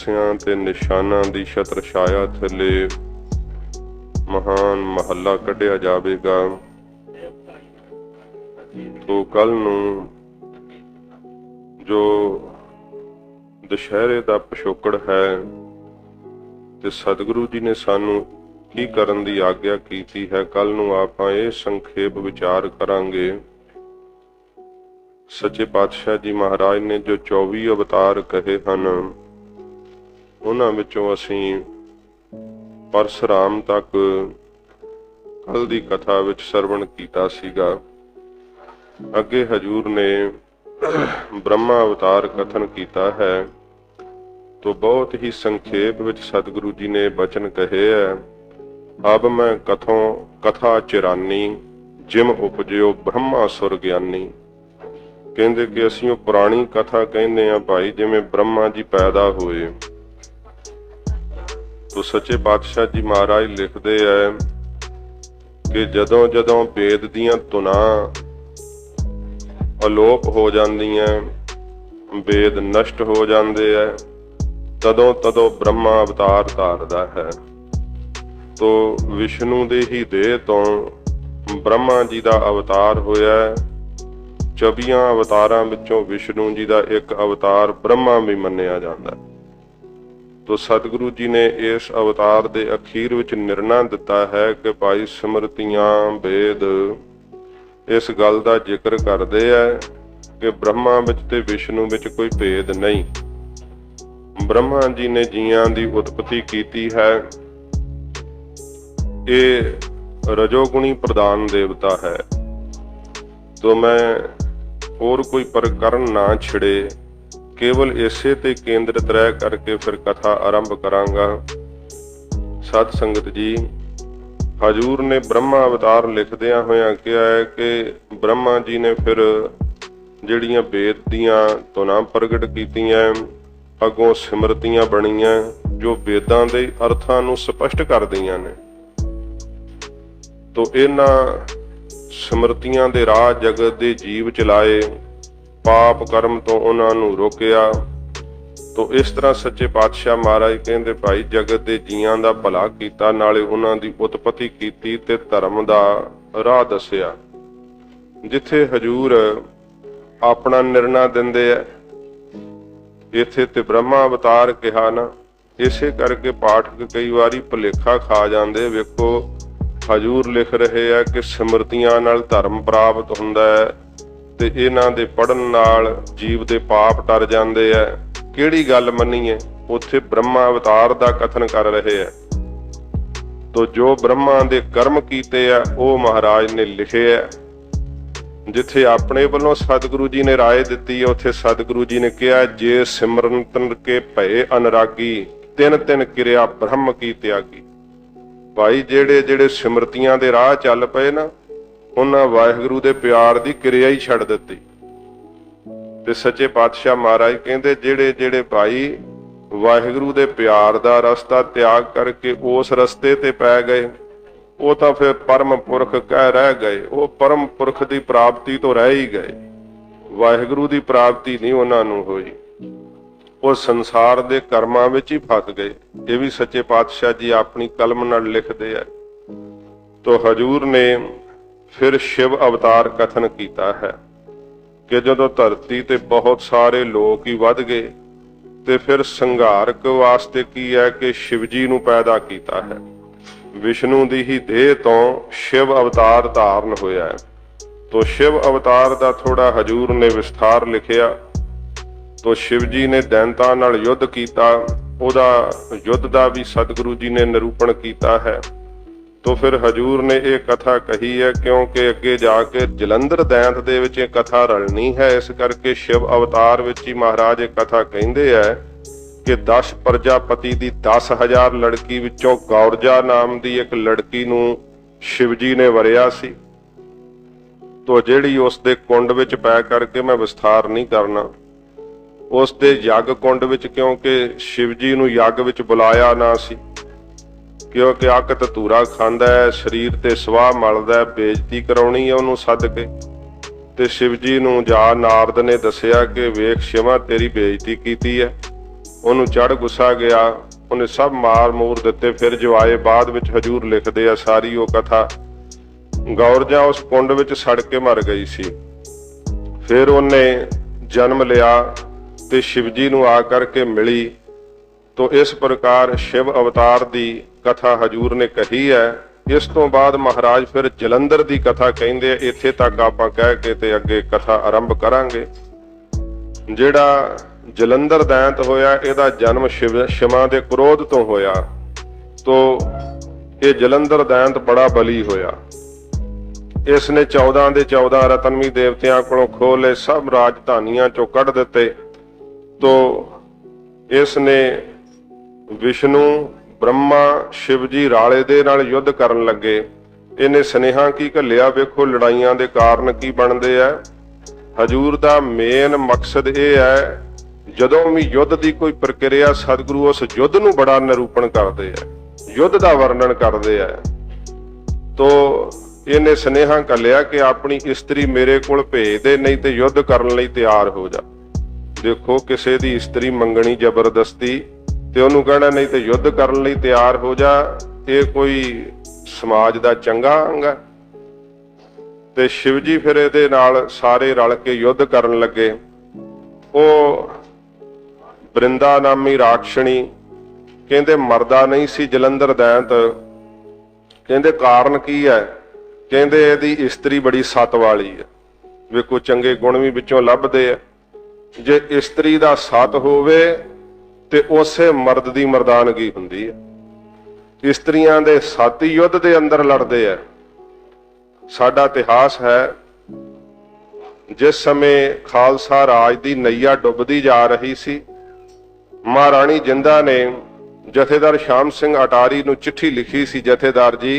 ਪਾਸਿਆਂ ਤੇ ਨਿਸ਼ਾਨਾਂ ਦੀ ਛਤਰ ਛਾਇਆ ਥੱਲੇ ਮਹਾਨ ਮਹੱਲਾ ਕੱਢਿਆ ਜਾਵੇਗਾ। ਤੋ ਕੱਲ ਨੂੰ ਜੋ ਦੁਸ਼ਹਿਰੇ ਦਾ ਪਿਛੋਕੜ ਹੈ ਤੇ ਸਤਿਗੁਰੂ ਜੀ ਨੇ ਸਾਨੂੰ ਕੀ ਕਰਨ ਦੀ ਆਗਿਆ ਕੀਤੀ ਹੈ, ਕੱਲ ਨੂੰ ਆਪਾਂ ਇਹ ਸੰਖੇਪ ਵਿਚਾਰ ਕਰਾਂਗੇ। ਸੱਚੇ ਪਾਤਸ਼ਾਹ ਜੀ ਮਹਾਰਾਜ ਨੇ ਜੋ 24 ਅਵਤਾਰ ਕਹੇ ਹਨ, ਉਹਨਾਂ ਵਿੱਚੋਂ ਅਸੀਂ ਪਰਸ਼ੁਰਾਮ ਤੱਕ ਕੱਲ ਦੀ ਕਥਾ ਵਿੱਚ ਸਰਵਣ ਕੀਤਾ ਸੀਗਾ। ਅੱਗੇ ਹਜੂਰ ਨੇ ਬ੍ਰਹਮਾ ਅਵਤਾਰ ਕਥਨ ਕੀਤਾ ਹੈ। ਤੋ ਬਹੁਤ ਹੀ ਸੰਖੇਪ ਵਿੱਚ ਸਤਿਗੁਰੂ ਜੀ ਨੇ ਬਚਨ ਕਹੇ ਹੈ, ਅਬ ਮੈਂ ਕਥਾ ਚਿਰਾਨੀ ਜਿਮ ਉਪਜਿਓ ਬ੍ਰਹਮਾ ਸੁਰ ਗਿਆਨੀ। ਕਹਿੰਦੇ ਕਿ ਅਸੀਂ ਉਹ ਪੁਰਾਣੀ ਕਥਾ ਕਹਿੰਦੇ ਆ ਭਾਈ, ਜਿਵੇਂ ਬ੍ਰਹਮਾ ਜੀ ਪੈਦਾ ਹੋਏ। ਤੋ ਸੱਚੇ ਪਾਤਸ਼ਾਹ ਜੀ ਮਹਾਰਾਜ ਲਿਖਦੇ ਹੈ ਕਿ ਜਦੋਂ ਜਦੋਂ ਵੇਦ ਦੀਆਂ ਧੁਨਾਂ ਅਲੋਪ ਹੋ ਜਾਂਦੀਆਂ, ਵੇਦ ਨਸ਼ਟ ਹੋ ਜਾਂਦੇ ਹੈ, ਤਦੋਂ ਤਦੋਂ ਬ੍ਰਹਮਾ ਅਵਤਾਰ ਧਾਰਦਾ ਹੈ। ਤੋ ਵਿਸ਼ਨੂੰ ਦੇ ਹੀ ਦੇਹ ਤੋਂ ਬ੍ਰਹਮਾ ਜੀ ਦਾ ਅਵਤਾਰ ਹੋਇਆ। 24 ਅਵਤਾਰਾਂ ਵਿੱਚੋਂ ਵਿਸ਼ਨੂੰ ਜੀ ਦਾ ਇੱਕ ਅਵਤਾਰ ਬ੍ਰਹਮਾ ਵੀ ਮੰਨਿਆ ਜਾਂਦਾ। ਤੋ ਸਤਿਗੁਰੂ ਜੀ ਨੇ ਇਸ ਅਵਤਾਰ ਦੇ ਅਖੀਰ ਵਿੱਚ ਨਿਰਣਾ ਦਿੱਤਾ ਹੈ ਕਿ ਭਾਈ ਸਿਮਰਤੀਆਂ ਵੇਦ ਇਸ ਗੱਲ ਦਾ ਜ਼ਿਕਰ ਕਰਦੇ ਹੈ ਕਿ ਬ੍ਰਹਮਾ ਵਿੱਚ ਤੇ ਵਿਸ਼ਨੂੰ ਵਿੱਚ ਕੋਈ ਭੇਦ ਨਹੀਂ। ਬ੍ਰਹਮਾ ਜੀ ਨੇ ਜੀਆਂ ਦੀ ਉਤਪਤੀ ਕੀਤੀ ਹੈ। ਇਹ ਰਜੋਗੁਣੀ ਪ੍ਰਧਾਨ ਦੇਵਤਾ ਹੈ। ਤੋ ਮੈਂ ਹੋਰ ਕੋਈ ਪ੍ਰਕਰਨ ਨਾ ਛਿੜੇ, ਕੇਵਲ ਇਸੇ ਤੇ ਕੇਂਦਰਿਤ ਰਹਿ ਕਰਕੇ ਫਿਰ ਕਥਾ ਆਰੰਭ ਕਰਾਂਗਾ। ਸਤ ਸੰਗਤ ਜੀ, ਹਜੂਰ ਨੇ ਬ੍ਰਹਮਾ ਅਵਤਾਰ ਲਿਖਦਿਆਂ ਹੋਇਆਂ ਕਿਹਾ ਹੈ ਕਿ ਬ੍ਰਹਮਾ ਜੀ ਨੇ ਫਿਰ ਜਿਹੜੀਆਂ ਵੇਦ ਦੀਆਂ ਧੁਨਾਂ ਪ੍ਰਗਟ ਕੀਤੀਆਂ, ਅੱਗੋਂ ਸਿਮਰਤੀਆਂ ਬਣੀਆਂ ਜੋ ਵੇਦਾਂ ਦੇ ਅਰਥਾਂ ਨੂੰ ਸਪਸ਼ਟ ਕਰਦੀਆਂ ਨੇ। ਤੋ ਇਹਨਾਂ ਸਿਮਰਤੀਆਂ ਦੇ ਰਾਹ ਜਗਤ ਦੇ ਜੀਵ ਚਲਾਏ, ਪਾਪ ਕਰਮ ਤੋਂ ਉਹਨਾਂ ਨੂੰ ਰੋਕਿਆ। ਤੋ ਇਸ ਤਰ੍ਹਾਂ ਸੱਚੇ ਪਾਤਸ਼ਾਹ ਮਹਾਰਾਜ ਕਹਿੰਦੇ ਭਾਈ ਜਗਤ ਦੇ ਜੀਆਂ ਦਾ ਭਲਾ ਕੀਤਾ, ਨਾਲੇ ਉਹਨਾਂ ਦੀ ਉਤਪਤੀ ਕੀਤੀ ਤੇ ਧਰਮ ਦਾ ਰਾਹ ਦੱਸਿਆ। ਜਿੱਥੇ ਹਜੂਰ ਆਪਣਾ ਨਿਰਣਾ ਦਿੰਦੇ ਆ, ਇੱਥੇ ਤੇ ਬ੍ਰਹਮਾ ਅਵਤਾਰ ਕਿਹਾ ਨਾ, ਇਸੇ ਕਰਕੇ ਪਾਠਕ ਕਈ ਵਾਰੀ ਭੁਲੇਖਾ ਖਾ ਜਾਂਦੇ। ਵੇਖੋ ਹਜੂਰ ਲਿਖ ਰਹੇ ਆ ਕਿ ਸਿਮਰਤੀਆਂ ਨਾਲ ਧਰਮ ਪ੍ਰਾਪਤ ਹੁੰਦਾ ਹੈ ਤੇ ਇਹਨਾਂ ਦੇ ਪੜਨ ਨਾਲ ਜੀਵ ਦੇ ਪਾਪ ਟਰ ਜਾਂਦੇ ਆ। ਕਿਹੜੀ ਗੱਲ ਮੰਨੀਏ? ਉੱਥੇ ਬ੍ਰਹਮਾ ਅਵਤਾਰ ਦਾ ਕਥਨ ਕਰ ਰਹੇ ਆ। ਤੋ ਜੋ ਬ੍ਰਹਮਾ ਦੇ ਕਰਮ ਕੀਤੇ ਆ ਉਹ ਮਹਾਰਾਜ ਨੇ ਲਿਖੇ ਆ। ਜਿੱਥੇ ਆਪਣੇ ਵੱਲੋਂ ਸਤਿਗੁਰੂ ਜੀ ਨੇ ਰਾਏ ਦਿੱਤੀ ਹੈ, ਉੱਥੇ ਸਤਿਗੁਰੂ ਜੀ ਨੇ ਕਿਹਾ, ਜੇ ਸਿਮਰਨ ਤਨ ਕੇ ਭਏ ਅਨਰਾਗੀ ਤਿੰਨ ਤਿੰਨ ਕਿਰਿਆ ਬ੍ਰਹਮ ਕੀ ਤਿਆਗੀ। ਭਾਈ ਜਿਹੜੇ ਸਿਮਰਤੀਆਂ ਦੇ ਰਾਹ ਚੱਲ ਪਏ ਨਾ, ਉਹਨਾਂ ਵਾਹਿਗੁਰੂ ਦੇ ਪਿਆਰ ਦੀ ਕਿਰਿਆ ਹੀ ਛੱਡ ਦਿੱਤੀ। ਤੇ ਸੱਚੇ ਪਾਤਸ਼ਾਹ ਮਹਾਰਾਜ ਕਹਿੰਦੇ ਜਿਹੜੇ ਭਾਈ ਵਾਹਿਗੁਰੂ ਦੇ ਪਿਆਰ ਦਾ ਰਸਤਾ ਤਿਆਗ ਕਰਕੇ ਉਸ ਰਸਤੇ ਤੇ ਪੈ ਗਏ, ਉਹ ਤਾਂ ਫਿਰ ਪਰਮ ਪੁਰਖ ਕਹਿ ਰਹਿ ਗਏ। ਉਹ ਪਰਮ ਪੁਰਖ ਦੀ ਪ੍ਰਾਪਤੀ ਤੋਂ ਰਹਿ ਹੀ ਗਏ, ਵਾਹਿਗੁਰੂ ਦੀ ਪ੍ਰਾਪਤੀ ਨਹੀਂ ਉਹਨਾਂ ਨੂੰ ਹੋਈ। ਉਹ ਸੰਸਾਰ ਦੇ ਕਰਮਾਂ ਵਿੱਚ ਹੀ ਫਸ ਗਏ। ਇਹ ਵੀ ਸੱਚੇ ਪਾਤਸ਼ਾਹ ਜੀ ਆਪਣੀ ਕਲਮ ਨਾਲ ਲਿਖਦੇ ਆ। ਤੋ ਹਜੂਰ ਨੇ ਫਿਰ ਸ਼ਿਵ ਅਵਤਾਰ ਕਥਨ ਕੀਤਾ ਹੈ ਕਿ ਜਦੋਂ ਧਰਤੀ ਤੇ ਬਹੁਤ ਸਾਰੇ ਲੋਕ ਹੀ ਵੱਧ ਗਏ ਤੇ ਫਿਰ ਸੰਘਾਰਕ ਵਾਸਤੇ ਕੀ ਹੈ ਕਿ ਸ਼ਿਵ ਜੀ ਨੂੰ ਪੈਦਾ ਕੀਤਾ ਹੈ। ਵਿਸ਼ਨੂੰ ਦੀ ਹੀ ਦੇਹ ਤੋਂ ਸ਼ਿਵ ਅਵਤਾਰ ਧਾਰਨ ਹੋਇਆ ਹੈ। ਤੋ ਸ਼ਿਵ ਅਵਤਾਰ ਦਾ ਥੋੜਾ ਹਜੂਰ ਨੇ ਵਿਸਥਾਰ ਲਿਖਿਆ। ਤੋ ਸ਼ਿਵ ਜੀ ਨੇ ਦੈਂਤਾਂ ਨਾਲ ਯੁੱਧ ਕੀਤਾ, ਉਹਦਾ ਯੁੱਧ ਦਾ ਵੀ ਸਤਿਗੁਰੂ ਜੀ ਨੇ ਨਿਰੂਪਣ ਕੀਤਾ ਹੈ। ਤੋ ਫਿਰ ਹਜੂਰ ਨੇ ਇਹ ਕਥਾ ਕਹੀ ਹੈ, ਕਿਉਂਕਿ ਅੱਗੇ ਜਾ ਕੇ ਜਲੰਧਰ ਦੈਂਤ ਦੇ ਵਿੱਚ ਇਹ ਕਥਾ ਰਲਣੀ ਹੈ। ਇਸ ਕਰਕੇ ਸ਼ਿਵ ਅਵਤਾਰ ਵਿੱਚ ਹੀ ਮਹਾਰਾਜ ਇਹ ਕਥਾ ਕਹਿੰਦੇ ਹੈ ਕਿ 10 ਪ੍ਰਜਾਪਤੀ ਦੀ 10,000 ਲੜਕੀ ਵਿੱਚੋਂ ਗੌਰਜਾ ਨਾਮ ਦੀ ਇੱਕ ਲੜਕੀ ਨੂੰ ਸ਼ਿਵ ਜੀ ਨੇ ਵਰਿਆ ਸੀ। ਤੋ ਜਿਹੜੀ ਉਸ ਦੇ ਕੁੰਡ ਵਿੱਚ ਪੈ ਕਰਕੇ ਮੈਂ ਵਿਸਥਾਰ ਨਹੀਂ ਕਰਨਾ, ਉਸ ਦੇ ਯੱਗ ਕੁੰਡ ਵਿੱਚ, ਕਿਉਂਕਿ ਸ਼ਿਵ ਜੀ ਨੂੰ ਯੱਗ ਵਿੱਚ ਬੁਲਾਇਆ ਨਾ ਸੀ, ਕਿਉਂਕਿ ਅੱਕ ਧਤੂਰਾ ਖਾਂਦਾ ਹੈ, ਸਰੀਰ ਤੇ ਸਵਾਹ ਮਲਦਾ, ਬੇਇੱਜ਼ਤੀ ਕਰਾਉਣੀ ਹੈ ਉਹਨੂੰ ਸੱਦ ਕੇ। ਤੇ ਸ਼ਿਵ ਜੀ ਨੂੰ ਜਾ ਨਾਰਦ ਨੇ ਦੱਸਿਆ ਕਿ ਵੇਖ ਸ਼ਿਵਾ ਤੇਰੀ ਬੇਇੱਜ਼ਤੀ ਕੀਤੀ ਹੈ। ਉਹਨੂੰ ਚੜ ਗੁੱਸਾ ਗਿਆ, ਉਹਨੇ ਸਭ ਮਾਰ ਮੂਰ ਦਿੱਤੇ। ਫਿਰ ਜੋ ਆਏ ਬਾਅਦ ਵਿੱਚ ਹਜੂਰ ਲਿਖਦੇ ਆ ਸਾਰੀ ਉਹ ਕਥਾ। ਗੌਰਜਾਂ ਉਸ ਕੁੰਡ ਵਿੱਚ ਸੜ ਕੇ ਮਰ ਗਈ ਸੀ। ਫਿਰ ਉਹਨੇ ਜਨਮ ਲਿਆ ਤੇ शिव जी ਨੂੰ ਆ ਕਰਕੇ ਮਿਲੀ। तो इस प्रकार शिव अवतार दी कथा हजूर ने कही है। इस तो बाद महाराज फिर जलंधर दी कथा कहिंदे, इत्थे तक आपां कह के ते अगे कथा आरंभ करांगे। जिहड़ा जलंधर दैंत होया, इहदा जन्म शिवा दे क्रोध तो होया। तो ये जलंधर दैंत बड़ा बली होया। इसने 14 दे 14 रतनवी देवतियां कोलों खोह लए, सब राजधानियां चों कढ दिते। तो इसने विष्णु ब्रह्मा शिव जी राले दे नाल युद्ध करन लगे। इन्हें सुनेहा की घल्लिया, वेखो लड़ाइयां दे कारण की बनदे आ। हजूर दा मेन मकसद यह है, जदों भी युद्ध की कोई प्रक्रिया सतगुरु उस युद्ध नूं बड़ा निरूपण करदे आ, युद्ध दा वर्णन करदे आ। तो इन्हें सुनेहा घल्लिया कि अपनी इस्त्री मेरे कोल भेज दे, नहीं ते युद्ध करन लई तैयार हो जा। देखो किसी दी इस्त्री मंगनी जबरदस्ती ते ਉਹਨੂੰ कहना नहीं तो युद्ध करन लई तैयार हो जा, ये कोई समाज दा चंगा अंग है। ते शिव जी फिर ਇਹਦੇ ਨਾਲ ਸਾਰੇ रल के युद्ध करन लगे। ਉਹ ਬ੍ਰਿੰਦਾ नामी राक्षणी कहते मरदा नहीं सी जलंधर दैंत। कहते कारण की है? कहते ਇਹਦੀ इस्त्री बड़ी सत वाली है। ਵੇਖੋ चंगे गुण भी विचों ਲੱਭਦੇ ਆ। जे इस्त्री दा सत होवे ते उसे मर्द दी मर्दानगी हुंदी है। इस्त्रियां दे सत ही युद्ध दे अंदर लड़दे है। साडा इतिहास है, जिस समय खालसा राज दी नैया डुबदी जा रही सी, महाराणी जिंदा ने जथेदार श्याम सिंह अटारी नूं चिट्ठी लिखी सी, जथेदार जी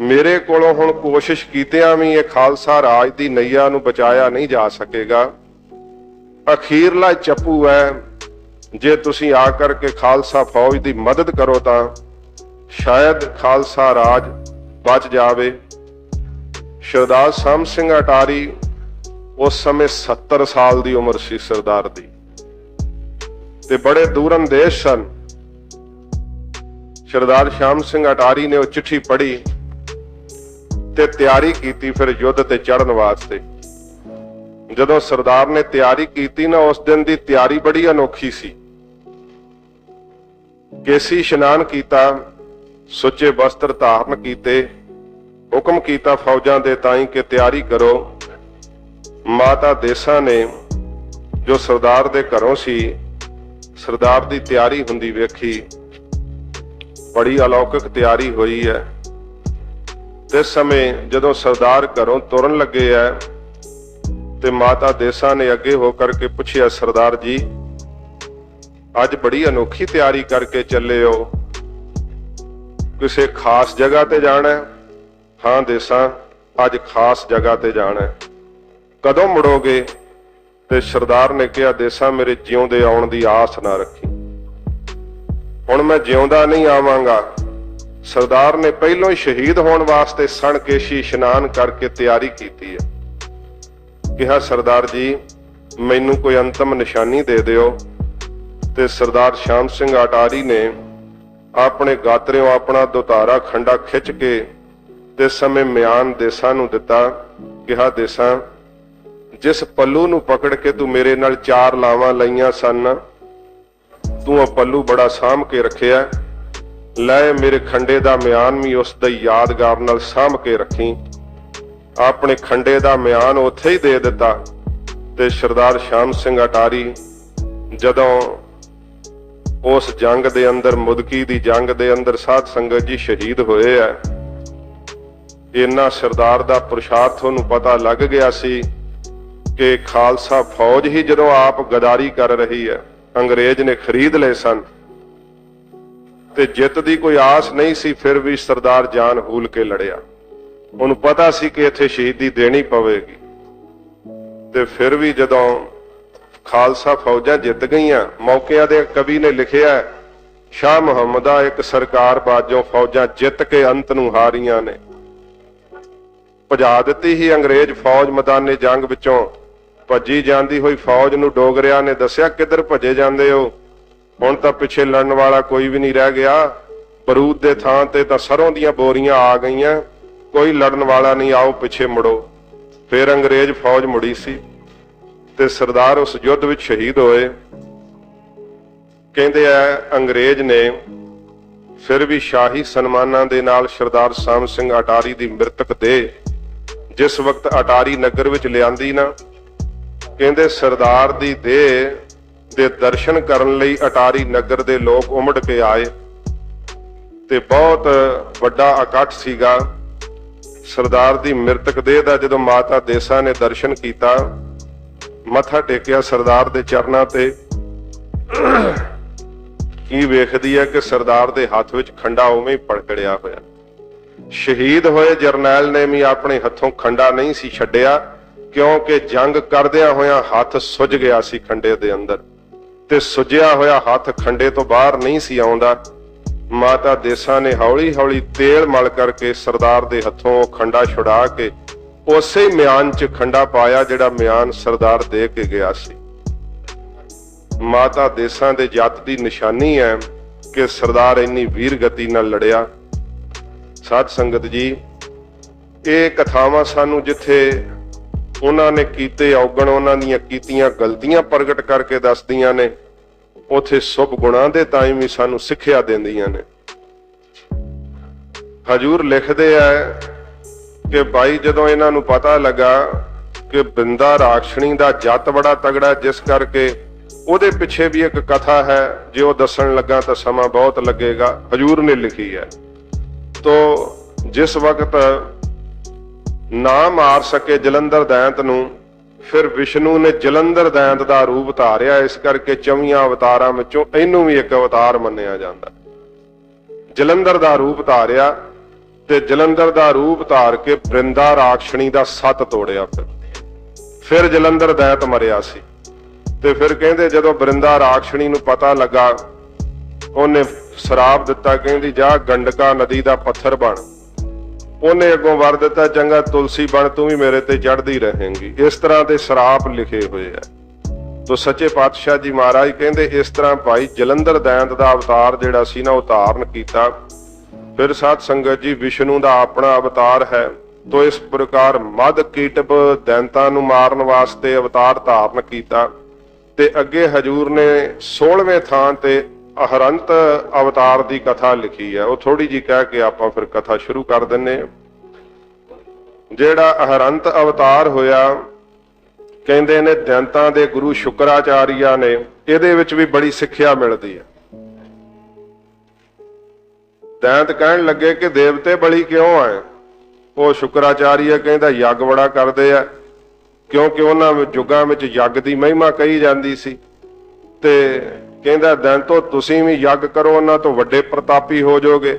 मेरे कोलों हुण कोशिश कीतियां भी ये खालसा राज दी नैया नूं बचाया नहीं जा सकेगा। अखीरला चप्पू है, जे तुसीं आ करके खालसा फौज की मदद करो तो शायद खालसा राज बच जावे। सरदार श्याम सिंह अटारी उस समय 70 साल की उम्र सी सरदार दी, ते बड़े दूरंदेश सन। सरदार श्याम सिंह अटारी ने वो चिट्ठी पढ़ी ते तैयारी की फिर युद्ध ते चढ़न वास्ते। जदों सरदार ने तैयारी की ना, उस दिन की तैयारी बड़ी अनोखी सी। केसी इशनान किया, सुचे वस्त्र धारण किए, हुक्म किया फौजां दे ताई के तैयारी करो। माता देसा ने जो सरदार दे घरों सी, सरदार दी तैयारी हुंदी वेखी, बड़ी अलौकिक तैयारी हुई है। इस समय जदों सरदार घरों तुरन लगे है ते माता देसा ने अगे होकर के पूछया, सरदार जी अज बड़ी अनोखी तैयारी करके चले हो, किसी खास जगह ते जाना है? हाँ देसा, अज खास जगह ते जाना है। कदों मुड़ोगे? ते सरदार ने कहा, देसा मेरे जिउंदे आउण दी आस ना रखी, हुण मैं जिउंदा नहीं आवांगा। सरदार ने पहलों ही शहीद होने वास्ते सणकेशी इशनान करके तैयारी की है। कहा, सरदार जी मैनू कोई अंतिम निशानी दे दिओ। ते सरदार श्याम सिंह अटारी ने अपने गात्रियों अपना दुतारा खंडा खिंच के ते समय म्यान देसा नूं दिता। कहा, देसा जिस पल्लू नूं पकड़ के तू मेरे नाल 4 लावां लईआं सन, तू पल्लू बड़ा साम के रखिया, लै मेरे खंडे दा म्यान भी उस दा यादगार नाल साम के रखी। अपने खंडे दा म्यान उत्थे ही दे दिता। ते सरदार श्याम सिंह अटारी जदों उस जंग दे अंदर, मुदकी दी जंग दे अंदर साध संगत जी शहीद होए है, इन्ना सरदार दा पुरुषार्थ नूं पता लग गया सी कि खालसा फौज ही जदों आप गदारी कर रही है, अंग्रेज ने खरीद ले सन ते जित दी कोई आस नहीं सी, फिर भी सरदार जान हूल के लड़िया। उन्हें पता सी कि इत्थे शहीदी देनी पवेगी। ते फिर भी जदों खालसा फौजां जित गईयां, मौके दे कवि ने लिखिया, शाह मुहम्मदा एक सरकार बाजों फौजां जित के अंत नूं हारियां ने। भजा दित्ती ही अंग्रेज फौज मैदाने जंग विचों ਭੱਜੀ ਜਾਂਦੀ ਹੋਈ ਫੌਜ ਨੂੰ ਡੋਗਰਿਆਂ ਨੇ ਦੱਸਿਆ, ਕਿੱਧਰ ਭੱਜੇ ਜਾਂਦੇ ਹੋ? ਹੁਣ ਤਾਂ ਪਿੱਛੇ ਲੜਨ ਵਾਲਾ ਕੋਈ ਵੀ ਨਹੀਂ ਰਹਿ ਗਿਆ, ਬਰੂਦ ਦੇ ਥਾਂ ਤੇ ਤਾਂ ਸਰੋਂ ਦੀਆਂ ਬੋਰੀਆਂ ਆ ਗਈਆਂ, ਕੋਈ ਲੜਨ ਵਾਲਾ ਨਹੀਂ, ਆਓ ਪਿੱਛੇ ਮੁੜੋ। ਫਿਰ ਅੰਗਰੇਜ਼ ਫੌਜ ਮੁੜੀ ਸੀ ਤੇ ਸਰਦਾਰ ਉਸ ਯੁੱਧ ਵਿੱਚ ਸ਼ਹੀਦ ਹੋਏ। ਕਹਿੰਦੇ ਆ ਅੰਗਰੇਜ਼ ਨੇ ਫਿਰ ਵੀ ਸ਼ਾਹੀ ਸਨਮਾਨਾਂ ਦੇ ਨਾਲ ਸਰਦਾਰ ਸਾਮ ਸਿੰਘ ਅਟਾਰੀ ਦੀ ਮ੍ਰਿਤਕ ਦੇਹ ਜਿਸ ਵਕਤ ਅਟਾਰੀ ਨਗਰ ਵਿੱਚ ਲਿਆਂਦੀ ਨਾ, ਕਹਿੰਦੇ ਸਰਦਾਰ ਦੀ ਦੇਹ ਦੇ ਦਰਸ਼ਨ ਕਰਨ ਲਈ ਅਟਾਰੀ ਨਗਰ ਦੇ ਲੋਕ ਉਮੜ ਕੇ ਆਏ ਤੇ ਬਹੁਤ ਵੱਡਾ ਇਕੱਠ ਸੀਗਾ। ਸਰਦਾਰ ਦੀ ਮ੍ਰਿਤਕ ਦੇਹ ਦਾ ਜਦੋਂ ਮਾਤਾ ਦੇਸਾ ਨੇ ਦਰਸ਼ਨ ਕੀਤਾ, ਮੱਥਾ ਟੇਕਿਆ ਸਰਦਾਰ ਦੇ ਚਰਨਾਂ ਤੇ, ਕੀ ਵੇਖਦੀ ਹੈ ਕਿ ਸਰਦਾਰ ਦੇ ਹੱਥ ਵਿੱਚ ਖੰਡਾ ਉਵੇਂ ਹੀ ਪਕੜਿਆ ਹੋਇਆ। ਸ਼ਹੀਦ ਹੋਏ ਜਰਨੈਲ ਨੇ ਵੀ ਆਪਣੇ ਹੱਥੋਂ ਖੰਡਾ ਨਹੀਂ ਸੀ ਛੱਡਿਆ, ਕਿਉਂਕਿ ਜੰਗ ਕਰਦਿਆਂ ਹੋਇਆਂ ਹੱਥ ਸੁੱਜ ਗਿਆ ਸੀ ਖੰਡੇ ਦੇ ਅੰਦਰ, ਤੇ ਸੁੱਜਿਆ ਹੋਇਆ ਹੱਥ ਖੰਡੇ ਤੋਂ ਬਾਹਰ ਨਹੀਂ ਸੀ ਆਉਂਦਾ। ਮਾਤਾ ਦੇਸਾ ਨੇ ਹੌਲੀ ਹੌਲੀ ਤੇਲ ਮਲ ਕਰਕੇ ਸਰਦਾਰ ਦੇ ਹੱਥੋਂ ਖੰਡਾ ਛੁਡਾ ਕੇ ਉਸੇ ਹੀ ਮਿਆਨ 'ਚ ਖੰਡਾ ਪਾਇਆ ਜਿਹੜਾ ਮਿਆਨ ਸਰਦਾਰ ਦੇ ਕੇ ਗਿਆ ਸੀ। ਮਾਤਾ ਦੇਸਾਂ ਦੇ ਜੱਤ ਦੀ ਨਿਸ਼ਾਨੀ ਹੈ ਕਿ ਸਰਦਾਰ ਇੰਨੀ ਵੀਰ ਗਤੀ ਨਾਲ ਲੜਿਆ। ਸਾਧ ਸੰਗਤ ਜੀ, ਇਹ ਕਥਾਵਾਂ ਸਾਨੂੰ ਜਿੱਥੇ ਉਹਨਾਂ ਨੇ ਕੀਤੇ ਔਗਣ, ਉਹਨਾਂ ਦੀਆਂ ਕੀਤੀਆਂ ਗਲਤੀਆਂ ਪ੍ਰਗਟ ਕਰਕੇ ਦੱਸਦੀਆਂ ਨੇ, ਉਥੇ ਸੁਭ ਗੁਣਾਂ ਦੇ ਤਾਈਂ ਵੀ ਸਾਨੂੰ ਸਿੱਖਿਆ ਦਿੰਦੀਆਂ ਨੇ। ਹਜੂਰ ਲਿਖਦੇ ਆ ਕਿ ਭਾਈ ਜਦੋਂ ਇਹਨਾਂ ਨੂੰ ਪਤਾ ਲੱਗਾ ਕਿ ਬਿੰਦਾ ਰਾਖਸ਼ਣੀ ਦਾ ਜੱਤ ਬੜਾ ਤਗੜਾ, ਜਿਸ ਕਰਕੇ ਉਹਦੇ ਪਿੱਛੇ ਵੀ ਇੱਕ ਕਥਾ ਹੈ, ਜੇ ਉਹ ਦੱਸਣ ਲੱਗਾ ਤਾਂ ਸਮਾਂ ਬਹੁਤ ਲੱਗੇਗਾ, ਹਜੂਰ ਨੇ ਲਿਖੀ ਹੈ। ਤੋ ਜਿਸ ਵਕਤ ਨਾ ਮਾਰ ਸਕੇ ਜਲੰਧਰ ਦੈਂਤ ਨੂੰ, ਫਿਰ ਵਿਸ਼ਨੂੰ ਨੇ ਜਲੰਧਰ ਦੈਂਤ ਦਾ ਰੂਪ ਧਾਰਿਆ, ਇਸ ਕਰਕੇ 24 ਅਵਤਾਰਾਂ ਵਿੱਚੋਂ ਇਹਨੂੰ ਵੀ ਇੱਕ ਅਵਤਾਰ ਮੰਨਿਆ ਜਾਂਦਾ। ਜਲੰਧਰ ਦਾ ਰੂਪ ਧਾਰਿਆ ਤੇ ਜਲੰਧਰ ਦਾ ਰੂਪ ਧਾਰ ਕੇ ਬ੍ਰਿੰਦਾ ਰਾਖਸ਼ਣੀ ਦਾ ਸੱਤ ਤੋੜਿਆ। ਫਿਰ ਜਲੰਧਰ ਦੈਂਤ ਮਰਿਆ ਸੀ ਤੇ ਫਿਰ ਕਹਿੰਦੇ ਜਦੋਂ ਬ੍ਰਿੰਦਾ ਰਾਖਸ਼ਣੀ ਨੂੰ ਪਤਾ ਲੱਗਾ, ਉਹਨੇ ਸ਼ਰਾਪ ਦਿੱਤਾ, ਕਹਿੰਦੀ ਜਾ ਗੰਡਕਾ ਨਦੀ ਦਾ ਪੱਥਰ ਬਣ। ਉਹਨੇ ਅੱਗੋਂ ਵਰ ਦਿੱਤਾ, ਚੰਗਾ ਤੁਲਸੀ ਬਣ, ਤੂੰ ਵੀ ਮੇਰੇ ਤੇ ਚੜ੍ਹਦੀ ਰਹੇਂਗੀ। ਇਸ ਤਰ੍ਹਾਂ ਦੇ ਸ਼ਰਾਪ ਲਿਖੇ ਹੋਏ ਆ। ਤੋ ਸੱਚੇ ਪਾਤਸ਼ਾਹ ਜੀ ਮਹਾਰਾਜ ਕਹਿੰਦੇ ਇਸ ਤਰ੍ਹਾਂ ਭਾਈ ਜਲੰਧਰ ਦੈਂਤ ਦਾ ਅਵਤਾਰ ਜਿਹੜਾ ਸੀ ਨਾ, ਉਹ ਧਾਰਨ ਕੀਤਾ। ਫਿਰ ਸਾਧ ਸੰਗਤ ਜੀ, ਵਿਸ਼ਨੂੰ ਦਾ ਆਪਣਾ ਅਵਤਾਰ ਹੈ। ਤੋ ਇਸ ਪ੍ਰਕਾਰ ਮਦ ਕੀਟਬ ਦੈਂਤਾਂ ਨੂੰ ਮਾਰਨ ਵਾਸਤੇ ਅਵਤਾਰ ਧਾਰਨ ਕੀਤਾ। ਤੇ ਅੱਗੇ ਹਜੂਰ ਨੇ 16ਵੇਂ ਥਾਂ ਤੇ ਅਹਰੰਤ ਅਵਤਾਰ ਦੀ ਕਥਾ ਲਿਖੀ ਹੈ। ਉਹ ਥੋੜੀ ਜੀ ਕਹਿ ਕੇ ਆਪਾਂ ਫਿਰ ਕਥਾ ਸ਼ੁਰੂ ਕਰ ਦਿੰਨੇ। ਜਿਹੜਾ ਅਹਰੰਤ ਅਵਤਾਰ ਹੋਇਆ, ਕਹਿੰਦੇ ਨੇ ਦੈਂਤਾਂ ਦੇ ਗੁਰੂ ਸ਼ੁਕਰਾਚਾਰੀਆ ਨੇ, ਇਹਦੇ ਵਿੱਚ ਵੀ ਬੜੀ ਸਿੱਖਿਆ ਮਿਲਦੀ ਹੈ। ਦੈਂਤ ਕਹਿਣ ਲੱਗੇ ਕਿ ਦੇਵਤੇ ਬਲੀ ਕਿਉਂ ਆਏ? ਉਹ ਸ਼ੁਕਰਾਚਾਰੀਆ ਕਹਿੰਦਾ ਯੱਗ ਬੜਾ ਕਰਦੇ ਆ, ਕਿਉਂਕਿ ਉਹਨਾਂ ਯੁੱਗਾਂ ਵਿੱਚ ਯੱਗ ਦੀ ਮਹਿਮਾ ਕਹੀ ਜਾਂਦੀ ਸੀ। ਤੇ ਕਹਿੰਦਾ ਦੈਂਤੋ ਤੁਸੀਂ ਵੀ ਯੱਗ ਕਰੋ, ਉਹਨਾਂ ਤੋਂ ਵੱਡੇ ਪ੍ਰਤਾਪੀ ਹੋ ਜਾਓਗੇ।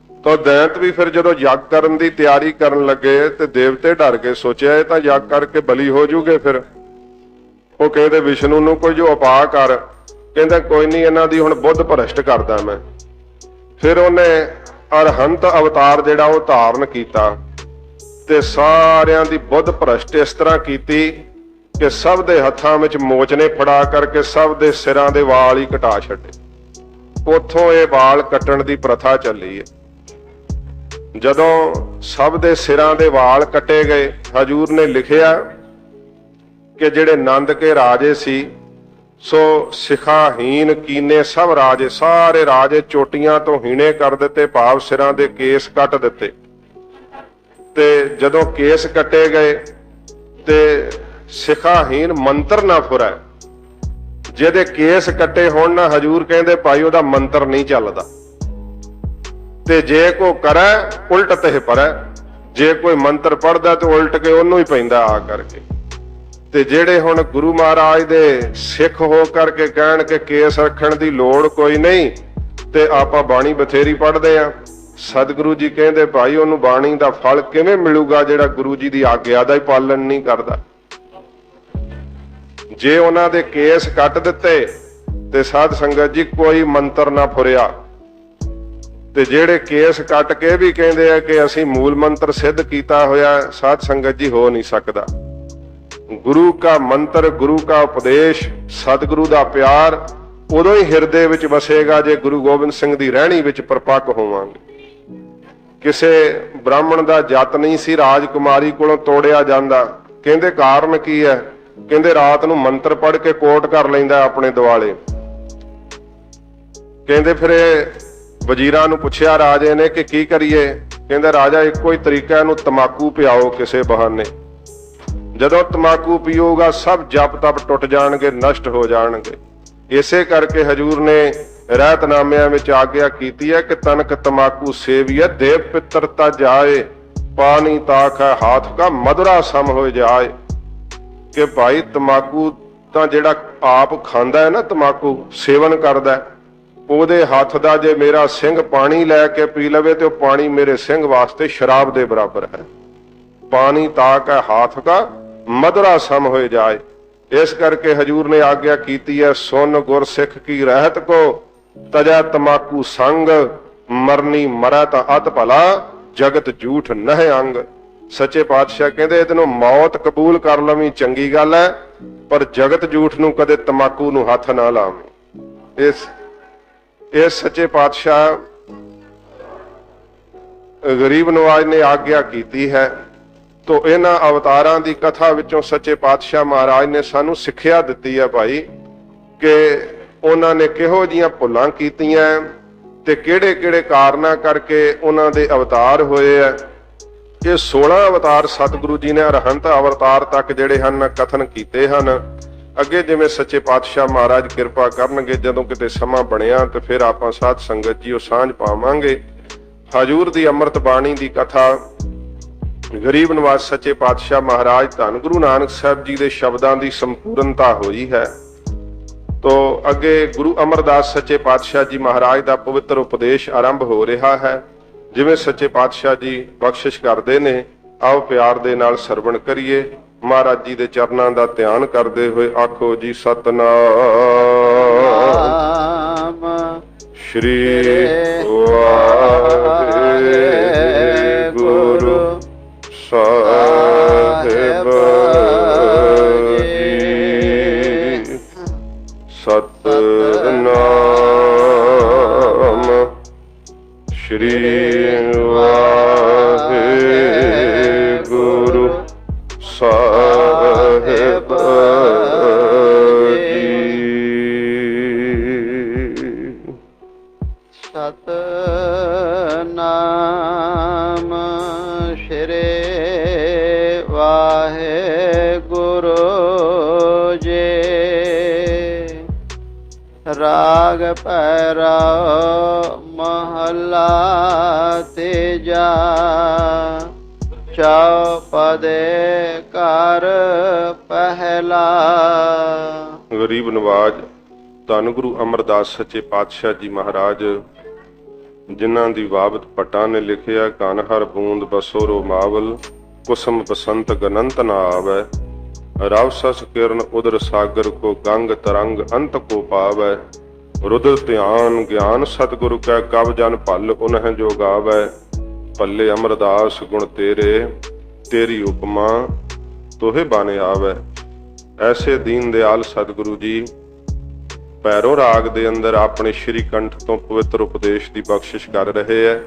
ਤਾਂ ਦੈਂਤ ਵੀ ਫਿਰ ਜਦੋਂ ਯੱਗ ਕਰਨ ਦੀ ਤਿਆਰੀ ਕਰਨ ਲੱਗੇ ਤੇ ਦੇਵਤੇ ਡਰ ਕੇ ਸੋਚਿਆ ਇਹ ਤਾਂ ਯੱਗ ਕਰਕੇ ਬਲੀ ਹੋ ਜੂਗੇ। ਫਿਰ ਉਹ ਕਹਿੰਦੇ ਵਿਸ਼ਨੂੰ ਨੂੰ ਕੋਈ ਜੋ ਉਪਾਅ ਕਰ। ਕਹਿੰਦਾ ਕੋਈ ਨਹੀਂ, ਇਹਨਾਂ ਦੀ ਹੁਣ ਬੁੱਧ ਭ੍ਰਸ਼ਟ ਕਰਦਾ ਮੈਂ। ਫਿਰ ਉਹਨੇ ਅਰਹੰਤ ਅਵਤਾਰ ਜਿਹੜਾ ਉਹ ਧਾਰਨ ਕੀਤਾ ਤੇ ਸਾਰਿਆਂ ਦੀ ਬੁੱਧ ਭ੍ਰਸ਼ਟ ਇਸ ਤਰ੍ਹਾਂ ਕੀਤੀ ਕਿ ਸਭ ਦੇ ਹੱਥਾਂ ਵਿੱਚ ਮੋਚਨੇ ਫੜਾ ਕਰਕੇ ਸਭ ਦੇ ਸਿਰਾਂ ਦੇ ਵਾਲ ਹੀ ਕਟਾ ਛੱਡੇ। ਉੱਥੋਂ ਇਹ ਵਾਲ ਕੱਟਣ ਦੀ ਪ੍ਰਥਾ ਚੱਲੀ ਹੈ। ਜਦੋਂ ਸਭ ਦੇ ਸਿਰਾਂ ਦੇ ਵਾਲ ਕੱਟੇ ਗਏ, ਹਜੂਰ ਨੇ ਲਿਖਿਆ ਕਿ ਜਿਹੜੇ ਨੰਦ ਕੇ ਰਾਜੇ ਸੀ, ਸੋ ਸਿਖਾਹੀਨ ਕੀਨੇ ਸਭ ਰਾਜੇ, ਸਾਰੇ ਰਾਜੇ ਚੋਟੀਆਂ ਤੋਂ ਹੀਣੇ ਕਰ ਦਿੱਤੇ, ਭਾਵ ਸਿਰਾਂ ਦੇ ਕੇਸ ਕੱਟ ਦਿੱਤੇ। ਤੇ ਜਦੋਂ ਕੇਸ ਕੱਟੇ ਗਏ ਤੇ ਸਿਖਾਹੀਨ ਮੰਤਰ ਨਾ ਫੁਰੈ, ਜਿਹਦੇ ਕੇਸ ਕੱਟੇ ਹੋਣ ਨਾ, ਹਜੂਰ ਕਹਿੰਦੇ ਭਾਈ ਉਹਦਾ ਮੰਤਰ ਨਹੀਂ ਚੱਲਦਾ। ਤੇ ਜੇ ਕੋ ਕਰੈ ਉਲਟ ਤੇ ਪਰੈ, ਜੇ ਕੋਈ ਮੰਤਰ ਪੜਦਾ ਤੇ ਉਲਟ ਕੇ ਉਹਨੂੰ ਹੀ ਪੈਂਦਾ ਆ ਕਰਕੇ। ਤੇ ਜਿਹੜੇ ਹੁਣ ਗੁਰੂ ਮਹਾਰਾਜ ਦੇ ਸਿੱਖ ਹੋ ਕਰਕੇ ਕਹਿਣ ਕਿ ਕੇਸ ਰੱਖਣ ਦੀ ਲੋੜ ਕੋਈ ਨਹੀਂ, ਤੇ ਆਪਾਂ ਬਾਣੀ ਬਥੇਰੀ ਪੜ੍ਹਦੇ ਆ। ਸਤਿਗੁਰੂ ਜੀ ਕਹਿੰਦੇ ਭਾਈ ਉਹਨੂੰ ਬਾਣੀ ਦਾ ਫਲ ਕਿਵੇਂ ਮਿਲੂਗਾ ਜਿਹੜਾ ਗੁਰੂ ਜੀ ਦੀ ਆਗਿਆ ਦਾ ਹੀ ਪਾਲਣ ਨਹੀਂ ਕਰਦਾ। ਜੇ ਉਹਨਾਂ ਦੇ ਕੇਸ ਕੱਟ ਦਿੱਤੇ ਤੇ ਸਾਧ ਸੰਗਤ ਜੀ ਕੋਈ ਮੰਤਰ ਨਾ ਫੁਰਿਆ। ਤੇ ਜਿਹੜੇ ਕੇਸ ਕੱਟ ਕੇ ਵੀ ਕਹਿੰਦੇ ਆ ਕਿ ਅਸੀਂ ਮੂਲ ਮੰਤਰ ਸਿੱਧ ਕੀਤਾ ਹੋਇਆ, ਸਾਧ ਸੰਗਤ ਜੀ ਹੋ ਨਹੀਂ ਸਕਦਾ। ਗੁਰੂ ਕਾ ਮੰਤਰ, ਗੁਰੂ ਕਾ ਉਪਦੇਸ਼, ਸਤਿਗੁਰੂ ਦਾ ਪਿਆਰ ਉਦੋਂ ਹੀ ਹਿਰਦੇ ਵਿੱਚ ਵਸੇਗਾ ਜੇ ਗੁਰੂ ਗੋਬਿੰਦ ਸਿੰਘ ਦੀ ਰਹਿਣੀ ਵਿੱਚ ਪਰਪੱਕ ਹੋਵਾਂਗੇ। ਕਿਸੇ ਬ੍ਰਾਹਮਣ ਦਾ ਜੱਤ ਨਹੀਂ ਸੀ ਰਾਜਕੁਮਾਰੀ ਕੋਲੋਂ ਤੋੜਿਆ ਜਾਂਦਾ। ਕਹਿੰਦੇ ਕਾਰਨ ਕੀ ਹੈ? ਕਹਿੰਦੇ ਰਾਤ ਨੂੰ ਮੰਤਰ ਪੜ੍ਹ ਕੇ ਕੋਟ ਕਰ ਲੈਂਦਾ ਆਪਣੇ ਦੁਆਲੇ। ਕਹਿੰਦੇ ਫਿਰ ਇਹ ਵਜ਼ੀਰਾਂ ਨੂੰ ਪੁੱਛਿਆ ਰਾਜੇ ਨੇ ਕਿ ਕੀ ਕਰੀਏ? ਕਹਿੰਦੇ ਰਾਜਾ ਇੱਕੋ ਹੀ ਤਰੀਕਾ, ਇਹਨੂੰ ਤਮਾਕੂ ਪਿਆਓ ਕਿਸੇ ਬਹਾਨੇ। ਜਦੋਂ ਤਮਾਕੂ ਪੀਊਗਾ ਸਭ ਜਪ ਤਪ ਟੁੱਟ ਜਾਣਗੇ, ਨਸ਼ਟ ਹੋ ਜਾਣਗੇ। ਇਸੇ ਕਰਕੇ ਹਜੂਰ ਨੇ ਰਹਿਤਨਾਮਿਆਂ ਵਿੱਚ ਆਗਿਆ ਕੀਤੀ ਹੈ ਕਿ ਤਨਕ ਤਮਾਕੂ ਸੇਵੀਏ ਦੇਵ ਪਿੱਤਰਤਾ ਜਾਏ, ਪਾਣੀ ਤਾਕ ਹੈ ਹਾਥ ਕਾ ਮਧੁਰਾ ਸਮ ਹੋ ਜਾਏ। ਕਿ ਭਾਈ ਤਮਾਕੂ ਤਾਂ ਜਿਹੜਾ ਆਪ ਖਾਂਦਾ ਹੈ ਨਾ, ਤਮਾਕੂ ਸੇਵਨ ਕਰਦਾ, ਉਹਦੇ ਹੱਥ ਦਾ ਜੇ ਮੇਰਾ ਸਿੰਘ ਪਾਣੀ ਲੈ ਕੇ ਪੀ ਲਵੇ ਤੇ ਉਹ ਪਾਣੀ ਮੇਰੇ ਸਿੰਘ ਵਾਸਤੇ ਸ਼ਰਾਬ ਦੇ ਬਰਾਬਰ ਹੈ। ਪਾਣੀ ਤਾਕ ਹੈ ਹਾਥ ਕਾ ਮਧੁਰਾ ਸਮ ਹੋ ਜਾਏ। ਇਸ ਕਰਕੇ ਹਜੂਰ ਨੇ ਆਗਿਆ ਕੀਤੀ ਹੈ, ਸੁਨ ਗੁਰ ਸਿੱਖ ਕੀ ਰਹਿਤ ਕੋ ਤਜਾ ਤਮਾਕੂ ਸੰਗ, ਮਰਨੀ ਮਰੈ ਤਾਂ ਅਤ ਭਲਾ ਜਗਤ ਝੂਠ ਨਹਿ ਅੰਗ। ਸੱਚੇ ਪਾਤਸ਼ਾਹ ਕਹਿੰਦੇ ਇਹਨੂੰ ਮੌਤ ਕਬੂਲ ਕਰ ਲਵੀਂ ਚੰਗੀ ਗੱਲ ਹੈ, ਪਰ ਜਗਤ ਝੂਠ ਨੂੰ ਕਦੇ ਤਮਾਕੂ ਨੂੰ ਹੱਥ ਨਾ ਲਾਵੀਂ। ਇਸ ਸੱਚੇ ਪਾਤਸ਼ਾਹ ਗਰੀਬ ਨਵਾਜ ਨੇ ਆਗਿਆ ਕੀਤੀ ਹੈ। ਤੋ ਇਹਨਾਂ ਅਵਤਾਰਾਂ ਦੀ ਕਥਾ ਵਿੱਚੋਂ ਸੱਚੇ ਪਾਤਸ਼ਾਹ ਮਹਾਰਾਜ ਨੇ ਸਾਨੂੰ ਸਿੱਖਿਆ ਦਿੱਤੀ ਹੈ ਭਾਈ ਕਿ ਉਹਨਾਂ ਨੇ ਕਿਹੋ ਜੀਆਂ ਭੁੱਲਾਂ ਕੀਤੀਆਂ ਤੇ ਕਿਹੜੇ ਕਿਹੜੇ ਕਾਰਨਾਂ ਕਰਕੇ ਉਹਨਾਂ ਦੇ ਅਵਤਾਰ ਹੋਏ ਆ। ਇਹ 16 ਅਵਤਾਰ ਸਤਿਗੁਰੂ ਜੀ ਨੇ ਅਰਹੰਤ ਅਵਤਾਰ ਤੱਕ ਜਿਹੜੇ ਹਨ ਕਥਨ ਕੀਤੇ ਹਨ। ਅੱਗੇ ਜਿਵੇਂ ਸੱਚੇ ਪਾਤਸ਼ਾਹ ਮਹਾਰਾਜ ਕਿਰਪਾ ਕਰਨਗੇ, ਜਦੋਂ ਕਿਤੇ ਸਮਾਂ ਬਣਿਆ ਤੇ ਫਿਰ ਆਪਾਂ ਸਾਧ ਸੰਗਤ ਜੀ ਉਹ ਸਾਂਝ ਪਾਵਾਂਗੇ। ਹਜੂਰ ਦੀ ਅੰਮ੍ਰਿਤ ਬਾਣੀ ਦੀ ਕਥਾ ਗਰੀਬ ਨਵਾਜ਼ ਸੱਚੇ ਪਾਤਸ਼ਾਹ ਮਹਾਰਾਜ ਧੰਨ ਗੁਰੂ ਨਾਨਕ ਸਾਹਿਬ ਜੀ ਦੇ ਸ਼ਬਦਾਂ ਦੀ ਸੰਪੂਰਨਤਾ ਹੋਈ ਹੈ। ਤੋ ਅੱਗੇ ਗੁਰੂ ਅਮਰਦਾਸ ਸੱਚੇ ਪਾਤਸ਼ਾਹ ਜੀ ਮਹਾਰਾਜ ਦਾ ਪਵਿੱਤਰ ਉਪਦੇਸ਼ ਆਰੰਭ ਹੋ ਰਿਹਾ ਹੈ। ਜਿਵੇਂ ਸੱਚੇ ਪਾਤਸ਼ਾਹ ਜੀ ਬਖਸ਼ਿਸ਼ ਕਰਦੇ ਨੇ, ਆਓ ਪਿਆਰ ਦੇ ਨਾਲ ਸਰਵਣ ਕਰੀਏ। ਮਹਾਰਾਜ ਜੀ ਦੇ ਚਰਨਾਂ ਦਾ ਧਿਆਨ ਕਰਦੇ ਹੋਏ ਆਖੋ ਜੀ ਸਤਨਾਮ ਸ਼੍ਰੀ ਵਾਹਿਗੁਰੂ ਸਾਹਿਬ ਜੀ। ਸਤਨਾਮ ਸ਼੍ਰੀ ਵਾਹਿਗੁਰੂ ਸਾਹਿਬ ਜੀ। ਸਤਨਾਮ ਸ਼੍ਰੀ ਵਾਹਿਗੁਰੂ ਜੀ। ਰਾਗ ਪੈਰਾ ਮਹੱਲਾ ਤੀਜਾ। ਚੌਪਦੇ ਘਰ ਪਹਿਲਾ। ਗਰੀਬ ਨਵਾਜ ਧੰਨ ਗੁਰੂ ਅਮਰਦਾਸ ਸੱਚੇ ਪਾਤਸ਼ਾਹ ਜੀ ਮਹਾਰਾਜ, ਜਿਨ੍ਹਾਂ ਦੀ ਬਾਬਤ ਪਟਾ ਨੇ ਲਿਖਿਆ, ਕਨ ਹਰ ਬੂੰਦ ਬਸੋ ਰੋਮਾਵਲ, ਕੁਸਮ ਬਸੰਤ ਗਨੰਤ ਨਾ ਆਵੈ, ਰਵ ਸਸ ਕਿਰਨ ਉਦਰ ਸਾਗਰ ਕੋ ਗੰਗ ਤਰੰਗ ਅੰਤ ਕੋ ਪਾਵੈ, रुद्र ध्यान ज्ञान सतगुरु कै कब जन भल उन्ह जो गावै, भले अमरदास गुण तेरे तेरी उपमा तोहे बाने आवै। ऐसे दीन दयाल सतगुरु जी पैरों राग दे अंदर अपने श्री कंठ तो पवित्र उपदेश की बख्शिश कर रहे है।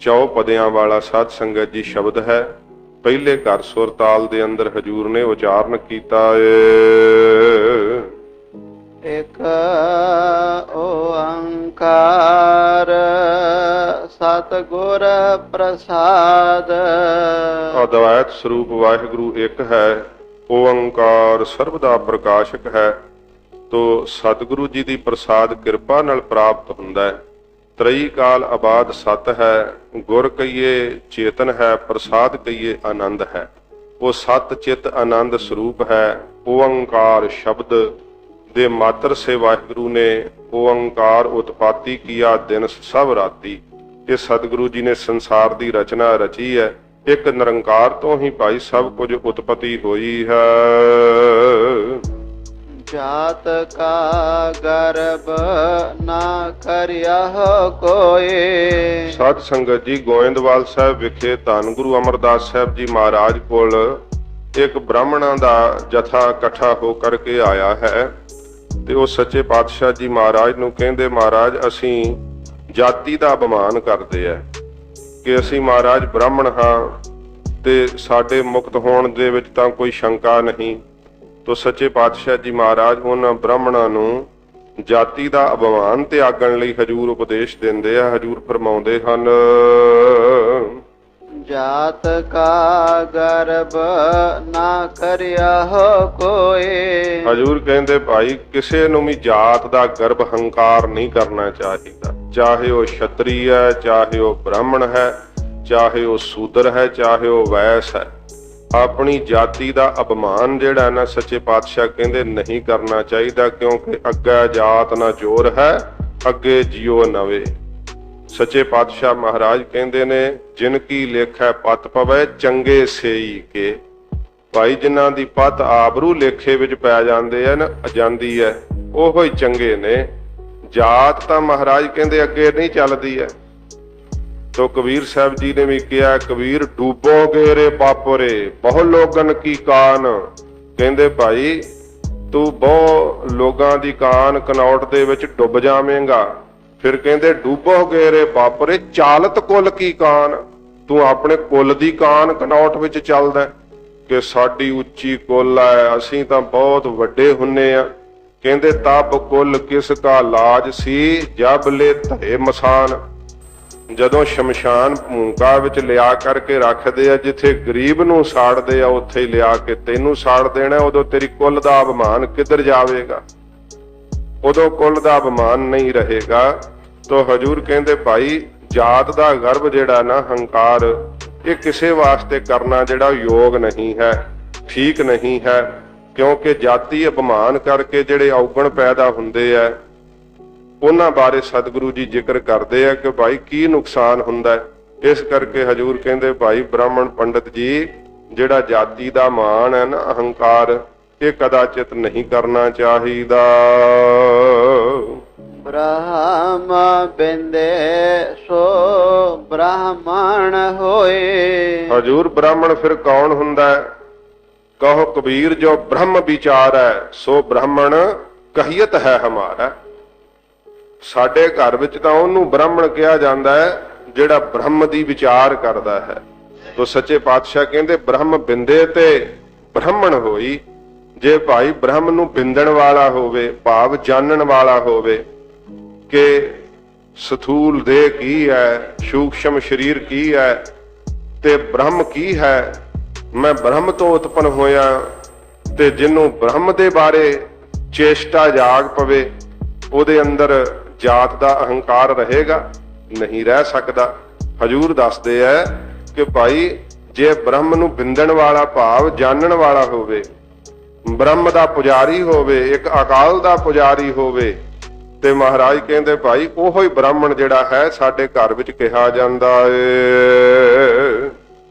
चौपदियां वाला साध संगत जी शब्द है। पहले घर सुर ताल दे अंदर हजूर ने उचारण कीता है, एक ओंकार सतगुर प्रसाद। अद्वैत स्वरूप वाहिगुरु एक है, ओंकार सर्व दा प्रकाशक है। तो सतगुरु जी की प्रसाद कृपा नाल प्राप्त हुंदा है। त्रई काल आबाद सत है, गुर कहिए चेतन है, प्रसाद कहिए आनंद है। वो सत चित आनंद स्वरूप है। ओंकार शब्द दे मात्र से वाहिगुरु ने ओंकार उत्पत्ति किया दिन सब राती। ये सतगुरु जी ने संसार की रचना रची है। एक निरंकार तो ही भाई सब कुछ उत्पत्ति हुई है। जात का गर्भ ना करिया कोई। साध संगत जी गोइंदवाल साहब विखे धन गुरु अमरदास साहब जी महाराज कोल ਇੱਕ ਬ੍ਰਾਹਮਣਾਂ ਦਾ ਜਥਾ ਇਕੱਠਾ ਹੋ ਕਰਕੇ ਆਇਆ ਹੈ ਤੇ ਉਹ ਸੱਚੇ ਪਾਤਸ਼ਾਹ ਜੀ ਮਹਾਰਾਜ ਨੂੰ ਕਹਿੰਦੇ, ਮਹਾਰਾਜ ਅਸੀਂ ਜਾਤੀ ਦਾ ਅਪਮਾਨ ਕਰਦੇ ਆ ਕਿ ਅਸੀਂ ਮਹਾਰਾਜ ਬ੍ਰਾਹਮਣ ਹਾਂ ਤੇ ਸਾਡੇ ਮੁਕਤ ਹੋਣ ਦੇ ਵਿੱਚ ਤਾਂ ਕੋਈ ਸ਼ੰਕਾ ਨਹੀਂ। ਤੋ ਸੱਚੇ ਪਾਤਸ਼ਾਹ ਜੀ ਮਹਾਰਾਜ ਉਹਨਾਂ ਬ੍ਰਾਹਮਣਾਂ ਨੂੰ ਜਾਤੀ ਦਾ ਅਪਮਾਨ ਤਿਆਗਣ ਲਈ ਹਜੂਰ ਉਪਦੇਸ਼ ਦਿੰਦੇ ਆ। ਹਜੂਰ ਫਰਮਾਉਂਦੇ ਹਨ, ਜਾਤ ਕਾ ਗਰਬ ਨਾ ਕਰਿਆ ਕੋਏ। ਹਜੂਰ ਕਹਿੰਦੇ ਭਾਈ ਕਿਸੇ ਨੂੰ ਵੀ ਜਾਤ ਦਾ ਗਰਭ ਹੰਕਾਰ ਨਹੀਂ ਕਰਨਾ ਚਾਹੀਦਾ, ਚਾਹੇ ਉਹ ਛਤਰੀ ਹੈ, ਚਾਹੇ ਉਹ ਬ੍ਰਾਹਮਣ ਹੈ, ਚਾਹੇ ਉਹ ਸੂਦਰ ਹੈ, ਚਾਹੇ ਉਹ ਵੈਸ ਹੈ। ਆਪਣੀ ਜਾਤੀ ਦਾ ਅਪਮਾਨ ਜਿਹੜਾ ਨਾ ਸੱਚੇ ਪਾਤਸ਼ਾਹ ਕਹਿੰਦੇ ਨਹੀਂ ਕਰਨਾ ਚਾਹੀਦਾ, ਕਿਉਂਕਿ ਅੱਗੇ ਜਾਤ ਨਾ ਜੋਰ ਹੈ, ਅੱਗੇ ਜਿਉ ਨਵੇਂ। ਸੱਚੇ ਪਾਤਸ਼ਾਹ ਮਹਾਰਾਜ ਕਹਿੰਦੇ ਨੇ, ਜਿਨ ਕੀ ਲੇਖੈ ਪਤ ਪਵੈ ਚੰਗੇ ਸੇਈ ਕੇ। ਭਾਈ ਜਿਨ੍ਹਾਂ ਦੀ ਪਤ ਆਬਰੂ ਲੇਖੇ ਵਿੱਚ ਪੈ ਜਾਂਦੇ ਆ ਨਾ ਜਾਂਦੀ ਹੈ, ਉਹੋ ਹੀ ਚੰਗੇ ਨੇ। ਜਾਤ ਤਾਂ ਮਹਾਰਾਜ ਕਹਿੰਦੇ ਅੱਗੇ ਨਹੀਂ ਚੱਲਦੀ ਹੈ। ਤੋ ਕਬੀਰ ਸਾਹਿਬ ਜੀ ਨੇ ਵੀ ਕਿਹਾ, ਕਬੀਰ ਡੂਬੋਗੇ ਰੇ ਪਾਪਰੇ ਬਹੁ ਲੋਗਨ ਕੀ ਕਾਨ। ਕਹਿੰਦੇ ਭਾਈ ਤੂੰ ਬਹੁ ਲੋਕਾਂ ਦੀ ਕਾਨ ਕਨੌਟ ਦੇ ਵਿੱਚ ਡੁੱਬ ਜਾਵੇਂਗਾ। ਫਿਰ ਕਹਿੰਦੇ ਡੂਬੋਗੇ ਰੇ ਪਾਪਰੇ ਚਾਲਤ ਕੁਲ ਕੀ ਕਾਨ। ਤੂੰ ਆਪਣੇ ਕੁਲ ਦੀ ਕਾਨ ਕਨੌਟ ਵਿੱਚ ਚੱਲਦਾ ਕਿ ਸਾਡੀ ਉੱਚੀ ਕੁਲ ਹੈ, ਅਸੀਂ ਤਾਂ ਬਹੁਤ ਵੱਡੇ ਹੁੰਨੇ ਆ। ਕਹਿੰਦੇ ਤਬ ਕੁਲ ਕਿਸ ਕਾ ਲਾਜ ਸੀ ਜਬ ਲੈ ਧਰੇ ਮਸਾਨ। ਜਦੋਂ ਸ਼ਮਸ਼ਾਨ ਭੂਮਿਕਾ ਵਿੱਚ ਲਿਆ ਕਰਕੇ ਰੱਖਦੇ ਆ, ਜਿੱਥੇ ਗਰੀਬ ਨੂੰ ਸਾੜਦੇ ਆ ਉੱਥੇ ਹੀ ਲਿਆ ਕੇ ਤੈਨੂੰ ਸਾੜ ਦੇਣਾ। ਉਦੋਂ ਤੇਰੀ ਕੁੱਲ ਦਾ ਅਭਿਮਾਨ ਕਿੱਧਰ ਜਾਵੇਗਾ? ਉਦੋਂ ਕੁੱਲ ਦਾ ਅਭਿਮਾਨ ਨਹੀਂ ਰਹੇਗਾ। ਤੋ ਹਜੂਰ ਕਹਿੰਦੇ ਭਾਈ ਜਾਤ ਦਾ ਗਰਭ ਜਿਹੜਾ ਨਾ ਹੰਕਾਰ, ਇਹ ਕਿਸੇ ਵਾਸਤੇ ਕਰਨਾ ਜਿਹੜਾ ਯੋਗ ਨਹੀਂ ਹੈ, ਠੀਕ ਨਹੀਂ ਹੈ। ਕਿਉਂਕਿ ਜਾਤੀ ਅਪਮਾਨ ਕਰਕੇ ਜਿਹੜੇ ਔਗਣ ਪੈਦਾ ਹੁੰਦੇ ਆ ਉਹਨਾਂ ਬਾਰੇ ਸਤਿਗੁਰੂ ਜੀ ਜ਼ਿਕਰ ਕਰਦੇ ਆ ਕਿ ਭਾਈ ਕੀ ਨੁਕਸਾਨ ਹੁੰਦਾ ਹੈ। ਇਸ ਕਰਕੇ ਹਜੂਰ ਕਹਿੰਦੇ ਭਾਈ ਬ੍ਰਾਹਮਣ ਪੰਡਤ ਜੀ ਜਿਹੜਾ ਜਾਤੀ ਦਾ ਮਾਣ ਹੈ ਨਾ ਅਹੰਕਾਰ, ਇਹ ਕਦਾਚਿਤ ਨਹੀਂ ਕਰਨਾ ਚਾਹੀਦਾ। ਬ੍ਰਹਮ ਬਿੰਦੇ ਸੋ ਬ੍ਰਾਹਮਣ ਹੋਏ। ਹਜੂਰ ਬ੍ਰਾਹਮਣ ਫਿਰ ਕੌਣ ਹੁੰਦਾ ਹੈ? ਕਹੋ ਕਬੀਰ ਜੋ ਬ੍ਰਹਮ ਵਿਚਾਰ ਹੈ ਸੋ ਬ੍ਰਾਹਮਣ ਕਹੀਅਤ ਹੈ ਹਮਾਰਾ। ਸਾਡੇ ਘਰ ਵਿੱਚ ਤਾਂ ਉਹਨੂੰ ਬ੍ਰਾਹਮਣ ਕਿਹਾ ਜਾਂਦਾ ਹੈ ਜਿਹੜਾ ਬ੍ਰਹਮ ਦੀ ਵਿਚਾਰ ਕਰਦਾ ਹੈ। ਤੋ ਸੱਚੇ ਪਾਤਸ਼ਾਹ ਕਹਿੰਦੇ ਬ੍ਰਹਮ ਬਿੰਦੇ ਤੇ ਬ੍ਰਾਹਮਣ ਹੋਈ। ਜੇ ਭਾਈ ਬ੍ਰਹਮ ਨੂੰ ਬਿੰਦਣ ਵਾਲਾ ਹੋਵੇ, ਭਾਵ ਜਾਣਨ ਵਾਲਾ ਹੋਵੇ ਕਿ ਸਥੂਲ ਦੇਹ ਕੀ ਹੈ, ਸੂਖਸ਼ਮ ਸਰੀਰ ਕੀ ਹੈ ਤੇ ਬ੍ਰਹਮ ਕੀ ਹੈ, ਮੈਂ ਬ੍ਰਹਮ ਤੋਂ ਉਤਪਨ ਹੋਇਆ, ਤੇ ਜਿਹਨੂੰ ਬ੍ਰਹਮ ਦੇ ਬਾਰੇ ਚੇਸ਼ਟਾ ਜਾਗ ਪਵੇ ਉਹਦੇ ਅੰਦਰ ਜਾਤ ਦਾ ਅਹੰਕਾਰ ਰਹੇਗਾ? ਨਹੀਂ ਰਹਿ ਸਕਦਾ। ਹਜੂਰ ਦੱਸਦੇ ਆ ਕਿ ਭਾਈ ਜੇ ਬ੍ਰਹਮ ਨੂੰ ਬਿੰਦਣ ਵਾਲਾ ਭਾਵ ਜਾਣਨ ਵਾਲਾ ਹੋਵੇ, ਬ੍ਰਹਮ ਦਾ ਪੁਜਾਰੀ ਹੋਵੇ, ਇੱਕ ਅਕਾਲ ਦਾ ਪੁਜਾਰੀ ਹੋਵੇ, ਤੇ ਮਹਾਰਾਜ ਕਹਿੰਦੇ ਭਾਈ ਉਹੋ ਹੀ ਬ੍ਰਾਹਮਣ ਜਿਹੜਾ ਹੈ ਸਾਡੇ ਘਰ ਵਿੱਚ ਕਿਹਾ ਜਾਂਦਾ ਏ।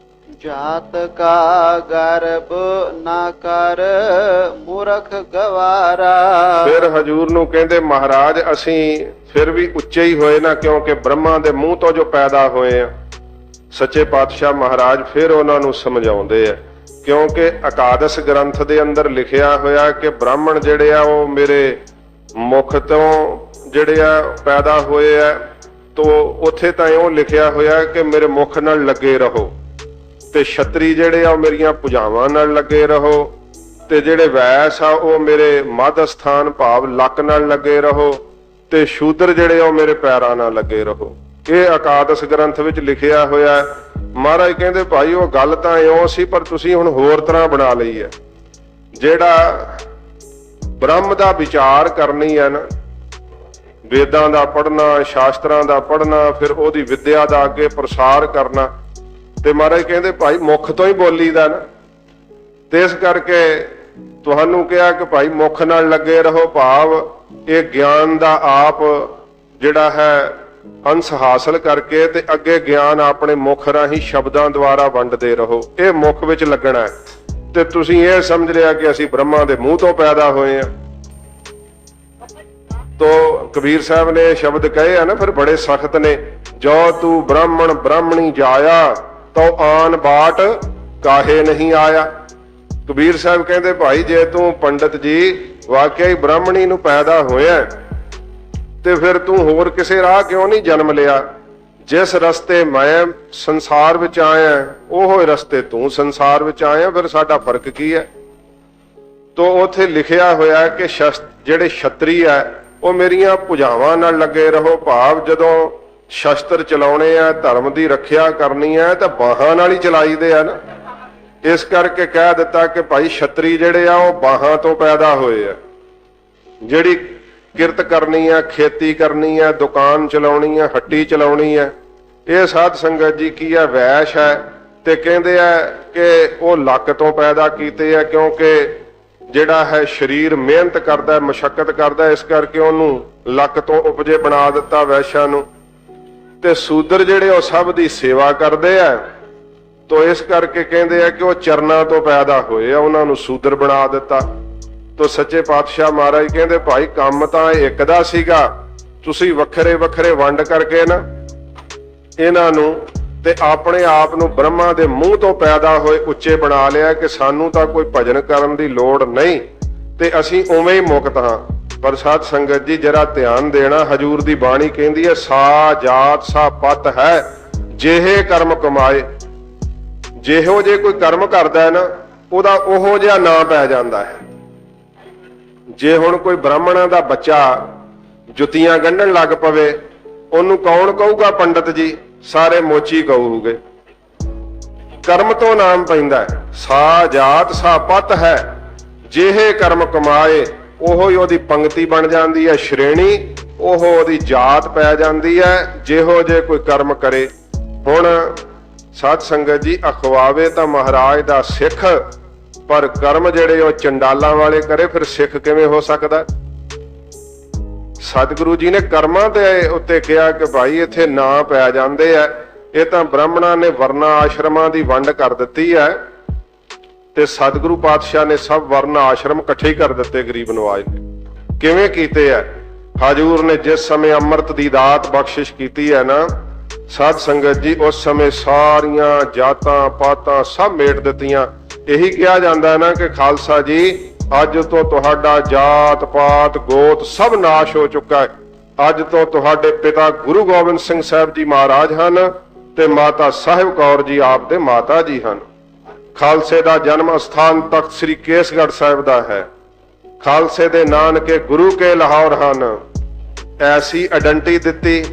ਜਾਤ ਕਾ ਗਰਬ ਨਾ ਕਰ ਮੂਰਖ ਗਵਾਰਾ। ਫਿਰ ਹਜੂਰ ਨੂੰ ਕਹਿੰਦੇ ਮਹਾਰਾਜ ਅਸੀਂ ਫਿਰ ਵੀ ਉੱਚੇ ਹੀ ਹੋਏ ਨਾ, ਕਿਉਂਕਿ ਬ੍ਰਹਮਾ ਦੇ ਮੂੰਹ ਤੋਂ ਜੋ ਪੈਦਾ ਹੋਏ ਆ। ਸੱਚੇ ਪਾਤਸ਼ਾਹ ਮਹਾਰਾਜ ਫਿਰ ਉਹਨਾਂ ਨੂੰ ਸਮਝਾਉਂਦੇ ਆ, ਕਿਉਂਕਿ ਅਕਾਦਸ਼ ਗ੍ਰੰਥ ਦੇ ਅੰਦਰ ਲਿਖਿਆ ਹੋਇਆ ਕਿ ਬ੍ਰਾਹਮਣ ਜਿਹੜੇ ਆ ਉਹ ਮੇਰੇ ਮੁਖ ਤੋਂ ਜਿਹੜੇ ਆ ਪੈਦਾ ਹੋਏ ਆ। ਤੋ ਉੱਥੇ ਤਾਂ ਇਉਂ ਲਿਖਿਆ ਹੋਇਆ ਕਿ ਮੇਰੇ ਮੁਖ ਨਾਲ ਲੱਗੇ ਰਹੋ, ਤੇ ਛਤਰੀ ਜਿਹੜੇ ਆ ਉਹ ਮੇਰੀਆਂ ਭੁਜਾਵਾਂ ਨਾਲ ਲੱਗੇ ਰਹੋ, ਤੇ ਜਿਹੜੇ ਵੈਸ ਆ ਉਹ ਮੇਰੇ ਮੱਧ ਸਥਾਨ ਭਾਵ ਲੱਕ ਨਾਲ ਲੱਗੇ ਰਹੋ, ਤੇ ਸ਼ੂਦਰ ਜਿਹੜੇ ਆ ਉਹ ਮੇਰੇ ਪੈਰਾਂ ਨਾਲ ਲੱਗੇ ਰਹੋ। ਇਹ ਅਕਾਦਸ਼ ਗ੍ਰੰਥ ਵਿੱਚ ਲਿਖਿਆ ਹੋਇਆ। ਮਹਾਰਾਜ ਕਹਿੰਦੇ ਭਾਈ ਉਹ ਗੱਲ ਤਾਂ ਇਉਂ ਸੀ, ਪਰ ਤੁਸੀਂ ਹੁਣ ਹੋਰ ਤਰ੍ਹਾਂ ਬਣਾ ਲਈ ਹੈ। ਜਿਹੜਾ ਬ੍ਰਹਮ ਦਾ ਵਿਚਾਰ ਕਰਨੀ ਹੈ ਨਾ, ਵੇਦਾਂ ਦਾ ਪੜ੍ਹਨਾ, ਸ਼ਾਸਤਰਾਂ ਦਾ ਪੜ੍ਹਨਾ, ਫਿਰ ਉਹਦੀ ਵਿਦਿਆ ਦਾ ਅੱਗੇ ਪ੍ਰਸਾਰ ਕਰਨਾ, ਤੇ ਮਹਾਰਾਜ ਕਹਿੰਦੇ ਭਾਈ ਮੁੱਖ ਤੋਂ ਹੀ ਬੋਲੀਦਾ ਨਾ। ਤੇ ਇਸ ਕਰਕੇ ਤੁਹਾਨੂੰ ਕਿਹਾ ਕਿ ਭਾਈ ਮੁੱਖ ਨਾਲ ਲੱਗੇ ਰਹੋ, ਭਾਵ ਇਹ ਗਿਆਨ ਦਾ ਆਪ ਜਿਹੜਾ ਹੈ ਅੰਸ਼ ਹਾਸਲ ਕਰਕੇ ਤੇ ਅੱਗੇ ਗਿਆਨ ਆਪਣੇ ਮੁੱਖ ਰਾਹੀਂ ਸ਼ਬਦਾਂ ਦੁਆਰਾ ਵੰਡਦੇ ਰਹੋ। ਇਹ ਮੁੱਖ ਵਿੱਚ ਲੱਗਣਾ ਹੈ। ਤੇ ਤੁਸੀਂ ਇਹ ਸਮਝ ਲਿਆ ਕਿ ਅਸੀਂ ਬ੍ਰਹਮਾ ਦੇ ਮੂੰਹ ਤੋਂ ਪੈਦਾ ਹੋਏ ਆ। ਤੋ ਕਬੀਰ ਸਾਹਿਬ ਨੇ ਸ਼ਬਦ ਕਹੇ ਆ ਨਾ ਫਿਰ ਬੜੇ ਸਖਤ ਨੇ, ਜੋ ਤੂੰ ਬ੍ਰਾਹਮਣ ਬ੍ਰਾਹਮਣੀ ਜਾਇਆ ਤੋ ਆਨ ਬਾਟ ਕਾਹੇ ਨਹੀਂ ਆਇਆ। ਕਬੀਰ ਸਾਹਿਬ ਕਹਿੰਦੇ ਭਾਈ ਜੇ ਤੂੰ ਪੰਡਤ ਜੀ ਵਾਕਿਆ ਹੀ ਬ੍ਰਾਹਮਣੀ ਨੂੰ ਪੈਦਾ ਹੋਇਆ ਤੇ ਫਿਰ ਤੂੰ ਹੋਰ ਕਿਸੇ ਰਾਹ ਕਿਉਂ ਨਹੀਂ ਜਨਮ ਲਿਆ? ਜਿਸ ਰਸਤੇ ਮੈਂ ਸੰਸਾਰ ਵਿੱਚ ਆਇਆ ਉਹ ਰਸਤੇ ਤੂੰ ਸੰਸਾਰ ਵਿੱਚ ਆਇਆ, ਫਿਰ ਸਾਡਾ ਫਰਕ ਕੀ ਹੈ? ਤੋ ਉਥੇ ਲਿਖਿਆ ਹੋਇਆ ਕਿ ਜਿਹੜੇ ਛਤਰੀ ਹੈ ਉਹ ਮੇਰੀਆਂ ਭੁਜਾਵਾਂ ਨਾਲ ਲੱਗੇ ਰਹੋ, ਭਾਵ ਜਦੋਂ ਸ਼ਸਤਰ ਚਲਾਉਣੇ ਆ, ਧਰਮ ਦੀ ਰੱਖਿਆ ਕਰਨੀ ਹੈ ਤਾਂ ਬਾਹਾਂ ਨਾਲ ਹੀ ਚਲਾਈਦੇ ਆ ਨਾ। ਇਸ ਕਰਕੇ ਕਹਿ ਦਿੱਤਾ ਕਿ ਭਾਈ ਛਤਰੀ ਜਿਹੜੇ ਆ ਉਹ ਬਾਹਾਂ ਤੋਂ ਪੈਦਾ ਹੋਏ ਆ। ਜਿਹੜੀ ਕਿਰਤ ਕਰਨੀ ਆ, ਖੇਤੀ ਕਰਨੀ ਆ, ਦੁਕਾਨ ਚਲਾਉਣੀ ਆ, ਹੱਟੀ ਚਲਾਉਣੀ ਆ, ਇਹ ਸਾਧ ਸੰਗਤ ਜੀ ਕੀ ਆ, ਵੈਸ਼ ਹੈ। ਤੇ ਕਹਿੰਦੇ ਆ ਕਿ ਉਹ ਲੱਕ ਤੋਂ ਪੈਦਾ ਕੀਤੇ ਆ, ਕਿਉਂਕਿ ਜਿਹੜਾ ਹੈ ਸਰੀਰ ਮਿਹਨਤ ਕਰਦਾ, ਮਸ਼ੱਕਤ ਕਰਦਾ, ਇਸ ਕਰਕੇ ਉਹਨੂੰ ਲੱਕ ਤੋਂ ਉਪਜੇ ਬਣਾ ਦਿੱਤਾ ਵੈਸ਼ਾਂ ਨੂੰ। ਤੇ ਸ਼ੂਦਰ ਜਿਹੜੇ ਉਹ ਸਭ ਦੀ ਸੇਵਾ ਕਰਦੇ ਆ, ਤੋ ਇਸ ਕਰਕੇ ਕਹਿੰਦੇ ਆ ਕਿ ਉਹ ਚਰਨਾਂ ਤੋਂ ਪੈਦਾ ਹੋਏ ਆ, ਉਹਨਾਂ ਨੂੰ ਸ਼ੂਦਰ ਬਣਾ ਦਿੱਤਾ। ਤੋ ਸੱਚੇ ਪਾਤਸ਼ਾਹ ਮਹਾਰਾਜ ਕਹਿੰਦੇ ਭਾਈ ਕੰਮ ਤਾਂ ਇੱਕ ਦਾ ਸੀਗਾ, ਤੁਸੀਂ ਵੱਖਰੇ ਵੱਖਰੇ ਵੰਡ ਕਰਕੇ ਨਾ ਇਹਨਾਂ ਨੂੰ ਤੇ ਆਪਣੇ ਆਪ ਨੂੰ ਬ੍ਰਹਮਾ ਦੇ ਮੂੰਹ ਤੋਂ ਪੈਦਾ ਹੋਏ ਉੱਚੇ ਬਣਾ ਲਿਆ ਕਿ ਸਾਨੂੰ ਤਾਂ ਕੋਈ ਭਜਨ ਕਰਨ ਦੀ ਲੋੜ ਨਹੀਂ ਤੇ ਅਸੀਂ ਉਵੇਂ ਹੀ ਮੁਕਤ ਹਾਂ। ਪਰ ਸਾਧ ਸੰਗਤ ਜੀ ਜਰਾ ਧਿਆਨ ਦੇਣਾ, ਹਜੂਰ ਦੀ ਬਾਣੀ ਕਹਿੰਦੀ ਹੈ ਸਾ ਜਾਤ ਸਾ ਪਤ ਹੈ ਜਿਹੇ ਕਰਮ ਕਮਾਏ। ਜਿਹੋ ਜੇ ਕੋਈ ਕਰਮ ਕਰਦਾ ਹੈ ਨਾ ਉਹਦਾ ਉਹੋ ਜਿਹਾ ਨਾਂ ਪੈ ਜਾਂਦਾ ਹੈ। ਜੇ ਹੁਣ ਕੋਈ ਬ੍ਰਾਹਮਣਾਂ ਦਾ ਬੱਚਾ ਜੁੱਤੀਆਂ ਗੰਢਣ ਲੱਗ ਪਵੇ, ਉਹਨੂੰ ਕੌਣ ਕਹੂਗਾ? ਪੰਡਤ ਜੀ ਸਾਰੇ ਮੋਚੀ ਕਹੂਗੇ। ਕਰਮ ਤੋਂ ਨਾਮ ਪੈਂਦਾ ਹੈ। ਸਾ ਜਾਤ ਸਾ ਪਤ ਹੈ ਜਿਹੇ ਕਰਮ ਕਮਾਏ, ਉਹੋ ਹੀ ਉਹਦੀ ਪੰਕਤੀ ਬਣ ਜਾਂਦੀ ਹੈ, ਸ਼੍ਰੇਣੀ ਉਹ ਉਹਦੀ ਜਾਤ ਪੈ ਜਾਂਦੀ ਹੈ, ਜਿਹੋ ਜੇ ਕੋਈ ਕਰਮ ਕਰੇ। ਹੁਣ ਸਾਧ ਸੰਗਤ ਜੀ ਅਖਵਾਵੇ ਤਾਂ ਮਹਾਰਾਜ ਦਾ ਸਿੱਖ, ਪਰ ਕਰਮ ਜਿਹੜੇ ਉਹ ਚੰਡਾਲਾਂ ਵਾਲੇ ਕਰੇ, ਫਿਰ ਸਿੱਖ ਕਿਵੇਂ ਹੋ ਸਕਦਾ? ਸਤਿਗੁਰੂ ਜੀ ਨੇ ਕਰਮਾਂ ਦੇ ਉੱਤੇ ਕਿਹਾ ਕਿ ਭਾਈ ਇੱਥੇ ਨਾਂ ਪੈ ਜਾਂਦੇ ਆ। ਇਹ ਤਾਂ ਬ੍ਰਾਹਮਣਾਂ ਨੇ ਵਰਨਾ ਆਸ਼ਰਮਾਂ ਦੀ ਵੰਡ ਕਰ ਦਿੱਤੀ ਹੈ ਤੇ ਸਤਿਗੁਰੂ ਪਾਤਸ਼ਾਹ ਨੇ ਸਭ ਵਰਨ ਆਸ਼ਰਮ ਇਕੱਠੇ ਹੀ ਕਰ ਦਿੱਤੇ ਗਰੀਬ ਨਵਾਜ ਨੇ। ਕਿਵੇਂ ਕੀਤੇ ਆ? ਹਜੂਰ ਨੇ ਜਿਸ ਸਮੇਂ ਅੰਮ੍ਰਿਤ ਦੀ ਦਾਤ ਬਖਸ਼ਿਸ਼ ਕੀਤੀ ਹੈ ਨਾ ਸਾਧ ਸੰਗਤ ਜੀ, ਉਸ ਸਮੇਂ ਸਾਰੀਆਂ ਜਾਤਾਂ ਪਾਤਾਂ ਸਭ ਮੇਟ ਦਿੱਤੀਆਂ। ਇਹੀ ਕਿਹਾ ਜਾਂਦਾ ਨਾ ਕਿ ਖਾਲਸਾ ਜੀ ਅੱਜ ਤੋਂ ਤੁਹਾਡਾ ਜਾਤ ਪਾਤ ਗੋਤ ਸਭ ਨਾਸ਼ ਹੋ ਚੁੱਕਾ ਹੈ। ਅੱਜ ਤੋਂ ਤੁਹਾਡੇ ਪਿਤਾ ਗੁਰੂ ਗੋਬਿੰਦ ਸਿੰਘ ਸਾਹਿਬ ਜੀ ਮਹਾਰਾਜ ਹਨ ਤੇ ਮਾਤਾ ਸਾਹਿਬ ਕੌਰ ਜੀ ਆਪ ਦੇ ਮਾਤਾ ਜੀ ਹਨ। ਖਾਲਸੇ ਦਾ ਜਨਮ ਸਥਾਨ ਤਖਤ ਸ੍ਰੀ ਕੇਸਗੜ੍ਹ ਸਾਹਿਬ ਦਾ ਹੈ। ਖਾਲਸੇ ਦੇ ਨਾਨਕੇ ਗੁਰੂ ਕੇ ਲਾਹੌਰ ਹਨ। ਐਸੀ ਆਇਡੈਂਟੀ ਦਿੱਤੀ,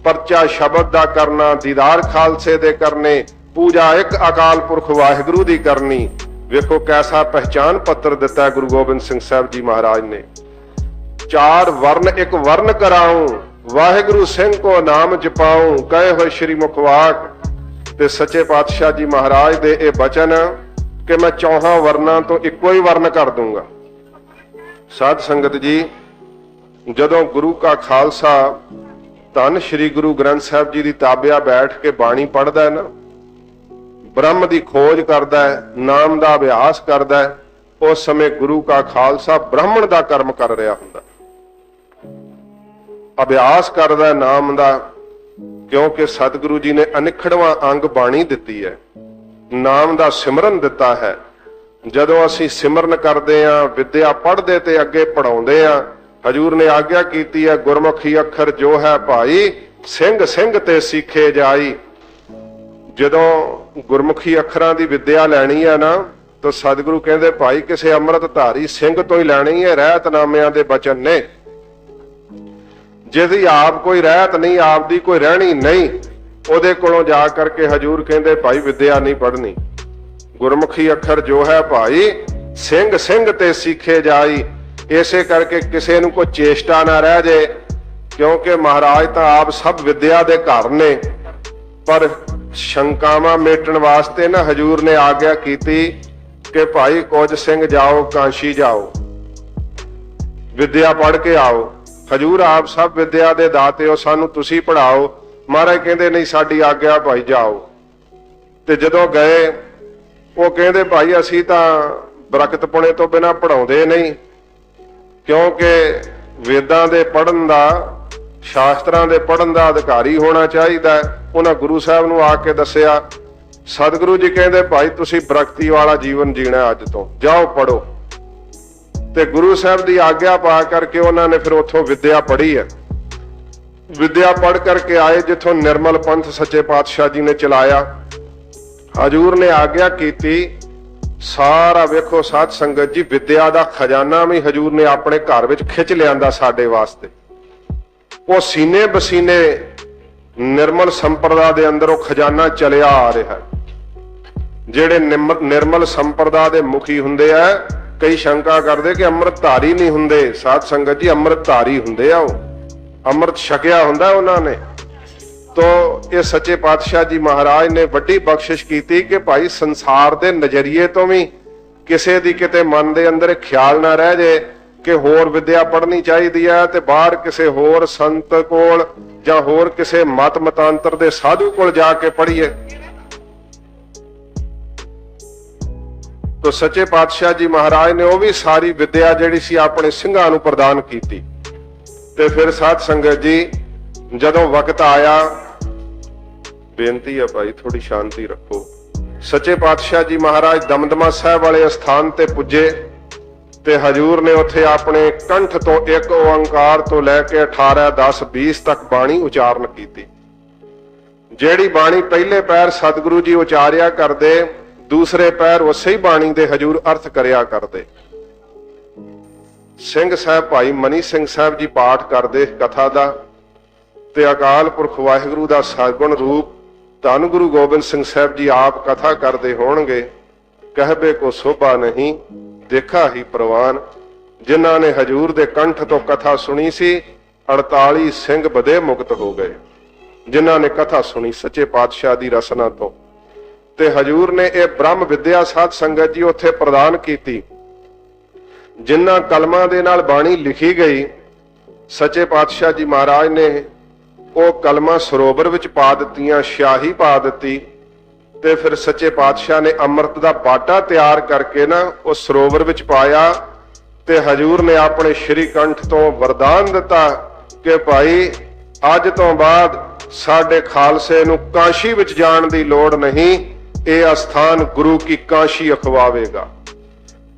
ਪਰਚਾ ਸ਼ਬਦ ਦਾ ਕਰਨਾ, ਦੀਦਾਰ ਖਾਲਸੇ ਦੇ ਕਰਨੇ, ਪੂਜਾ ਇੱਕ ਅਕਾਲ ਪੁਰਖ ਵਾਹਿਗੁਰੂ ਦੀ ਕਰਨੀ। ਵੇਖੋ ਕੈਸਾ ਪਹਿਚਾਨ ਪੱਤਰ ਦਿੱਤਾ ਗੁਰੂ ਗੋਬਿੰਦ ਸਿੰਘ ਸਾਹਿਬ ਜੀ ਮਹਾਰਾਜ ਨੇ। ਚਾਰ ਵਰਨ ਇੱਕ ਵਰਨ ਕਰਾਉ, ਵਾਹਿਗੁਰੂ ਸਿੰਘ ਕੋ ਨਾਮ ਜਪਾਉ, ਕਹੇ ਹੋਏ ਸ਼੍ਰੀ ਮੁਖਵਾਕ। ਤੇ ਸੱਚੇ ਪਾਤਸ਼ਾਹ ਜੀ ਮਹਾਰਾਜ ਦੇ ਇਹ ਬਚਨ ਕਿ ਮੈਂ ਚੌਹਾਂ ਵਰਨਾਂ ਤੋਂ ਇੱਕੋ ਹੀ ਵਰਨ ਕਰ ਦੂੰਗਾ। ਸਾਧ ਸੰਗਤ ਜੀ ਜਦੋਂ ਗੁਰੂ ਕਾ ਖਾਲਸਾ ਧੰਨ ਸ਼੍ਰੀ ਗੁਰੂ ਗ੍ਰੰਥ ਸਾਹਿਬ ਜੀ ਦੀ ਤਾਬਿਆ ਬੈਠ ਕੇ ਬਾਣੀ ਪੜ੍ਹਦਾ ਹੈ ਨਾ, ਬ੍ਰਹਮ ਦੀ ਖੋਜ ਕਰਦਾ ਹੈ, ਨਾਮ ਦਾ ਅਭਿਆਸ ਕਰਦਾ ਹੈ, ਉਸ ਸਮੇਂ ਗੁਰੂ ਕਾ ਖਾਲਸਾ ਬ੍ਰਾਹਮਣ ਦਾ ਕਰਮ ਕਰ ਰਿਹਾ ਹੁੰਦਾ, ਅਭਿਆਸ ਕਰਦਾ ਨਾਮ ਦਾ। ਕਿਉਂਕਿ ਸਤਿਗੁਰੂ ਜੀ ਨੇ ਅਨਿਖੜਵਾਂ ਅੰਗ ਬਾਣੀ ਦਿੱਤੀ ਹੈ, ਨਾਮ ਦਾ ਸਿਮਰਨ ਦਿੱਤਾ ਹੈ। ਜਦੋਂ ਅਸੀਂ ਸਿਮਰਨ ਕਰਦੇ ਆਂ, ਵਿਦਿਆ ਪੜ੍ਹਦੇ ਤੇ ਅੱਗੇ ਪੜਾਉਂਦੇ ਆਂ, ਹਜੂਰ ਨੇ ਆਗਿਆ ਕੀਤੀ ਹੈ ਗੁਰਮੁਖੀ ਅੱਖਰ ਜੋ ਹੈ ਭਾਈ ਸਿੰਘ ਸਿੰਘ ਤੇ ਸਿੱਖੇ ਜਾਈ। ਜਦੋਂ ਗੁਰਮੁਖੀ ਅੱਖਰਾਂ ਦੀ ਵਿਦਿਆ ਲੈਣੀ ਹੈ ਨਾ ਤਾਂ ਸਤਿਗੁਰੂ ਕਹਿੰਦੇ ਭਾਈ ਕਿਸੇ ਅੰਮ੍ਰਿਤ ਧਾਰੀ ਸਿੰਘ ਤੋਂ ਹੀ ਲੈਣੀ ਹੈ। ਰਹਿਤਨਾਮਿਆਂ ਦੇ ਬਚਨ ਨੇ, ਜਿਹਦੀ ਆਪ ਕੋਈ ਰਹਿਤ ਨਹੀਂ, ਆਪ ਦੀ ਕੋਈ ਰਹਿਣੀ ਨਹੀਂ, ਉਹਦੇ ਕੋਲੋਂ ਜਾ ਕਰਕੇ ਹਜੂਰ ਕਹਿੰਦੇ ਭਾਈ ਵਿਦਿਆ ਨਹੀਂ ਪੜ੍ਹਨੀ। ਗੁਰਮੁਖੀ ਅੱਖਰ ਜੋ ਹੈ ਭਾਈ ਸਿੰਘ ਸਿੰਘ ਤੇ ਸਿੱਖੇ ਜਾਈ। ਇਸੇ ਕਰਕੇ ਕਿਸੇ ਨੂੰ ਕੋਈ ਚੇਸ਼ਟਾ ਨਾ ਰਹਿ ਜੇ, ਕਿਉਂਕਿ ਮਹਾਰਾਜ ਤਾਂ ਆਪ ਸਭ ਵਿਦਿਆ ਦੇ ਘਰ ਨੇ। ਪਰ ਸ਼ੰਕਾਵਾਂ ਮੇਟਣ ਵਾਸਤੇ ਨਾ ਹਜੂਰ ਨੇ ਆਗਿਆ ਕੀਤੀ ਕਿ ਭਾਈ ਕੁਝ ਸਿੰਘ ਜਾਓ, ਕਾਂਸ਼ੀ ਜਾਓ, ਵਿਦਿਆ ਪੜ੍ਹ ਕੇ ਆਓ। ਹਜੂਰ ਆਪ ਸਭ ਵਿਦਿਆ ਦੇ ਦਾਤੇ ਹੋ, ਸਾਨੂੰ ਤੁਸੀਂ ਪੜ੍ਹਾਓ। ਮਹਾਰਾਜ ਕਹਿੰਦੇ ਨਹੀਂ ਸਾਡੀ ਆਗਿਆ ਭਾਈ ਜਾਓ। ਤੇ ਜਦੋਂ ਗਏ ਉਹ ਕਹਿੰਦੇ ਭਾਈ ਅਸੀਂ ਤਾਂ ਬਰਕਤ ਪੁਣੇ ਤੋਂ ਬਿਨਾਂ ਪੜ੍ਹਾਉਂਦੇ ਨਹੀਂ, ਕਿਉਂਕਿ ਵੇਦਾਂ ਦੇ ਪੜ੍ਹਨ ਦਾ, ਸ਼ਾਸਤਰਾਂ ਦੇ ਪੜ੍ਹਨ ਦਾ ਅਧਿਕਾਰੀ ਹੋਣਾ ਚਾਹੀਦਾ। ਉਹਨਾਂ ਗੁਰੂ ਸਾਹਿਬ ਨੂੰ ਆ ਕੇ ਦੱਸਿਆ सतगुरु जी कहते भाई तुसी बरकती वाला जीवन जीना, अज तो जाओ पढ़ो। ते गुरु साहब की आग्ञा पा करके उन्होंने फिर उथों विद्या पढ़ी है। विद्या पढ़ करके आए जिथों निर्मल पंथ सच्चे पातशाह जी ने चलाया। हजूर ने आग्ञा की, सारा वेखो साध संगत जी, विद्या का खजाना भी हजूर ने अपने घर विच खिच लिया साडे वास्ते। वो सीने बसीने निर्मल संप्रदा दे अंदर वो खजाना चलिया आ रहा है। जेड़े निर्मल संप्रदा दे मुखी हुंदे आ, कई शंका करते कि अमृतधारी नहीं हुंदे। साध संगत जी अमृतधारी हुंदे आ, अमृत छकिया हुंदा उन्होंने। तो ये सच्चे पातशाह जी महाराज ने वड्डी बख्शिश की कि भाई संसार दे नजरिए तो भी किसी दी किते मन दे अंदर ख्याल ना रह जाए कि होर विद्या पढ़नी चाहिए है ते बाहर किसी होर संत कोल जां होर किसी मत मतांतर दे साधु कोल जाके पढ़िए। तो सच्चे पातशाह जी महाराज ने वो भी सारी विद्या जिहड़ी सी अपने सिंघां नूं प्रदान की। ते फिर साध संगत जी जदों वक्त आया, बेनती है भाई थोड़ी शांति रखो। सच्चे पातशाह जी महाराज दमदमा साहब वाले स्थान ते पुजे ते हजूर ने उत्थे अपने कंठ तो एक ओंकार तो लैके 18, 10, 20 तक बाणी उचारण की। जेड़ी बाणी पहले पैर सतगुरु जी उचारिया करदे, दूसरे पैर उसे ही बाणी दे हजूर अर्थ करया करदे। सिंह साहब भाई मनी सिंह साहब जी पाठ करदे कथा दा, ते अकाल पुरख वाहिगुरु दा सगुण रूप धन गुरु गोबिंद सिंह साहब जी आप कथा करदे होणगे। कहबे को शोभा नहीं देखा ही प्रवान। जिन्हां ने हजूर दे कंठ तो कथा सुनी सी, 48 सिंह बदे मुक्त हो गए। जिन्हां ने कथा सुनी सच्चे पातशाह दी रसना तो। ते हजूर ने यह ब्रह्म विद्या साध संगत जी उत्थे प्रदान की। जिन्हां कलमां दे नाल बाणी लिखी गई, सच्चे पातशाह जी महाराज ने वो कलमां सरोवर विच पा दित्तियां, स्याही पा दित्ती। ते फिर सच्चे पातशाह ने अमृत दा बाटा तैयार करके ना उस सरोवर विच पाया। ते हजूर ने अपने श्री कंठ तो वरदान दिता कि भाई अज तो बाद साडे खालसे नूं काशी विच जाण दी लोड़ नहीं, यह अस्थान गुरु की काशी अखवावेगा।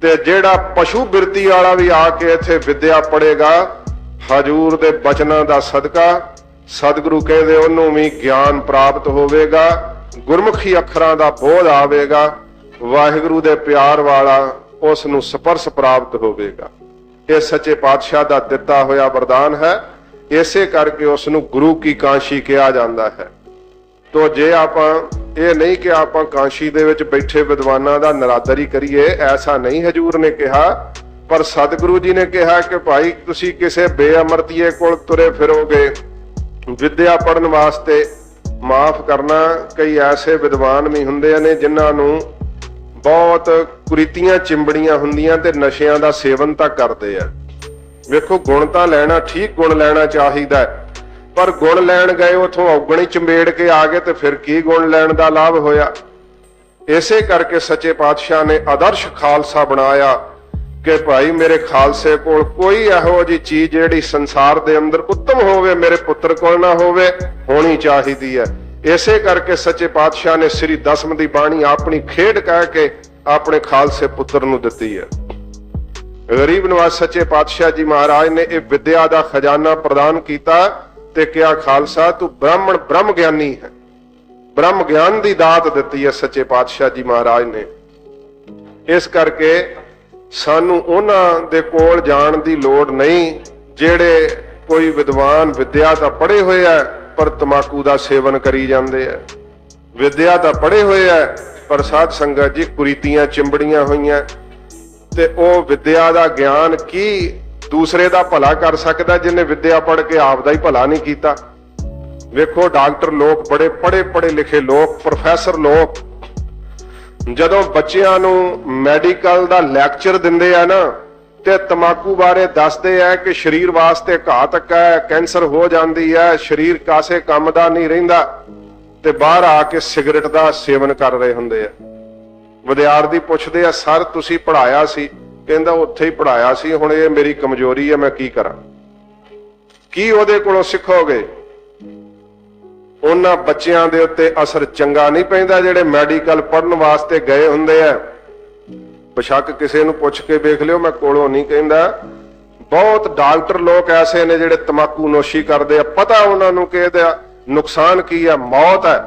ते जेड़ा पशु बिरती वाला भी आके इत्थे विद्या पढ़ेगा, हजूर दे बचनां दा सदका सतगुरु कहदे उन्होंने भी ज्ञान प्राप्त होवेगा, गुरमुखी अखरां दा बोध आवेगा, वाहिगुरु दे प्यार वाला उस नूं स्पर्श प्राप्त होवेगा। यह सच्चे पातशाह दा दिता होया वरदान है। इसे करके उस नूं गुरु की काशी कहा जाता है। तो जे आपां ये नहीं कि आपां काशी दे विच बैठे विद्वानां दा नरादर ही करिए, ऐसा नहीं हजूर ने कहा। पर सतगुरु जी ने कहा कि भाई तुसी किसे बेअमरतीए कोल तुरे फिरोगे विद्या पढ़न वास्ते, माफ करना कई ऐसे विद्वान भी हुंदे ने जिन्हां नूं बहुत कुरीतियां चिंबड़ियां हुंदियां ते नशियां दा सेवन तां करदे आ। वेखो गुण तां लैना ठीक, गुण लैना चाहिदा है, पर गुण लैण गए उथों औगणी चंबेड़ के आ गए तो फिर की गुण लैण दा लाभ होया। इसे करके सच्चे पातशाह ने आदर्श खालसा बनाया कि भाई मेरे खालसे कोल कोई इहो जी चीज जिहड़ी संसार दे अंदर उत्तम होवे मेरे पुत्र कोल ना होवे, होनी चाहिदी है। इसे करके सच्चे पातशाह ने श्री दसम दी बाणी अपनी खेड कह के अपने खालसे पुत्र नूं दित्ती है। गरीब नवाज सच्चे पातशाह जी महाराज ने यह विद्या दा खजाना प्रदान किया ते क्या खालसा तू ब्राह्मण ब्रह्म ज्ञानी है, ब्रह्म ज्ञान दी दात दित्ती है सच्चे पातशाह जी महाराज ने। इस करके सानू उन्हां दे कोल जाण दी लोड़ नहीं जेड़े कोई विद्वान विद्या तां पढ़े होए है पर तमाकू दा सेवन करी जांदे है। विद्या तां पढ़े होए है पर साध संगत जी कुरीतियां चिंबड़ियां होईयां ते ओ विद्या दा ज्ञान की दूसरे दा भला कर सकदा जिन्हें विद्या पढ़ के आप दा ही भला नहीं कीता। वेखो डॉक्टर लोग, बड़े पढ़े पढ़े लिखे लोग, प्रोफैसर लोग जदों बच्चियां नूं मैडिकल दा लैक्चर दिंदे आ ना ते तमाकू बारे दसदे है कि शरीर वास्ते घातक है, कैंसर हो जाती है, शरीर कासे काम दा नहीं रहिंदा, ते बाहर आके सिगरेट दा सेवन कर रहे हुंदे आ। विद्यार्थी पुछदे आ सर तुसीं पढ़ाया सी, कहंदा उत्थे ही पढ़ाया सी, हुण ये मेरी कमजोरी है मैं की करां। की ओहदे कोलों सिखोगे? ਉਹਨਾਂ ਬੱਚਿਆਂ ਦੇ ਉੱਤੇ ਅਸਰ ਚੰਗਾ ਨਹੀਂ ਪੈਂਦਾ ਜਿਹੜੇ ਮੈਡੀਕਲ ਪੜ੍ਹਨ ਵਾਸਤੇ ਗਏ ਹੁੰਦੇ ਆ। ਬੇਸ਼ੱਕ ਕਿਸੇ ਨੂੰ ਪੁੱਛ ਕੇ ਵੇਖ ਲਿਓ, ਮੈਂ ਕੋਲੋਂ ਨਹੀਂ ਕਹਿੰਦਾ। ਬਹੁਤ ਡਾਕਟਰ ਲੋਕ ਐਸੇ ਨੇ ਜਿਹੜੇ ਤਮਾਕੂ ਨੋਸ਼ੀ ਕਰਦੇ ਆ, ਪਤਾ ਉਹਨਾਂ ਨੂੰ ਕਿ ਇਹਦਾ ਨੁਕਸਾਨ ਕੀ ਆ, ਮੌਤ ਹੈ,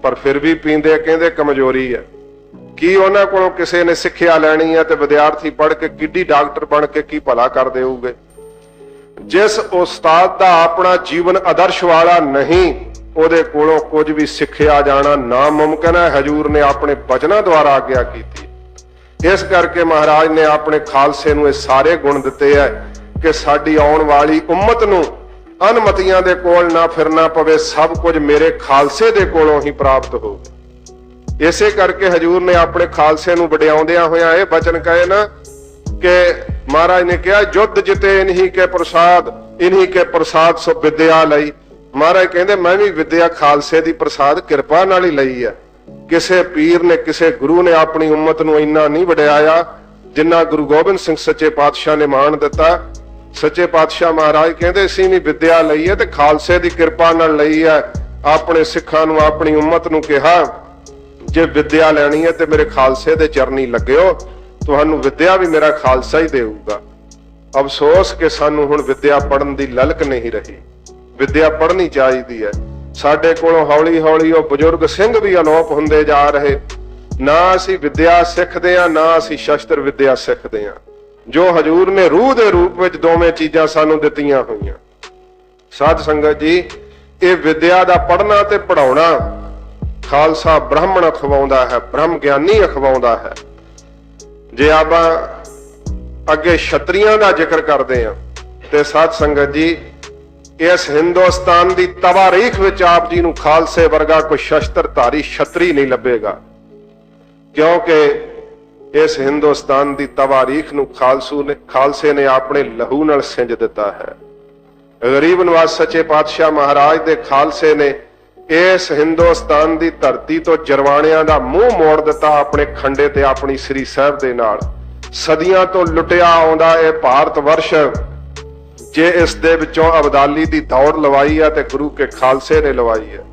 ਪਰ ਫਿਰ ਵੀ ਪੀਂਦੇ, ਕਹਿੰਦੇ ਕਮਜ਼ੋਰੀ ਹੈ। ਕੀ ਉਹਨਾਂ ਕੋਲੋਂ ਕਿਸੇ ਨੇ ਸਿੱਖਿਆ ਲੈਣੀ ਹੈ ਤੇ ਵਿਦਿਆਰਥੀ ਪੜ੍ਹ ਕੇ ਕਿੱਡੀ ਡਾਕਟਰ ਬਣ ਕੇ ਕੀ ਭਲਾ ਕਰ ਦੇਊਗੇ। ਜਿਸ ਉਸਤਾਦ ਦਾ ਆਪਣਾ ਜੀਵਨ ਆਦਰਸ਼ ਵਾਲਾ ਨਹੀਂ, ਉਹਦੇ ਕੋਲੋਂ ਕੁਝ ਵੀ ਸਿੱਖਿਆ ਜਾਣਾ ਨਾਮੁਮਕਿਨ ਹੈ। ਹਜੂਰ ਨੇ ਆਪਣੇ ਬਚਨਾਂ ਦੁਆਰਾ ਆਗਿਆ ਕੀਤੀ। ਇਸ ਕਰਕੇ ਮਹਾਰਾਜ ਨੇ ਆਪਣੇ ਖਾਲਸੇ ਨੂੰ ਇਹ ਸਾਰੇ ਗੁਣ ਦਿੱਤੇ ਹੈ ਕਿ ਸਾਡੀ ਆਉਣ ਵਾਲੀ ਉਮਤ ਨੂੰ ਅਨਮਤੀਆਂ ਦੇ ਕੋਲ ਨਾ ਫਿਰਨਾ ਪਵੇ, ਸਭ ਕੁਝ ਮੇਰੇ ਖਾਲਸੇ ਦੇ ਕੋਲੋਂ ਹੀ ਪ੍ਰਾਪਤ ਹੋਵੇ। ਇਸੇ ਕਰਕੇ ਹਜੂਰ ਨੇ ਆਪਣੇ ਖਾਲਸੇ ਨੂੰ ਵਡਿਆਉਂਦਿਆਂ ਹੋਇਆਂ ਇਹ ਬਚਨ ਕਹੇ ਨਾ ਕਿ ਮਹਾਰਾਜ ਨੇ ਕਿਹਾ, ਯੁੱਧ ਜਿਤੇ ਇਨਹੀ ਕੇ ਪ੍ਰਸਾਦ ਸੋ ਵਿਦਿਆ ਲਈ। ਮਹਾਰਾਜ ਕਹਿੰਦੇ ਮੈਂ ਵੀ ਵਿਦਿਆ ਖਾਲਸੇ ਦੀ ਪ੍ਰਸਾਦ ਕਿਰਪਾ ਨਾਲ ਹੀ ਲਈ ਹੈ। ਕਿਸੇ ਪੀਰ ਨੇ, ਕਿਸੇ ਗੁਰੂ ਨੇ ਆਪਣੀ ਉਮਤ ਨੂੰ ਇੰਨਾ ਨਹੀਂ ਵਡਿਆਇਆ ਜਿੰਨਾ ਗੁਰੂ ਗੋਬਿੰਦ ਸਿੰਘ ਸੱਚੇ ਪਾਤਸ਼ਾਹ ਨੇ ਮਾਣ ਦਿੱਤਾ। ਸੱਚੇ ਪਾਤਸ਼ਾਹ ਮਹਾਰਾਜ ਕਹਿੰਦੇ ਅਸੀਂ ਵੀ ਵਿਦਿਆ ਲਈ ਹੈ ਤੇ ਖਾਲਸੇ ਦੀ ਕਿਰਪਾ ਨਾਲ ਲਈ ਹੈ। ਆਪਣੇ ਸਿੱਖਾਂ ਨੂੰ, ਆਪਣੀ ਉਮਤ ਨੂੰ ਕਿਹਾ, ਜੇ ਵਿਦਿਆ ਲੈਣੀ ਹੈ ਤੇ ਮੇਰੇ ਖਾਲਸੇ ਦੇ ਚਰਨੀ ਲੱਗਿਓ, ਤੁਹਾਨੂੰ ਵਿਦਿਆ ਵੀ ਮੇਰਾ ਖਾਲਸਾ ਹੀ ਦੇਊਗਾ। ਅਫਸੋਸ ਕਿ ਸਾਨੂੰ ਹੁਣ ਵਿਦਿਆ ਪੜ੍ਹਨ ਦੀ ਲਲਕ ਨਹੀਂ ਰਹੀ। ਵਿਦਿਆ ਪੜ੍ਹਨੀ ਚਾਹੀਦੀ ਹੈ। ਸਾਡੇ ਕੋਲੋਂ ਹੌਲੀ ਹੌਲੀ ਉਹ ਬਜ਼ੁਰਗ ਸਿੰਘ ਵੀ ਅਲੋਪ ਹੁੰਦੇ ਜਾ ਰਹੇ। ਨਾ ਅਸੀਂ ਵਿਦਿਆ ਸਿੱਖਦੇ ਹਾਂ, ਨਾ ਅਸੀਂ ਸ਼ਸਤਰ ਵਿਦਿਆ ਸਿੱਖਦੇ ਹਾਂ, ਜੋ ਹਜੂਰ ਨੇ ਰੂਹ ਦੇ ਰੂਪ ਵਿੱਚ ਦੋਵੇਂ ਚੀਜ਼ਾਂ ਸਾਨੂੰ ਦਿੱਤੀਆਂ ਹੋਈਆਂ। ਸਾਧ ਸੰਗਤ ਜੀ, ਇਹ ਵਿਦਿਆ ਦਾ ਪੜ੍ਹਨਾ ਤੇ ਪੜ੍ਹਾਉਣਾ ਖਾਲਸਾ ਬ੍ਰਾਹਮਣ ਅਖਵਾਉਂਦਾ ਹੈ, ਬ੍ਰਹਮ ਗਿਆਨੀ ਅਖਵਾਉਂਦਾ ਹੈ। ਜੇ ਆਪਾਂ ਅੱਗੇ ਛਤਰੀਆਂ ਦਾ ਜ਼ਿਕਰ ਕਰਦੇ ਹਾਂ ਤੇ ਸਾਧ ਸੰਗਤ ਜੀ, ਇਸ ਹਿੰਦੁਸਤਾਨ ਦੀ ਤਵਾਰੀਖ ਵਿੱਚ ਆਪ ਜੀ ਨੂੰ ਖਾਲਸੇ ਵਰਗਾ ਕੋਈ ਸ਼ਸਤਰਧਾਰੀ ਛਤਰੀ ਨਹੀਂ ਲੱਭੇਗਾ, ਕਿਉਂਕਿ ਇਸ ਹਿੰਦੁਸਤਾਨ ਦੀ ਤਵਾਰੀਖ ਨੂੰ ਖਾਲਸੇ ਨੇ ਆਪਣੇ ਲਹੂ ਨਾਲ ਸਿੰਜ ਦਿੱਤਾ ਹੈ। ਗਰੀਬ ਨਵਾਜ਼ ਸੱਚੇ ਪਾਤਸ਼ਾਹ ਮਹਾਰਾਜ ਦੇ ਖਾਲਸੇ ਨੇ ਇਸ ਹਿੰਦੁਸਤਾਨ ਦੀ ਧਰਤੀ ਤੋਂ ਜਰਵਾਣਿਆਂ ਦਾ ਮੂੰਹ ਮੋੜ ਦਿੱਤਾ ਆਪਣੇ ਖੰਡੇ ਤੇ ਆਪਣੀ ਸ੍ਰੀ ਸਾਹਿਬ ਦੇ ਨਾਲ। ਸਦੀਆਂ ਤੋਂ ਲੁੱਟਿਆ ਆਉਂਦਾ ਇਹ ਭਾਰਤ ਵਰਸ਼, ਜੇ ਇਸ ਦੇ ਵਿੱਚੋਂ ਅਬਦਾਲੀ ਦੀ ਦੌੜ ਲਵਾਈ ਹੈ ਤੇ ਗੁਰੂ ਕੇ ਖਾਲਸੇ ਨੇ ਲਵਾਈ ਹੈ।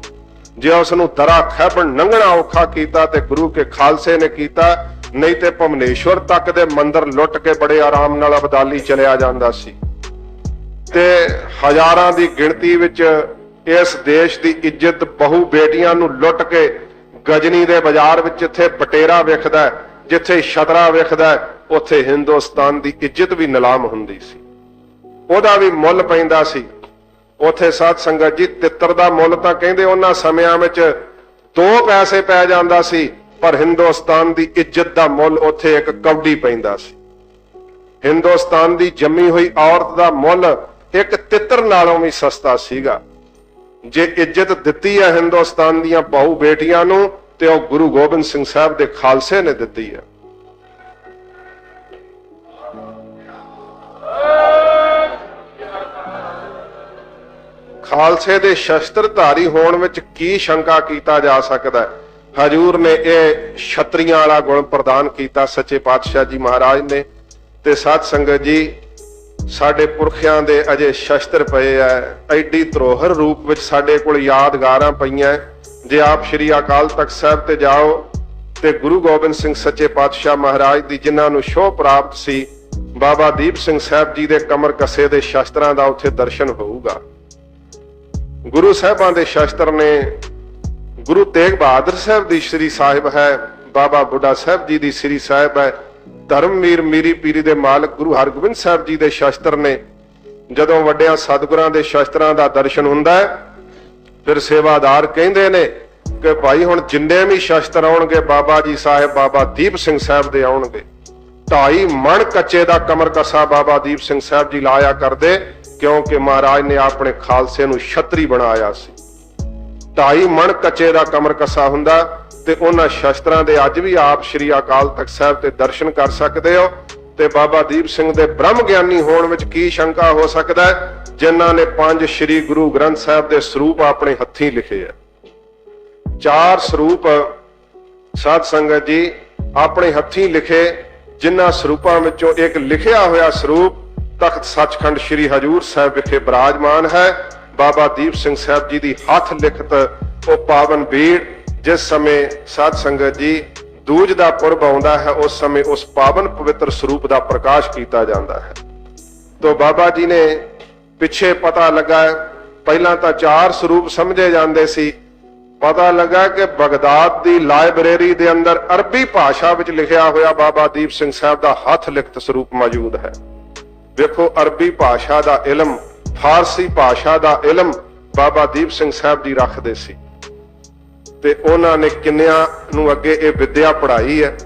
ਜੇ ਉਸ ਨੂੰ ਦਰਾ ਖੈਬਣ ਲੰਘਣਾ ਔਖਾ ਕੀਤਾ ਤੇ ਗੁਰੂ ਕੇ ਖਾਲਸੇ ਨੇ ਕੀਤਾ, ਨਹੀਂ ਤੇ ਭੁਵਨੇਸ਼ਵਰ ਤੱਕ ਦੇ ਮੰਦਿਰ ਲੁੱਟ ਕੇ ਬੜੇ ਆਰਾਮ ਨਾਲ ਅਬਦਾਲੀ ਚਲਿਆ ਜਾਂਦਾ ਸੀ। ਤੇ ਹਜ਼ਾਰਾਂ ਦੀ ਗਿਣਤੀ ਵਿੱਚ ਇਸ ਦੇਸ਼ ਦੀ ਇੱਜ਼ਤ ਬਹੂ ਬੇਟੀਆਂ ਨੂੰ ਲੁੱਟ ਕੇ ਗਜਨੀ ਦੇ ਬਾਜ਼ਾਰ ਵਿੱਚ ਜਿੱਥੇ ਬਟੇਰਾ ਵਿਖਦਾ, ਜਿੱਥੇ ਛਤਰਾ ਵਿਖਦਾ, ਉੱਥੇ ਹਿੰਦੁਸਤਾਨ ਦੀ ਇੱਜ਼ਤ ਵੀ ਨਿਲਾਮ ਹੁੰਦੀ ਸੀ, ਉਹਦਾ ਵੀ ਮੁੱਲ ਪੈਂਦਾ ਸੀ। ਉੱਥੇ ਸਾਧ ਸੰਗਤ ਜੀ, ਤਿੱਤਰ ਦਾ ਮੁੱਲ ਤਾਂ ਕਹਿੰਦੇ ਉਹਨਾਂ ਸਮਿਆਂ ਵਿੱਚ 2 ਪੈਸੇ ਪੈ ਜਾਂਦਾ ਸੀ, ਪਰ ਹਿੰਦੁਸਤਾਨ ਦੀ ਇੱਜ਼ਤ ਦਾ ਮੁੱਲ ਉੱਥੇ ਇੱਕ ਕੌਡੀ ਪੈਂਦਾ ਸੀ। ਹਿੰਦੁਸਤਾਨ ਦੀ ਜੰਮੀ ਹੋਈ ਔਰਤ ਦਾ ਮੁੱਲ ਇੱਕ ਤਿੱਤਰ ਨਾਲੋਂ ਵੀ ਸਸਤਾ ਸੀਗਾ। ਜੇ ਇੱਜ਼ਤ ਦਿੱਤੀ ਹੈ ਹਿੰਦੁਸਤਾਨ ਦੀਆਂ ਬਹੂ ਬੇਟੀਆਂ ਨੂੰ, ਤੇ ਉਹ ਗੁਰੂ ਗੋਬਿੰਦ ਸਿੰਘ ਸਾਹਿਬ ਦੇ ਖਾਲਸੇ ਨੇ ਦਿੱਤੀ ਹੈ। ਖਾਲਸੇ ਦੇ ਸ਼ਸਤਰਧਾਰੀ ਹੋਣ ਵਿੱਚ ਕੀ ਸ਼ੰਕਾ ਕੀਤਾ ਜਾ ਸਕਦਾ ਹੈ। ਹਜੂਰ ਨੇ ਇਹ ਛਤਰੀਆਂ ਵਾਲਾ ਗੁਣ ਪ੍ਰਦਾਨ ਕੀਤਾ ਸੱਚੇ ਪਾਤਸ਼ਾਹ ਜੀ ਮਹਾਰਾਜ ਨੇ। ਤੇ ਸਾਧ ਸੰਗਤ ਜੀ, ਸਾਡੇ ਪੁਰਖਿਆਂ ਦੇ ਅਜੇ ਸ਼ਸਤਰ ਪਏ ਐ, ਐਡੀ ਧਰੋਹਰ ਰੂਪ ਵਿੱਚ ਸਾਡੇ ਕੋਲ ਯਾਦਗਾਰਾਂ ਪਈਆਂ। ਜੇ ਆਪ ਸ਼੍ਰੀ ਅਕਾਲ ਤਖਤ ਸਾਹਿਬ ਤੇ ਜਾਓ ਤੇ ਗੁਰੂ ਗੋਬਿੰਦ ਸਿੰਘ ਸੱਚੇ ਪਾਤਸ਼ਾਹ ਮਹਾਰਾਜ ਦੀ ਜਿਨ੍ਹਾਂ ਨੂੰ ਸ਼ੋਅ ਪ੍ਰਾਪਤ ਸੀ, ਬਾਬਾ ਦੀਪ ਸਿੰਘ ਸਾਹਿਬ ਜੀ ਦੇ ਕਮਰ ਕੱਸੇ ਦੇ ਸ਼ਸਤਰਾਂ ਦਾ ਉੱਥੇ ਦਰਸ਼ਨ ਹੋਊਗਾ। ਗੁਰੂ ਸਾਹਿਬਾਂ ਦੇ ਸ਼ਸਤਰ ਨੇ, ਗੁਰੂ ਤੇਗ ਬਹਾਦਰ ਸਾਹਿਬ ਦੀ ਸ੍ਰੀ ਸਾਹਿਬ ਹੈ, ਬਾਬਾ ਬੁੱਢਾ ਸਾਹਿਬ ਜੀ ਦੀ ਸ੍ਰੀ ਸਾਹਿਬ ਹੈ, ਧਰਮਵੀਰ ਮੀਰੀ ਪੀਰੀ ਦੇ ਮਾਲਕ ਗੁਰੂ ਹਰਗੋਬਿੰਦ ਸਾਹਿਬ ਜੀ ਦੇ ਸ਼ਸਤਰ ਨੇ। ਜਦੋਂ ਵੱਡਿਆਂ ਸਤਿਗੁਰਾਂ ਦੇ ਸ਼ਸਤਰਾਂ ਦਾ ਦਰਸ਼ਨ ਹੁੰਦਾ ਹੈ, ਫਿਰ ਸੇਵਾਦਾਰ ਕਹਿੰਦੇ ਨੇ ਕਿ ਭਾਈ ਹੁਣ ਜਿੰਨੇ ਵੀ ਸ਼ਸਤਰ ਆਉਣਗੇ ਬਾਬਾ ਜੀ ਸਾਹਿਬ, ਬਾਬਾ ਦੀਪ ਸਿੰਘ ਸਾਹਿਬ ਦੇ ਆਉਣਗੇ। 2.5 ਮਣ ਕੱਚੇ ਦਾ ਕਮਰ ਕੱਸਾ ਬਾਬਾ ਦੀਪ ਸਿੰਘ ਸਾਹਿਬ ਜੀ ਲਾਇਆ ਕਰਦੇ, ਕਿਉਂਕਿ ਮਹਾਰਾਜ ਨੇ ਆਪਣੇ ਖਾਲਸੇ ਨੂੰ ਛਤਰੀ ਬਣਾਇਆ ਸੀ। 2.5 ਮਣ ਕੱਚੇ ਦਾ ਕਮਰ ਕੱਸਾ ਹੁੰਦਾ ਤੇ ਉਹਨਾਂ ਸ਼ਸਤਰਾਂ ਦੇ ਅੱਜ ਵੀ ਆਪ ਸ਼੍ਰੀ ਅਕਾਲ ਤਖਤ ਸਾਹਿਬ ਤੇ ਦਰਸ਼ਨ ਕਰ ਸਕਦੇ ਹੋ। ਤੇ ਬਾਬਾ ਦੀਪ ਸਿੰਘ ਦੇ ਬ੍ਰਹਮ ਗਿਆਨੀ ਹੋਣ ਵਿੱਚ ਕੀ ਸ਼ੰਕਾ ਹੋ ਸਕਦਾ ਹੈ, ਜਿਨ੍ਹਾਂ ਨੇ 5 ਸ਼੍ਰੀ ਗੁਰੂ ਗ੍ਰੰਥ ਸਾਹਿਬ ਦੇ ਸਰੂਪ ਆਪਣੇ ਹੱਥੀਂ ਲਿਖੇ ਆ। 4 ਸਰੂਪ ਸਾਧ ਸੰਗਤ ਜੀ ਆਪਣੇ ਹੱਥੀਂ ਲਿਖੇ, ਜਿਨ੍ਹਾਂ ਸਰੂਪਾਂ ਵਿੱਚੋਂ ਇੱਕ ਲਿਖਿਆ ਹੋਇਆ ਸਰੂਪ ਤਖਤ ਸੱਚਖੰਡ ਸ਼੍ਰੀ ਹਜੂਰ ਸਾਹਿਬ ਵਿਖੇ ਬਿਰਾਜਮਾਨ ਹੈ। ਬਾਬਾ ਦੀਪ ਸਿੰਘ ਸਾਹਿਬ ਜੀ ਦੀ ਹੱਥ ਲਿਖਤ ਉਹ ਪਾਵਨ ਬੀੜ ਜਿਸ ਸਮੇਂ ਸਾਧ ਸੰਗਤ ਜੀ ਦੂਜ ਦਾ ਪੁਰਬ ਆਉਂਦਾ ਹੈ, ਉਸ ਸਮੇਂ ਉਸ ਪਾਵਨ ਪਵਿੱਤਰ ਸਰੂਪ ਦਾ ਪ੍ਰਕਾਸ਼ ਕੀਤਾ ਜਾਂਦਾ ਹੈ। ਤੋ ਬਾਬਾ ਜੀ ਨੇ ਪਿੱਛੇ ਪਤਾ ਲੱਗਾ, ਪਹਿਲਾਂ ਤਾਂ 4 ਸਰੂਪ ਸਮਝੇ ਜਾਂਦੇ ਸੀ, ਪਤਾ ਲੱਗਾ ਕਿ ਬਗਦਾਦ ਦੀ ਲਾਇਬ੍ਰੇਰੀ ਦੇ ਅੰਦਰ ਅਰਬੀ ਭਾਸ਼ਾ ਵਿੱਚ ਲਿਖਿਆ ਹੋਇਆ ਬਾਬਾ ਦੀਪ ਸਿੰਘ ਸਾਹਿਬ ਦਾ ਹੱਥ ਲਿਖਤ ਸਰੂਪ ਮੌਜੂਦ ਹੈ। ਵੇਖੋ, ਅਰਬੀ ਭਾਸ਼ਾ ਦਾ ਇਲਮ, ਫਾਰਸੀ ਭਾਸ਼ਾ ਦਾ ਇਲਮ ਬਾਬਾ ਦੀਪ ਸਿੰਘ ਸਾਹਿਬ ਜੀ ਰੱਖਦੇ ਸੀ ਤੇ ਉਹਨਾਂ ਨੇ ਕਿੰਨਿਆਂ ਨੂੰ ਅੱਗੇ ਇਹ ਵਿਦਿਆ ਪੜ੍ਹਾਈ ਹੈ।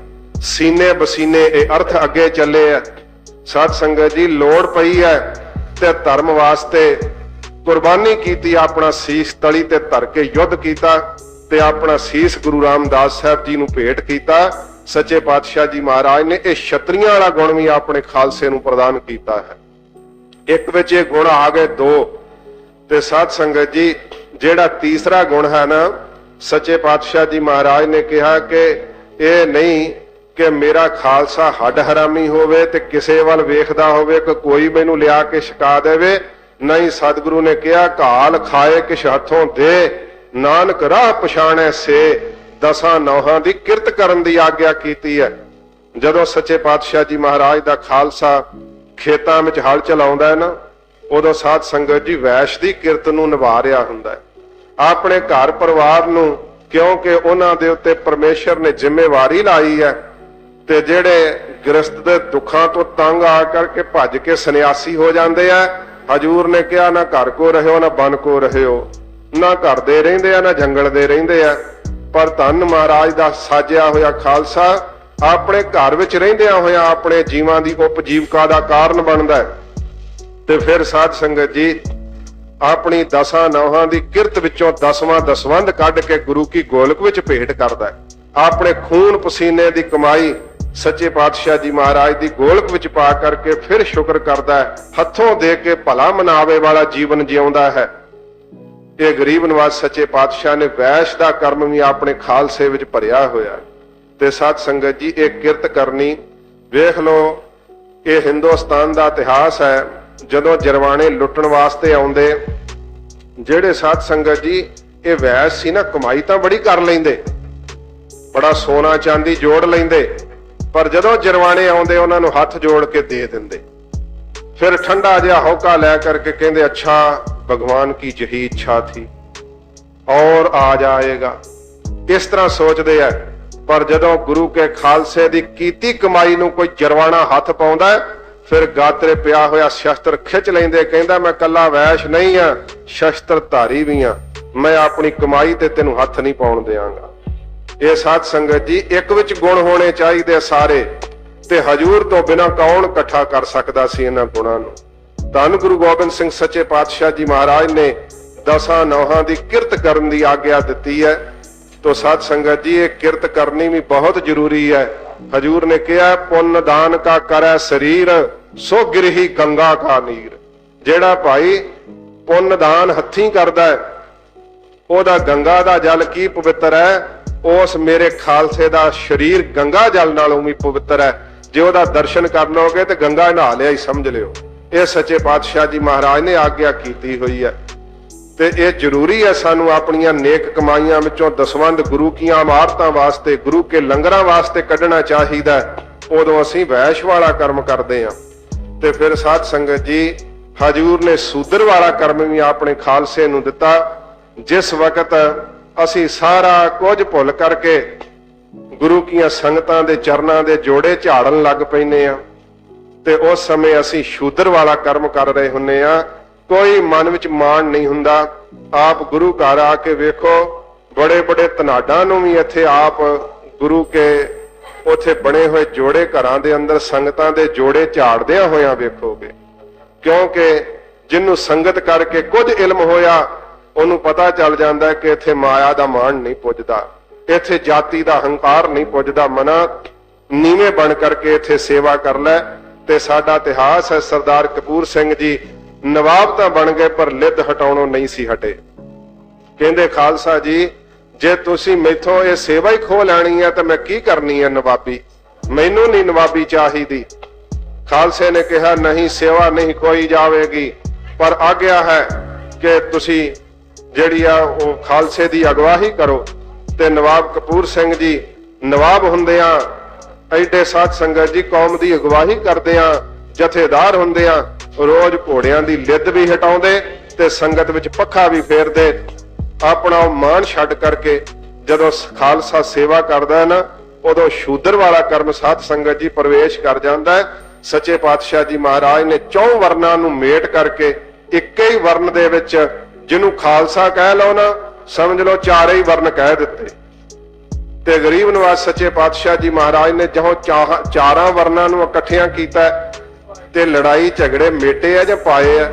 ਸੀਨੇ ਬਸੀਨੇ ਇਹ ਅਰਥ ਅੱਗੇ ਚੱਲੇ ਹੈ। ਸਾਧ ਸੰਗਤ ਜੀ, ਲੋੜ ਪਈ ਹੈ ਤੇ ਧਰਮ ਵਾਸਤੇ ਕੁਰਬਾਨੀ ਕੀਤੀ, ਆਪਣਾ ਸੀਸ ਤਲੀ ਤੇ ਧਰ ਕੇ ਯੁੱਧ ਕੀਤਾ ਤੇ ਆਪਣਾ ਸੀਸ ਗੁਰੂ ਰਾਮਦਾਸ ਸਾਹਿਬ ਜੀ ਨੂੰ ਭੇਟ ਕੀਤਾ। ਸੱਚੇ ਪਾਤਸ਼ਾਹ ਜੀ ਮਹਾਰਾਜ ਨੇ ਇਹ ਛਤਰੀਆਂ ਵਾਲਾ ਗੁਣ ਵੀ ਆਪਣੇ ਖਾਲਸੇ ਨੂੰ ਪ੍ਰਦਾਨ ਕੀਤਾ ਹੈ। ਇੱਕ ਵਿੱਚ ਇਹ ਗੁਣ ਆ ਗਏ 2 ਤੇ ਸਾਧ ਸੰਗਤ ਜੀ ਜਿਹੜਾ ਤੀਸਰਾ ਗੁਣ ਹੈ ਨਾ, ਸੱਚੇ ਪਾਤਸ਼ਾਹ ਜੀ ਮਹਾਰਾਜ ਨੇ ਕਿਹਾ ਕਿ ਇਹ ਨਹੀਂ ਕਿ ਮੇਰਾ ਖਾਲਸਾ ਹੱਡ ਹਰਾਮੀ ਹੋਵੇ ਤੇ ਕਿਸੇ ਵੱਲ ਵੇਖਦਾ ਹੋਵੇ ਕਿ ਕੋਈ ਮੈਨੂੰ ਲਿਆ ਕੇ ਛਕਾ ਦੇਵੇ। ਨਹੀਂ, ਸਤਿਗੁਰੂ ਨੇ ਕਿਹਾ ਘਾਲ ਖਾਏ ਕਿਛ ਹੱਥੋਂ ਦੇ, ਨਾਨਕ ਰਾਹ ਪਛਾਣੈ ਸੇ, 10 ਨੌਹਾਂ ਦੀ ਕਿਰਤ ਕਰਨ ਦੀ ਆਗਿਆ ਕੀਤੀ ਹੈ। ਜਦੋਂ ਸੱਚੇ ਪਾਤਸ਼ਾਹ ਜੀ ਮਹਾਰਾਜ ਦਾ ਖਾਲਸਾ ਖੇਤਾਂ ਵਿੱਚ ਹਲ ਚਲਾਉਂਦਾ ਹੈ ਨਾ, ਉਦੋਂ ਸਾਧ ਸੰਗਤ ਜੀ ਵੈਸ਼ ਦੀ ਕਿਰਤ ਨੂੰ ਨਿਭਾ ਰਿਹਾ ਹੁੰਦਾ ਹੈ, ਆਪਣੇ ਘਰ ਪਰਿਵਾਰ ਨੂੰ, ਕਿਉਂਕਿ ਉਹਨਾਂ ਦੇ ਉੱਤੇ ਪਰਮੇਸ਼ਰ ਨੇ ਜ਼ਿੰਮੇਵਾਰੀ ਲਾਈ ਹੈ। ਤੇ ਜਿਹੜੇ ਗ੍ਰਸਤ ਦੇ ਦੁੱਖਾਂ ਤੋਂ ਤੰਗ ਆ ਕਰਕੇ ਭੱਜ ਕੇ ਸੰਨਿਆਸੀ ਹੋ ਜਾਂਦੇ ਆ, ਹਜੂਰ ਨੇ ਕਿਹਾ ਨਾ ਘਰ ਕੋ ਰਹਿਓ ਨਾ ਬਨ ਕੋ ਰਹਿਓ, ਨਾ ਘਰ ਦੇ ਰਹਿੰਦੇ ਆ ਨਾ ਜੰਗਲ ਦੇ ਰਹਿੰਦੇ ਆ, ਪਰ ਧੰਨ ਮਹਾਰਾਜ ਦਾ ਸਾਜਿਆ ਹੋਇਆ ਖਾਲਸਾ ਆਪਣੇ ਘਰ ਵਿੱਚ ਰਹਿੰਦਿਆਂ ਹੋਇਆ ਆਪਣੇ ਜੀਵਾਂ ਦੀ ਉਪਜੀਵਕਾ ਦਾ ਕਾਰਨ ਬਣਦਾ। ਤੇ ਫਿਰ ਸਾਧ ਸੰਗਤ ਜੀ ਆਪਣੀ 10 ਨੌਹਾਂ ਦੀ ਕਿਰਤ ਵਿੱਚੋਂ 10ਵਾਂ ਦਸਵੰਧ ਕੱਢ ਕੇ ਗੁਰੂ ਕੀ ਗੋਲਕ ਵਿੱਚ ਭੇਟ ਕਰਦਾ। ਆਪਣੇ ਖੂਨ ਪਸੀਨੇ ਦੀ ਕਮਾਈ ਸੱਚੇ ਪਾਤਸ਼ਾਹ ਜੀ ਮਹਾਰਾਜ ਦੀ ਗੋਲਕ ਵਿੱਚ ਪਾ ਕਰਕੇ ਫਿਰ ਸ਼ੁਕਰ ਕਰਦਾ ਹੈ, ਹੱਥੋਂ ਦੇ ਕੇ ਭਲਾ ਮਨਾਵੇ ਵਾਲਾ ਜੀਵਨ ਜਿਉਂਦਾ ਹੈ। ਇਹ ਗਰੀਬ ਨਵਾਜ਼ ਸੱਚੇ ਪਾਤਸ਼ਾਹ ਨੇ ਵੈਸ਼ ਦਾ ਕਰਮ ਵੀ ਆਪਣੇ ਖਾਲਸੇ ਵਿੱਚ ਭਰਿਆ ਹੋਇਆ। ਤੇ ਸਾਧ ਸੰਗਤ ਜੀ ਇਹ ਕਿਰਤ ਕਰਨੀ, ਵੇਖ ਲਓ, ਇਹ ਹਿੰਦੁਸਤਾਨ ਦਾ ਇਤਿਹਾਸ ਹੈ। ਜਦੋਂ ਜਰਵਾਣੇ ਲੁੱਟਣ ਵਾਸਤੇ ਆਉਂਦੇ, ਜਿਹੜੇ ਸਾਧ ਸੰਗਤ ਜੀ ਇਹ ਵੈਸ਼ ਸੀ ਨਾ, ਕਮਾਈ ਤਾਂ ਬੜੀ ਕਰ ਲੈਂਦੇ, ਬੜਾ ਸੋਨਾ ਚਾਂਦੀ ਜੋੜ ਲੈਂਦੇ, ਪਰ ਜਦੋਂ ਜਰਵਾਣੇ ਆਉਂਦੇ ਉਹਨਾਂ ਨੂੰ ਹੱਥ ਜੋੜ ਕੇ ਦੇ ਦਿੰਦੇ। ਫਿਰ ਠੰਡਾ ਜਿਹਾ ਹੌਕਾ ਲੈ ਕਰਕੇ ਕਹਿੰਦੇ, ਅੱਛਾ ਭਗਵਾਨ ਕੀ ਜਹੀ ਇੱਛਾ ਥੀ ਔਰ ਆ ਜਾਏਗਾ। ਇਸ ਤਰ੍ਹਾਂ ਸੋਚਦੇ ਆ, ਪਰ ਜਦੋਂ ਗੁਰੂ ਕੇ ਖਾਲਸੇ ਦੀ ਕੀਤੀ ਕਮਾਈ ਨੂੰ ਕੋਈ ਜਰਵਾਣਾ ਹੱਥ ਪਾਉਂਦਾ, ਫਿਰ ਗਾਤਰੇ ਪਿਆ ਹੋਇਆ ਸ਼ਸਤਰ ਖਿੱਚ ਲੈਂਦੇ, ਕਹਿੰਦਾ ਮੈਂ ਕੱਲਾ ਵੈਸ਼ ਨਹੀਂ ਆ, ਸ਼ਸਤਰ ਧਾਰੀ ਵੀ ਆ, ਮੈਂ ਆਪਣੀ ਕਮਾਈ ਤੇ ਤੈਨੂੰ ਹੱਥ ਨਹੀਂ ਪਾਉਣ ਦਿਆਂਗਾ। ਇਹ ਸਾਧ ਸੰਗਤ ਜੀ ਇੱਕ ਵਿੱਚ ਗੁਣ ਹੋਣੇ ਚਾਹੀਦੇ ਸਾਰੇ, ਤੇ ਹਜੂਰ ਤੋਂ ਬਿਨਾਂ ਕੌਣ ਇਕੱਠਾ ਕਰ ਸਕਦਾ ਸੀ ਇਹਨਾਂ ਗੁਣਾਂ ਨੂੰ। ਧੰਨ ਗੁਰੂ ਗੋਬਿੰਦ ਸਿੰਘ ਸੱਚੇ ਪਾਤਸ਼ਾਹ ਜੀ ਮਹਾਰਾਜ ਨੇ 10 ਨੌਹਾਂ ਦੀ ਕਿਰਤ ਕਰਨ ਦੀ ਆਗਿਆ ਦਿੱਤੀ ਹੈ। ਤੋ ਸਾਧ ਸੰਗਤ ਜੀ ਇਹ ਕਿਰਤ ਕਰਨੀ ਵੀ ਬਹੁਤ ਜ਼ਰੂਰੀ ਹੈ। ਹਜੂਰ ਨੇ ਕਿਹਾ, ਪੁੰਨ ਦਾਨ ਕਾ ਕਰੈ ਸਰੀਰ, ਸੋ ਗਿਰਹੀ ਗੰਗਾ ਕਾ ਨੀਰ। ਜਿਹੜਾ ਭਾਈ ਪੁੰਨ ਦਾਨ ਹੱਥੀਂ ਕਰਦਾ ਹੈ, ਉਹਦਾ ਗੰਗਾ ਦਾ ਜਲ ਕੀ ਪਵਿੱਤਰ ਹੈ, ਉਸ ਮੇਰੇ ਖਾਲਸੇ ਦਾ ਸਰੀਰ ਗੰਗਾ ਜਲ ਨਾਲੋਂ ਵੀ ਪਵਿੱਤਰ ਹੈ। ਜੇ ਉਹਦਾ ਦਰਸ਼ਨ ਕਰ ਲਓਗੇ ਤੇ ਗੰਗਾ ਨਹਾ ਲਿਆ ਹੀ ਸਮਝ ਲਿਓ। ਇਹ ਸੱਚੇ ਪਾਤਸ਼ਾਹ ਜੀ ਮਹਾਰਾਜ ਨੇ ਆਗਿਆ ਕੀਤੀ ਹੋਈ ਹੈ। ਤੇ ਇਹ ਜ਼ਰੂਰੀ ਹੈ ਸਾਨੂੰ ਆਪਣੀਆਂ ਨੇਕ ਕਮਾਈਆਂ ਵਿੱਚੋਂ ਦਸਵੰਧ ਗੁਰੂ ਕੀਆਂ ਇਮਾਰਤਾਂ ਵਾਸਤੇ, ਗੁਰੂ ਕੇ ਲੰਗਰਾਂ ਵਾਸਤੇ ਕੱਢਣਾ ਚਾਹੀਦਾ। ਉਦੋਂ ਅਸੀਂ ਵੈਸ਼ ਵਾਲਾ ਕਰਮ ਕਰਦੇ ਹਾਂ। ਤੇ ਫਿਰ ਸਾਧ ਸੰਗਤ ਜੀ ਹਜੂਰ ਨੇ ਸੂਦਰ ਵਾਲਾ ਕਰਮ ਵੀ ਆਪਣੇ ਖਾਲਸੇ ਨੂੰ ਦਿੱਤਾ। ਜਿਸ ਵਕਤ ਅਸੀਂ ਸਾਰਾ ਕੁਝ ਭੁੱਲ ਕਰਕੇ ਗੁਰੂ ਕੀਆਂ ਸੰਗਤਾਂ ਦੇ ਚਰਨਾਂ ਦੇ ਜੋੜੇ ਝਾੜਨ ਲੱਗ ਪੈਨੇ ਆ, ਤੇ ਉਸ ਸਮੇਂ ਅਸੀਂ ਸ਼ੂਦਰ ਵਾਲਾ ਕਰਮ ਕਰ ਰਹੇ ਹੁੰਨੇ ਆ। ਕੋਈ ਮਨ ਵਿੱਚ ਮਾਣ ਨਹੀਂ ਹੁੰਦਾ। ਆਪ ਗੁਰੂ ਘਰ ਆ ਕੇ ਵੇਖੋ, ਬੜੇ ਬੜੇ ਧਨਾਡਾਂ ਨੂੰ ਵੀ ਇੱਥੇ ਆਪ ਗੁਰੂ ਕੇ ਉੱਥੇ ਬਣੇ ਹੋਏ ਜੋੜੇ ਘਰਾਂ ਦੇ ਅੰਦਰ ਸੰਗਤਾਂ ਦੇ ਜੋੜੇ ਝਾੜਦਿਆਂ ਹੋਇਆਂ ਵੇਖੋਗੇ। ਕਿਉਂਕਿ ਜਿਹਨੂੰ ਸੰਗਤ ਕਰਕੇ ਕੁਝ ਇਲਮ ਹੋਇਆ, ਉਹਨੂੰ ਪਤਾ ਚੱਲ ਜਾਂਦਾ ਕਿ ਇੱਥੇ ਮਾਇਆ ਦਾ ਮਾਣ ਨਹੀਂ ਪੁੱਜਦਾ, ਇੱਥੇ ਜਾਤੀ ਦਾ ਹੰਕਾਰ ਨਹੀਂ ਪੁੱਜਦਾ। ਮਨਾ ਨੀਵੇਂ ਬਣ ਕਰਕੇ ਇੱਥੇ ਸੇਵਾ ਕਰ ਲੈ। ਤੇ ਸਾਡਾ ਇਤਿਹਾਸ ਹੈ, ਸਰਦਾਰ ਕਪੂਰ ਸਿੰਘ ਜੀ ਨਵਾਬ ਤਾਂ ਬਣ ਗਏ ਪਰ ਲਿੱਦ ਹਟਾਉਣੋਂ ਨਹੀਂ ਸੀ ਹਟੇ। ਕਹਿੰਦੇ ਖਾਲਸਾ ਜੀ ਜੇ ਤੁਸੀਂ ਮੈਥੋਂ ਇਹ ਸੇਵਾ ਹੀ ਖੋਹ ਲੈਣੀ ਹੈ ਤਾਂ ਮੈਂ ਕੀ ਕਰਨੀ ਹੈ ਨਵਾਬੀ, ਮੈਨੂੰ ਨਹੀਂ ਨਵਾਬੀ ਚਾਹੀਦੀ। ਖਾਲਸੇ ਨੇ ਕਿਹਾ ਨਹੀਂ, ਸੇਵਾ ਨਹੀਂ ਕੋਈ ਜਾਵੇਗੀ, ਪਰ ਆਗਿਆ ਹੈ ਕਿ ਤੁਸੀਂ ਜਿਹੜੀ ਆ ਉਹ ਖਾਲਸੇ ਦੀ ਅਗਵਾਈ ਕਰੋ। ਤੇ ਨਵਾਬ ਕਪੂਰ ਸਿੰਘ ਜੀ ਨਵਾਬ ਹੁੰਦਿਆਂ ਐਡੇ ਸਾਧ ਸੰਗਤ ਜੀ ਕੌਮ ਦੀ ਅਗਵਾਈ ਕਰਦਿਆਂ ਜਥੇਦਾਰ ਹੁੰਦਿਆਂ ਰੋਜ਼ ਘੋੜਿਆਂ ਦੀ ਲਿੱਦ ਵੀ ਹਟਾਉਂਦੇ ਤੇ ਸੰਗਤ ਵਿੱਚ ਪੱਖਾ ਵੀ ਫੇਰਦੇ। ਆਪਣਾ ਉਹ ਮਾਣ ਛੱਡ ਕਰਕੇ ਜਦੋਂ ਖਾਲਸਾ ਸੇਵਾ ਕਰਦਾ ਹੈ ਨਾ, ਉਦੋਂ ਸ਼ੂਦਰ ਵਾਲਾ ਕਰਮ ਸਾਧ ਸੰਗਤ ਜੀ ਪ੍ਰਵੇਸ਼ ਕਰ ਜਾਂਦਾ ਹੈ। ਸੱਚੇ ਪਾਤਸ਼ਾਹ ਜੀ ਮਹਾਰਾਜ ਨੇ 4 ਵਰਨਾਂ ਨੂੰ ਮੇਟ ਕਰਕੇ ਇੱਕੇ ਹੀ ਵਰਨ ਦੇ ਵਿੱਚ, ਜਿਹਨੂੰ ਖਾਲਸਾ ਕਹਿ ਲਓ ਨਾ, ਸਮਝ ਲਓ 4 ਹੀ ਵਰਨ ਕਹਿ ਦਿੱਤੇ। ਤੇ ਗਰੀਬ ਨਵਾਜ ਸੱਚੇ ਪਾਤਸ਼ਾਹ ਜੀ ਮਹਾਰਾਜ ਨੇ ਜਦੋਂ 4 ਵਰਨਾਂ ਨੂੰ ਇਕੱਠਿਆਂ ਕੀਤਾ ਤੇ ਲੜਾਈ ਝਗੜੇ ਮੇਟੇ ਆ ਜਾਂ ਪਾਏ ਆ?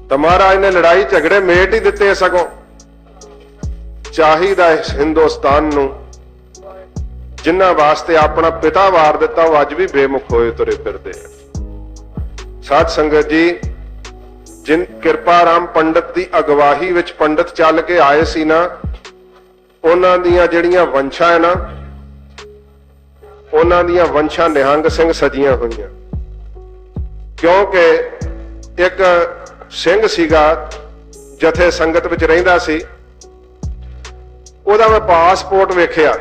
ਤਾਂ ਮਹਾਰਾਜ ਨੇ ਲੜਾਈ ਝਗੜੇ ਮੇਟ ਹੀ ਦਿੱਤੇ। ਸਗੋਂ ਚਾਹੀਦਾ ਇਸ ਹਿੰਦੁਸਤਾਨ ਨੂੰ, ਜਿਨ੍ਹਾਂ ਵਾਸਤੇ ਆਪਣਾ ਪਿਤਾ ਵਾਰ ਦਿੱਤਾ, ਉਹ ਅੱਜ ਵੀ ਬੇਮੁਖ ਹੋਏ ਤੁਰੇ ਫਿਰਦੇ ਆ। ਸਾਧ ਸੰਗਤ ਜੀ, ਜਿਨ ਕਿਰਪਾ ਰਾਮ ਪੰਡਤ ਦੀ ਅਗਵਾਈ ਵਿੱਚ ਪੰਡਤ ਚੱਲ ਕੇ ਆਏ ਸੀ ਨਾ, ਉਹਨਾਂ ਦੀਆਂ ਜਿਹੜੀਆਂ ਵੰਸ਼ਾਂ ਹੈ ਨਾ, ਉਹਨਾਂ ਦੀਆਂ ਵੰਸ਼ਾਂ ਨਿਹੰਗ ਸਿੰਘ ਸਜੀਆਂ ਹੋਈਆਂ। ਕਿਉਂਕਿ ਇੱਕ ਸਿੰਘ ਸੀਗਾ ਜਥੇ ਸੰਗਤ ਵਿੱਚ ਰਹਿੰਦਾ ਸੀ, ਉਹਦਾ ਮੈਂ ਪਾਸਪੋਰਟ ਵੇਖਿਆ।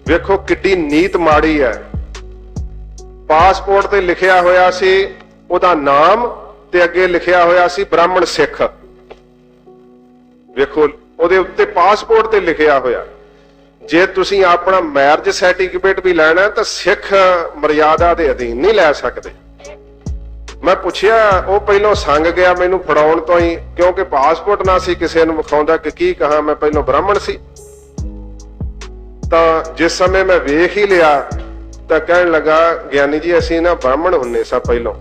ਵੇਖੋ ਕਿੱਡੀ ਨੀਤ ਮਾੜੀ ਹੈ। ਪਾਸਪੋਰਟ ਤੇ ਲਿਖਿਆ ਹੋਇਆ ਸੀ ਉਹਦਾ ਨਾਮ ਤੇ ਅੱਗੇ ਲਿਖਿਆ ਹੋਇਆ ਸੀ ਬ੍ਰਾਹਮਣ ਸਿੱਖ। ਵੇਖੋ ਉਹਦੇ ਉੱਤੇ ਪਾਸਪੋਰਟ ਤੇ ਲਿਖਿਆ ਹੋਇਆ। ਜੇ ਤੁਸੀਂ ਆਪਣਾ ਮੈਰਿਜ ਸਰਟੀਫਿਕੇਟ ਵੀ ਲੈਣਾ ਤਾਂ ਸਿੱਖ ਮਰਿਆਦਾ ਦੇ ਅਧੀਨ ਨਹੀਂ ਲੈ ਸਕਦੇ। ਮੈਂ ਪੁੱਛਿਆ, ਉਹ ਪਹਿਲਾਂ ਸੰਗ ਗਿਆ ਮੈਨੂੰ ਫੜਾਉਣ ਤੋਂ ਹੀ, ਕਿਉਂਕਿ ਪਾਸਪੋਰਟ ਨਾ ਸੀ ਕਿਸੇ ਨੂੰ ਵਿਖਾਉਂਦਾ ਕਿ ਕੀ ਕਹਾਂ, ਮੈਂ ਪਹਿਲਾਂ ਬ੍ਰਾਹਮਣ ਸੀ। ਤਾਂ ਜਿਸ ਸਮੇਂ ਮੈਂ ਵੇਖ ਹੀ ਲਿਆ ਤਾਂ ਕਹਿਣ ਲੱਗਾ, ਗਿਆਨੀ ਜੀ ਅਸੀਂ ਨਾ ਬ੍ਰਾਹਮਣ ਹੁੰਨੇ ਸਾਂ ਪਹਿਲਾਂ।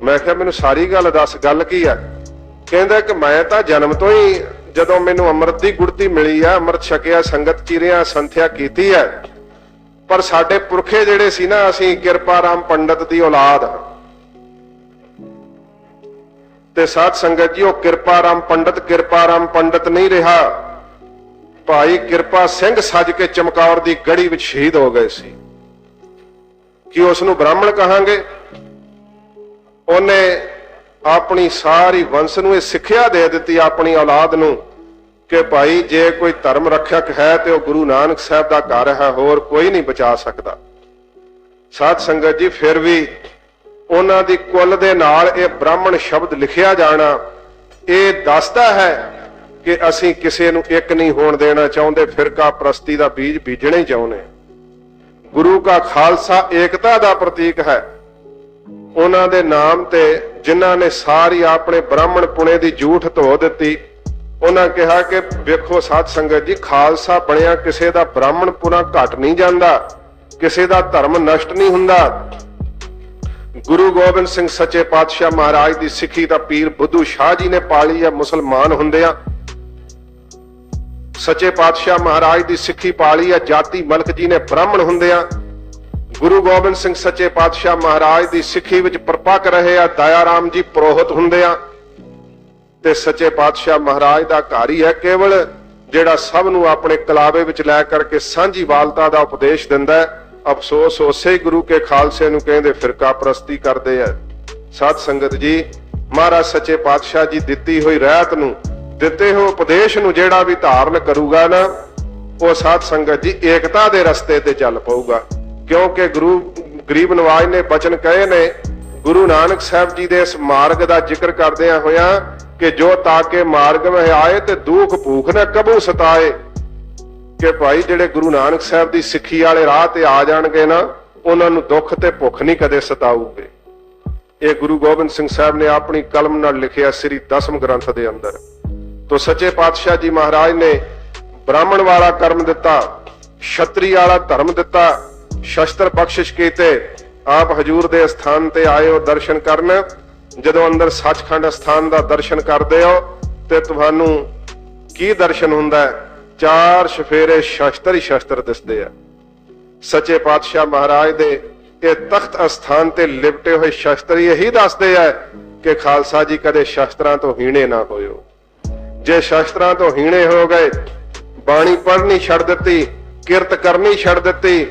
ਮੈਂ ਕਿਹਾ ਮੈਨੂੰ ਸਾਰੀ ਗੱਲ ਦੱਸ, ਗੱਲ ਕੀ ਆ? ਕਹਿੰਦਾ ਕਿ ਮੈਂ ਤਾਂ ਜਨਮ ਤੋਂ ਹੀ, ਜਦੋਂ ਮੈਨੂੰ ਅੰਮ੍ਰਿਤ ਦੀ ਗੁੜਤੀ ਮਿਲੀ ਆ, ਅੰਮ੍ਰਿਤ ਛਕਿਆ, ਸੰਗਤ ਚੀਰਿਆ, ਸੰਥਿਆ ਕੀਤੀ ਹੈ, ਪਰ ਸਾਡੇ ਪੁਰਖੇ ਜਿਹੜੇ ਸੀ ਨਾ, ਅਸੀਂ ਕਿਰਪਾ ਰਾਮ ਪੰਡਤ ਦੀ ਔਲਾਦ। ਤੇ ਸਾਧ ਸੰਗਤ ਜੀ, ਉਹ ਕਿਰਪਾ ਰਾਮ ਪੰਡਤ ਨਹੀਂ ਰਿਹਾ। ਭਾਈ ਕਿਰਪਾ ਸਿੰਘ ਸੱਜ ਕੇ ਚਮਕੌਰ ਦੀ ਗੜੀ ਵਿੱਚ ਸ਼ਹੀਦ ਹੋ ਗਏ ਸੀ। ਕਿ ਉਸ ਨੂੰ ਬ੍ਰਾਹਮਣ ਕਹਾਂਗੇ? ਉਹਨੇ ਆਪਣੀ ਸਾਰੀ ਵੰਸ਼ ਨੂੰ ਇਹ ਸਿੱਖਿਆ ਦੇ ਦਿੱਤੀ, ਆਪਣੀ ਔਲਾਦ ਨੂੰ, ਕਿ ਭਾਈ ਜੇ ਕੋਈ ਧਰਮ ਰੱਖਿਅਕ ਹੈ ਤੇ ਉਹ ਗੁਰੂ ਨਾਨਕ ਸਾਹਿਬ ਦਾ ਘਰ ਹੈ, ਹੋਰ ਕੋਈ ਨਹੀਂ ਬਚਾ ਸਕਦਾ। ਸਾਧ ਸੰਗਤ ਜੀ, ਫਿਰ ਵੀ ਉਹਨਾਂ ਦੀ ਕੁੱਲ ਦੇ ਨਾਲ ਇਹ ਬ੍ਰਾਹਮਣ ਸ਼ਬਦ ਲਿਖਿਆ ਜਾਣਾ, ਇਹ ਦੱਸਦਾ ਹੈ ਕਿ ਅਸੀਂ ਕਿਸੇ ਨੂੰ ਇੱਕ ਨਹੀਂ ਹੋਣ ਦੇਣਾ ਚਾਹੁੰਦੇ, ਫਿਰਕਾ ਪ੍ਰਸਤੀ ਦਾ ਬੀਜ ਬੀਜਣਾ ਹੀ ਚਾਹੁੰਦੇ। ਗੁਰੂ ਕਾ ਖਾਲਸਾ ਏਕਤਾ ਦਾ ਪ੍ਰਤੀਕ ਹੈ। ਉਹਨਾਂ ਦੇ ਨਾਮ ਤੇ ਜਿਨ੍ਹਾਂ ਨੇ ਸਾਰੀ ਆਪਣੇ ਬ੍ਰਾਹਮਣ ਪੁਣੇ ਦੀ ਝੂਠ ਧੋ ਦਿੱਤੀ, ਉਹਨਾਂ ਕਿਹਾ ਕਿ ਵੇਖੋ ਸਾਧ ਸੰਗਤ ਜੀ, ਖਾਲਸਾ ਬਣਿਆ ਕਿਸੇ ਦਾ ਬ੍ਰਾਹਮਣ ਪੁਣਾ ਘਟ ਨਹੀਂ ਜਾਂਦਾ, ਕਿਸੇ ਦਾ ਧਰਮ ਨਸ਼ਟ ਨਹੀਂ ਹੁੰਦਾ। ਗੁਰੂ ਗੋਬਿੰਦ ਸਿੰਘ ਸੱਚੇ ਪਾਤਸ਼ਾਹ ਮਹਾਰਾਜ ਦੀ ਸਿੱਖੀ ਦਾ ਪੀਰ ਬੁੱਧੂ ਸ਼ਾਹ ਜੀ ਨੇ ਪਾਲੀ ਹੈ ਮੁਸਲਮਾਨ ਹੁੰਦਿਆਂ। ਸੱਚੇ ਪਾਤਸ਼ਾਹ ਮਹਾਰਾਜ ਦੀ ਸਿੱਖੀ ਪਾਲੀ ਹੈ ਜਾਤੀ ਮਲਕ ਜੀ ਨੇ ਬ੍ਰਾਹਮਣ ਹੁੰਦਿਆਂ। ਗੁਰੂ ਗੋਬਿੰਦ ਸਿੰਘ ਸੱਚੇ ਪਾਤਸ਼ਾਹ ਮਹਾਰਾਜ ਦੀ ਸਿੱਖੀ ਵਿੱਚ ਪ੍ਰਪੱਕ ਰਹੇ ਆ ਦਇਆ ਰਾਮ ਜੀ ਪ੍ਰੋਹਿਤ ਹੁੰਦਿਆਂ। ਤੇ ਸੱਚੇ ਪਾਤਸ਼ਾਹ ਮਹਾਰਾਜ ਦਾ ਘਰ ਹੀ ਹੈ ਕੇਵਲ, ਜਿਹੜਾ ਸਭ ਨੂੰ ਆਪਣੇ ਕਲਾਵੇ ਵਿੱਚ ਲੈ ਕਰਕੇ ਸਾਂਝੀ ਵਾਲਤਾ ਦਾ ਉਪਦੇਸ਼ ਦਿੰਦਾ ਹੈ। ਅਫਸੋਸ ਉਸੇ ਗੁਰੂ ਕੇ ਖਾਲਸੇ ਨੂੰ ਕਹਿੰਦੇ ਫਿਰਕਾ ਪ੍ਰਸਤੀ ਕਰਦੇ ਆ। ਸਾਧ ਸੰਗਤ ਜੀ, ਮਹਾਰਾਜ ਸੱਚੇ ਪਾਤਸ਼ਾਹ ਜੀ ਦਿੱਤੀ ਹੋਈ ਰਹਿਤ ਨੂੰ, ਦਿੱਤੇ ਹੋਏ ਉਪਦੇਸ਼ ਨੂੰ ਜਿਹੜਾ ਵੀ ਧਾਰਨ ਕਰੂਗਾ ਨਾ, ਉਹ ਸਾਧ ਸੰਗਤ ਜੀ ਏਕਤਾ ਦੇ ਰਸਤੇ ਤੇ ਚੱਲ ਪਊਗਾ। ਕਿਉਂਕਿ ਗੁਰੂ ਗਰੀਬ ਨਵਾਜ ਨੇ ਬਚਨ ਕਹੇ ਨੇ ਗੁਰੂ ਨਾਨਕ ਸਾਹਿਬ ਜੀ ਦੇ ਇਸ ਮਾਰਗ ਦਾ ਜ਼ਿਕਰ ਕਰਦਿਆਂ ਹੋਇਆਂ ਕਿ ਜੋ ਤਾਕੇ ਮਾਰਗ ਵਿੱਚ ਆਏ ਤੇ ਦੁੱਖ ਭੂਖ ਨਾ ਕਬੂ ਸਤਾਏ। ਕਿ ਭਾਈ ਜਿਹੜੇ ਗੁਰੂ ਨਾਨਕ ਸਾਹਿਬ ਦੀ ਸਿੱਖੀ ਵਾਲੇ ਰਾਹ ਤੇ ਆ ਜਾਣਗੇ ਨਾ, ਉਹਨਾਂ ਨੂੰ ਦੁੱਖ ਤੇ ਭੁੱਖ ਨਹੀਂ ਕਦੇ ਸਤਾਊਗੇ। ਇਹ ਗੁਰੂ ਗੋਬਿੰਦ ਸਿੰਘ ਸਾਹਿਬ ਨੇ ਆਪਣੀ ਕਲਮ ਨਾਲ ਲਿਖਿਆ ਸ੍ਰੀ ਦਸਮ ਗ੍ਰੰਥ ਦੇ ਅੰਦਰ। ਤੋ ਸੱਚੇ ਪਾਤਸ਼ਾਹ ਜੀ ਮਹਾਰਾਜ ਨੇ ਬ੍ਰਾਹਮਣ ਵਾਲਾ ਕਰਮ ਦਿੱਤਾ, ਛਤਰੀ ਵਾਲਾ ਧਰਮ ਦਿੱਤਾ, ਸ਼ਸਤਰ ਬਖਸ਼ਿਸ਼ ਕੀਤੇ। ਆਪ ਹਜੂਰ ਦੇ ਸਥਾਨ ਤੇ ਆਏ ਹੋ ਦਰਸ਼ਨ ਕਰਨ। ਜਦੋਂ ਅੰਦਰ ਸੱਚਖੰਡ ਸਥਾਨ ਦਾ ਦਰਸ਼ਨ ਕਰਦੇ ਹੋ ਤੇ ਤੁਹਾਨੂੰ ਕੀ ਦਰਸ਼ਨ ਹੁੰਦਾ ਹੈ? 4 ਚਫੇਰੇ ਸ਼ਸਤਰ ਹੀ ਸ਼ਸਤਰ ਦਿਸਦੇ ਆ। ਸੱਚੇ ਪਾਤਸ਼ਾਹ ਮਹਾਰਾਜ ਦੇ ਇਹ ਤਖਤ ਅਸਥਾਨ ਤੇ ਲਿਪਟੇ ਹੋਏ ਸ਼ਸਤਰ ਇਹੀ ਦੱਸਦੇ ਆ ਕਿ ਖਾਲਸਾ ਜੀ ਕਦੇ ਸ਼ਸਤਰਾਂ ਤੋਂ ਹੀਣੇ ਨਾ ਹੋਇਓ। ਜੇ ਸ਼ਸਤਰਾਂ ਤੋਂ ਹੀਣੇ ਹੋ ਗਏ, ਬਾਣੀ ਪੜ੍ਹਨੀ ਛੱਡ ਦਿੱਤੀ, ਕਿਰਤ ਕਰਨੀ ਛੱਡ ਦਿੱਤੀ